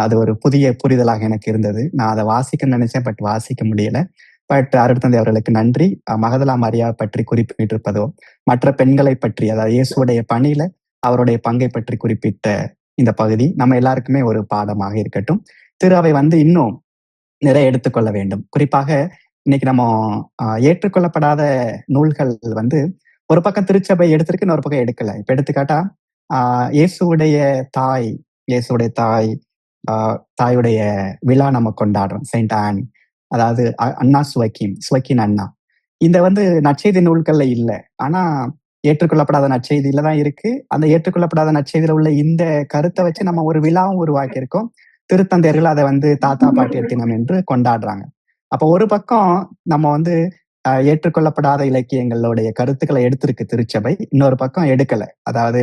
அது ஒரு புதிய புரிதலாக எனக்கு இருந்தது. நான் அதை வாசிக்க நினைச்சேன், பட் வாசிக்க முடியல. பட் அருட்தந்தை அவர்களுக்கு நன்றி. மகதலா மரியா பற்றி குறிப்பிட்டிருப்பதோ, மற்ற பெண்களை பற்றி, அதாவது இயேசுடைய பணியில அவருடைய பங்கை பற்றி குறிப்பிட்ட இந்த பகுதி நம்ம எல்லாருக்குமே ஒரு பாடமாக இருக்கட்டும். அவை வந்து இன்னும் நிறைய எடுத்துக்கொள்ள வேண்டும். குறிப்பாக இன்னைக்கு நம்ம ஏற்றுக்கொள்ளப்படாத நூல்கள் வந்து ஒரு பக்கம் திருச்சபை எடுத்திருக்கு, இன்னொரு பக்கம் எடுக்கல. இப்ப எடுத்துக்காட்டா இயேசுடைய தாயுடைய விழா நம்ம கொண்டாடுறோம், செயின்ட் ஆன், அதாவது அண்ணா சுவக்கின் அண்ணா. இந்த வந்து நற்செய்தி நூல்கள்ல இல்லை, ஆனா ஏற்றுக்கொள்ளப்படாத நற்செய்தியில தான் இருக்கு. அந்த ஏற்றுக்கொள்ளப்படாத நற்செய்தியில உள்ள இந்த கருத்தை வச்சு நம்ம ஒரு விழாவும் உருவாக்கி இருக்கோம். திருத்தந்தையர்கள் அதை வந்து தாத்தா பாட்டியர் தினம் என்று கொண்டாடுறாங்க. அப்ப ஒரு பக்கம் நம்ம வந்து ஏற்றுக்கொள்ளப்படாத இலக்கியங்களுடைய கருத்துக்களை எடுத்திருக்கு திருச்சபை, இன்னொரு பக்கம் எடுக்கல. அதாவது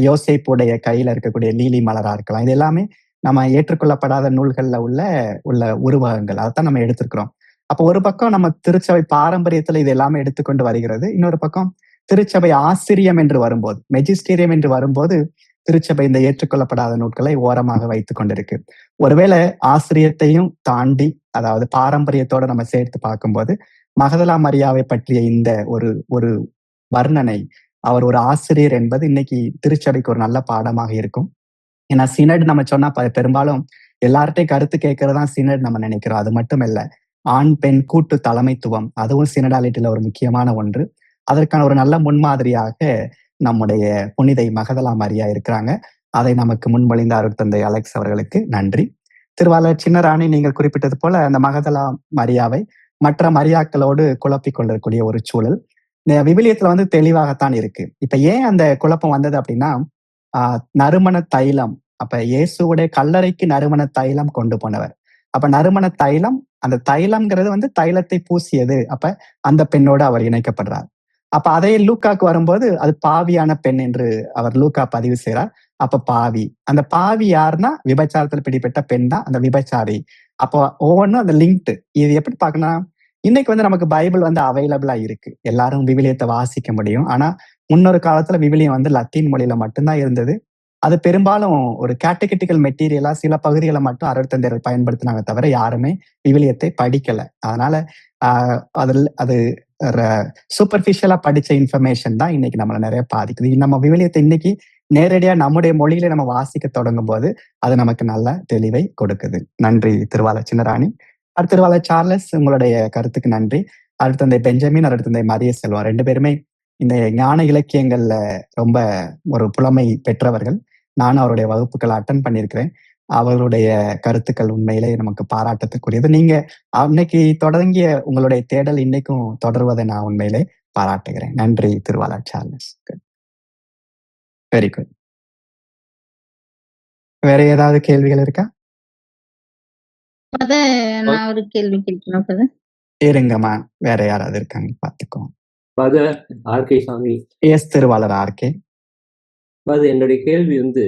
யோசேப்புடைய கையில இருக்கக்கூடிய லீலி மலரா இருக்கலாம், இது எல்லாமே நம்ம ஏற்றுக்கொள்ளப்படாத நூல்கள்ல உள்ள உருவகங்கள், அதைத்தான் நம்ம எடுத்திருக்கிறோம். அப்போ ஒரு பக்கம் நம்ம திருச்சபை பாரம்பரியத்துல இது எல்லாமே எடுத்துக்கொண்டு வருகிறது, இன்னொரு பக்கம் திருச்சபை ஆசிரியம் என்று வரும்போது, மெஜிஸ்டீரியம் என்று வரும்போது திருச்சபை இந்த ஏற்றுக்கொள்ளப்படாத நூல்களை ஓரமாக வைத்துக் கொண்டிருக்கு. ஒருவேளை ஆசிரியத்தையும் தாண்டி, அதாவது பாரம்பரியத்தோட நம்ம சேர்த்து பார்க்கும்போது மகதலா மரியாவை பற்றிய இந்த ஒரு வர்ணனை, அவர் ஒரு ஆசிரியர் என்பது இன்னைக்கு திருச்சபைக்கு ஒரு நல்ல பாடமாக இருக்கும். ஏன்னா சினட் நம்ம சொன்னா பெரும்பாலும் எல்லார்ட்டையும் கருத்து கேட்கறதுதான் சினட் நம்ம நினைக்கிறோம். அது மட்டும் இல்ல, ஆண் பெண் கூட்டு தலைமைத்துவம், அதுவும் சினடாலிட்டியில ஒரு முக்கியமான ஒன்று. அதற்கான ஒரு நல்ல முன்மாதிரியாக நம்முடைய புனிதை மகதலா மரியா இருக்கிறாங்க. அதை நமக்கு முன்மொழிந்த அருட்தந்தை அலெக்ஸ் அவர்களுக்கு நன்றி. திருவாளர் சின்னராணி, நீங்கள் குறிப்பிட்டது போல அந்த மகதலா மரியாவை மற்ற மரியாக்களோடு குழப்பிக் கொள்ளக்கூடிய ஒரு சூழல் இந்த விவிலியத்துல வந்து தெளிவாகத்தான் இருக்கு. இப்ப ஏன் அந்த குழப்பம் வந்தது அப்படின்னா, நறுமண தைலம், அப்ப இயேசுடைய கல்லறைக்கு நறுமண தைலம் கொண்டு போனவர். அப்ப நறுமண தைலம், அந்த தைலம்ங்கிறது வந்து தைலத்தை பூசியது. அப்ப அந்த பெண்ணோடு அவர் இணைக்கப்படுறார். அப்ப அதே லூக்காக்கு வரும்போது அது பாவியான பெண் என்று அவர் லூக்கா பதிவு செய்யறார். அப்ப பாவி, அந்த பாவி யாருன்னா விபச்சாரத்துல பிடிப்பட்ட பெண் தான் அந்த விபச்சாரி. அப்போ ஒவ்வொன்றும் அந்த லிங்க்டு. இது எப்படி பார்க்கணும், இன்னைக்கு வந்து நமக்கு பைபிள் வந்து அவைலபிளா இருக்கு, எல்லாரும் விவிலியத்தை வாசிக்க முடியும். ஆனா முன்னொரு காலத்துல விவிலியம் வந்து லத்தீன் மொழியில மட்டும்தான் இருந்தது. அது பெரும்பாலும் ஒரு கேட்டகட்டிக்கல் மெட்டீரியலா சில பகுதிகளை மட்டும் அருட்தந்தையர்கள் பயன்படுத்தினாங்க தவிர யாருமே விவிலியத்தை படிக்கல. அதனால அது சூப்பர்ஃபிஷியலா படிச்ச இன்ஃபர்மேஷன் தான் இன்னைக்கு நம்மள நிறைய பாதிக்குது. நம்ம விவிலியத்தை இன்னைக்கு நேரடியா நம்முடைய மொழியில நம்ம வாசிக்க தொடங்கும் போது அது நமக்கு நல்ல தெளிவை கொடுக்குது. நன்றி திருவாளர் சின்னராணி. திருவாளர் சார்லஸ், உங்களுடைய கருத்துக்கு நன்றி. அருட்தந்தை பெஞ்சமின், அருட்தந்தை மரிய செல்வம், 2 பேருமே இந்த ஞான இலக்கியங்கள்ல ரொம்ப ஒரு புலமை பெற்றவர்கள். நானும் அவருடைய வகுப்புகளை அட்டன் பண்ணியிருக்கிறேன். அவர்களுடைய கருத்துக்கள் உண்மையிலே நமக்கு பாராட்டத்துக்குரியது. நீங்க அன்னைக்கு தொடங்கிய உங்களுடைய தேடல் இன்னைக்கும் தொடர்வதை நான் உண்மையிலே பாராட்டுகிறேன். நன்றி திருவாளர் சார்லஸ். Very good. வேற ஏதாவது கேள்விகள் இருக்கா? நான் ஒரு கேள்வி கேட்கணும். இருங்கம்மா, வேற யாராவது இருக்காங்க பாத்துக்கோ. எஸ் திருவாளர் ஆர்கே. என்னுடைய கேள்வி வந்து,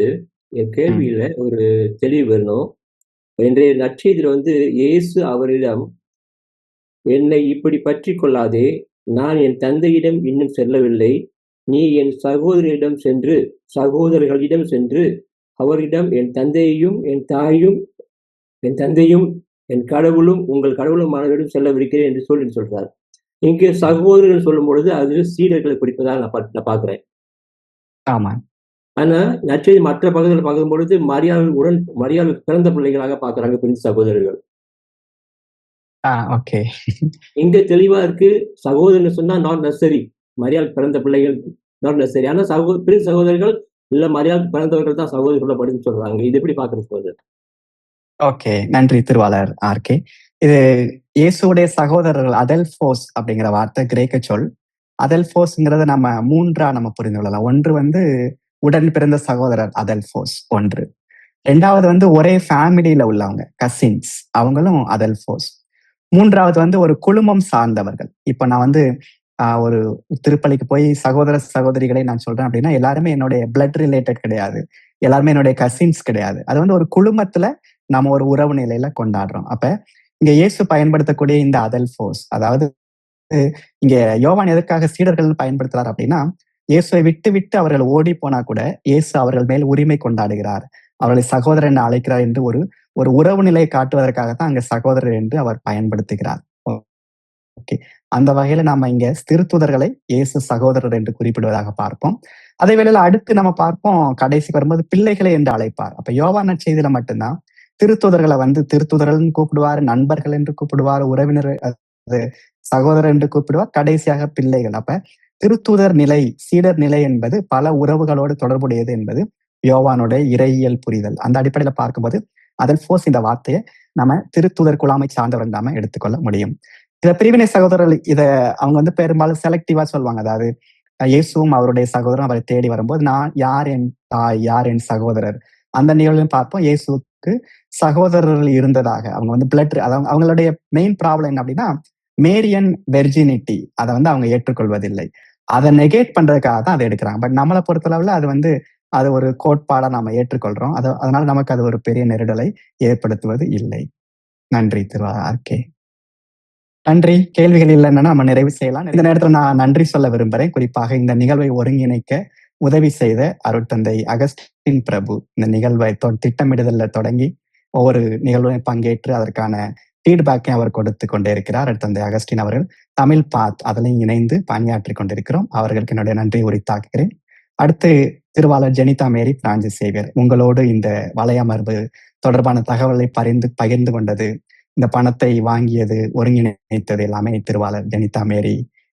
என் கேள்வியில ஒரு தெளிவு வரணும். இன்றைய நற்செய்தியில வந்து இயேசு அவரிடம், என்னை இப்படி பற்றி கொள்ளாதே, நான் என் தந்தையிடம் இன்னும் செல்லவில்லை. நீ என் சகோதரர்களிடம் சென்று அவரிடம் என் தந்தையும் என் தாயும் என் தந்தையும் என் கடவுளும் உங்கள் கடவுளுமானவரிடம் செல்லவிருக்கிறேன் என்று சொல்றார். இங்கே சகோதரர்கள் சொல்லும் பொழுது அது சீடர்களை குறிப்பதாக நான் பார்க்கிறேன். ஆமா. ஆனா நற்செய்தி மற்ற பகுதிகளை பார்க்கும் பொழுது மரியாளுக்கு பிறந்த பிள்ளைகளாக பார்க்கறாங்க பிரிந்து சகோதரர்கள். ஓகே. இங்க தெளிவா இருக்கு, சகோதரன் சொன்னா நாட் நெசசரி, மரியாளுக்கு பிறந்த பிள்ளைகள் நாட் நெசசரி. ஆனா பிரிந்து சகோதரர்கள் இல்ல மரியாளுக்கு பிறந்தவர்கள் தான் சகோதரர்களோட படின்னு சொல்றாங்க. இது எப்படி பாக்குறது? ஓகே, நன்றி திருவாளர் ஆர்கே. இது இயேசுடைய சகோதரர்கள் அதெல்போஸ் அப்படிங்கிற வார்த்தை கிரேக்க சொல். அதெல்போஸ்ங்கிறத நம்ம மூன்றா புரிந்து கொள்ளலாம். ஒன்று உடன் பிறந்த சகோதரர் அதெல்போஸ் ஒன்று. ரெண்டாவது ஒரே ஃபேமிலியில உள்ளவங்க கசின்ஸ், அவங்களும் அதெல்போஸ். மூன்றாவது ஒரு குழுமம் சார்ந்தவர்கள். இப்ப நான் ஒரு திருப்பலிக்கு போய் சகோதர சகோதரிகளை நான் சொல்றேன் அப்படின்னா எல்லாருமே என்னுடைய பிளட் ரிலேட்டட் கிடையாது, எல்லாருமே என்னுடைய கசின்ஸ் கிடையாது. அது ஒரு குழுமத்துல நம்ம ஒரு உறவு நிலையில கொண்டாடுறோம். அப்ப இங்க இயேசு பயன்படுத்தக்கூடிய இந்த அதெல்போஸ், அதாவது இங்க யோவான் எதற்காக சீடர்கள் பயன்படுத்துறார் அப்படின்னா, இயேசுவை விட்டு விட்டு அவர்கள் ஓடி போனா கூட இயேசு அவர்கள் மேல் உரிமை கொண்டாடுகிறார், அவர்களை சகோதரன் அழைக்கிறார் என்று ஒரு உறவு நிலையை காட்டுவதற்காகத்தான் அங்க சகோதரர் என்று அவர் பயன்படுத்துகிறார். ஓகே, அந்த வகையில நாம இங்க திருத்துதர்களை இயேசு சகோதரர் என்று குறிப்பிடுவதாக பார்ப்போம். அதே வேளையில அடுத்து நம்ம பார்ப்போம், கடைசிக்கு வரும்போது பிள்ளைகளை என்று அழைப்பார். அப்ப யோவான் நற்செய்தியில மட்டும்தான் திருத்துதர்களை திருத்துதர்கள் கூப்பிடுவார், நண்பர்கள் என்று கூப்பிடுவார், உறவினர் சகோதரர் என்று கூப்பிடுவார், கடைசியாக பிள்ளைகள். அப்ப திருத்துதர் நிலை, சீடர் நிலை என்பது பல உறவுகளோடு தொடர்புடையது என்பது யோவானுடைய இறையியல் புரிதல். அந்த அடிப்படையில பார்க்கும்போது அதெல்போஸ் இந்த வார்த்தையை நம்ம திருத்துதர் குழாமை சார்ந்தவர்கள் நாம எடுத்துக்கொள்ள முடியும். இத பிரிவினை சகோதரர்கள் அவங்க பெரும்பாலும் செலக்டிவா சொல்லுவாங்க. அதாவது இயேசுவும் அவருடைய சகோதரன் அவரை தேடி வரும்போது நான் யார் என் தாய், யார் என் சகோதரர், அந்த நிகழ்வையும் பார்ப்போம். இயேசுக்கு சகோதரர்கள் இருந்ததாக அவங்க பிளட், அதாவது அவங்களுடைய மெயின் ப்ராப்ளம் என்ன அப்படின்னா மேரியன் வெர்ஜினிட்டி, அதை அவங்க ஏற்றுக்கொள்வதில்லை. அதை நெகேட் பண்றதுக்காக தான் அதை எடுக்கிறாங்க. பட் நம்மளை பொறுத்தளவுல அது ஒரு கோட்பாடா நாம ஏற்றுக்கொள்றோம். அதனால நமக்கு அது ஒரு பெரிய நெருடலை ஏற்படுத்துவது இல்லை. நன்றி ஆர்கே. நன்றி. கேள்விகள் இல்லைன்னா நம்ம நிறைவு செய்யலாம். இந்த நேரத்தில் நான் நன்றி சொல்ல விரும்புகிறேன். குறிப்பாக இந்த நிகழ்வை ஒருங்கிணைக்க உதவி செய்த அருட்தந்தை அகஸ்டின் பிரபு, இந்த நிகழ்வை திட்டமிடுதலில் தொடங்கி ஒவ்வொரு நிகழ்வையும் பங்கேற்று அதற்கான ஃபீட்பேக்கையும் அவர் கொடுத்து கொண்டே இருக்கிறார். அருட்தந்தை அகஸ்டின் அவர்கள் தமிழ் பாத் அதிலையும் இணைந்து பணியாற்றி கொண்டிருக்கிறோம். அவர்களுக்கு என்னுடைய நன்றியை உரித்தாக்குகிறேன். அடுத்து திருவாளர் ஜெனிதா மேரி பிரான்சிஸ் சேவியர், உங்களோடு இந்த வலையமர்வு தொடர்பான தகவலை பகிர்ந்து கொண்டது, இந்த பணத்தை வாங்கியது, ஒருங்கிணைத்தது எல்லாமே திருவாளர் ஜெனிதா மேரி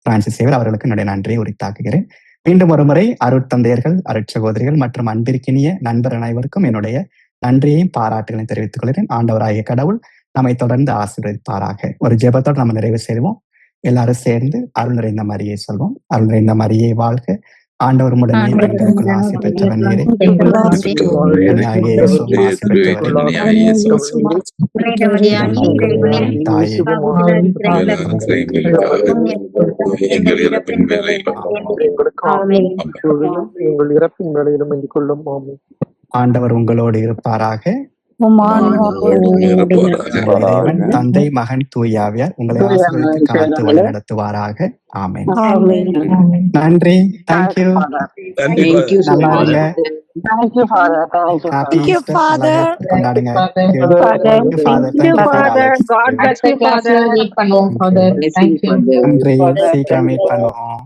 பிரான்சிஸ் சேவியர் அவர்களுக்கு என்னுடைய நன்றியை உரித்தாக்குகிறேன். மீண்டும் ஒரு முறை அருட்தந்தையர்கள், அருட்சகோதரிகள் மற்றும் அன்பிற்கினிய நண்பர் அனைவருக்கும் என்னுடைய நன்றியையும் பாராட்டுகளையும் தெரிவித்துக் கொள்கிறேன். ஆண்டவராகிய கடவுள் நம்மை தொடர்ந்து ஆசீர்வதிப்பாராக. ஒரு ஜெபத்தோடு நம்ம நிறைவு செய்வோம். எல்லாரும் சேர்ந்து அருள் நிறைந்த மரியை சொல்வோம். அருள் நிறைந்த மரியை வாழ்க, ஆண்டவர் உடனே பெண்களுக்குள் ஆசி பெற்றவர் நீரே, தாயே ஆண்டவர் உங்களோடு இருப்பாராக. தந்தை, மகன், தூயாவியார் உங்களை ஆசீர்வதித்து காத்து வழி நடத்துவாராக. ஆமென். நன்றி. தேங்க்யூ. நல்லா இருங்க. ஹாப்பி ஈஸ்டர் கொண்டாடுங்க. நன்றி. சீக்கிரம் மீட் பண்ணுவோம்.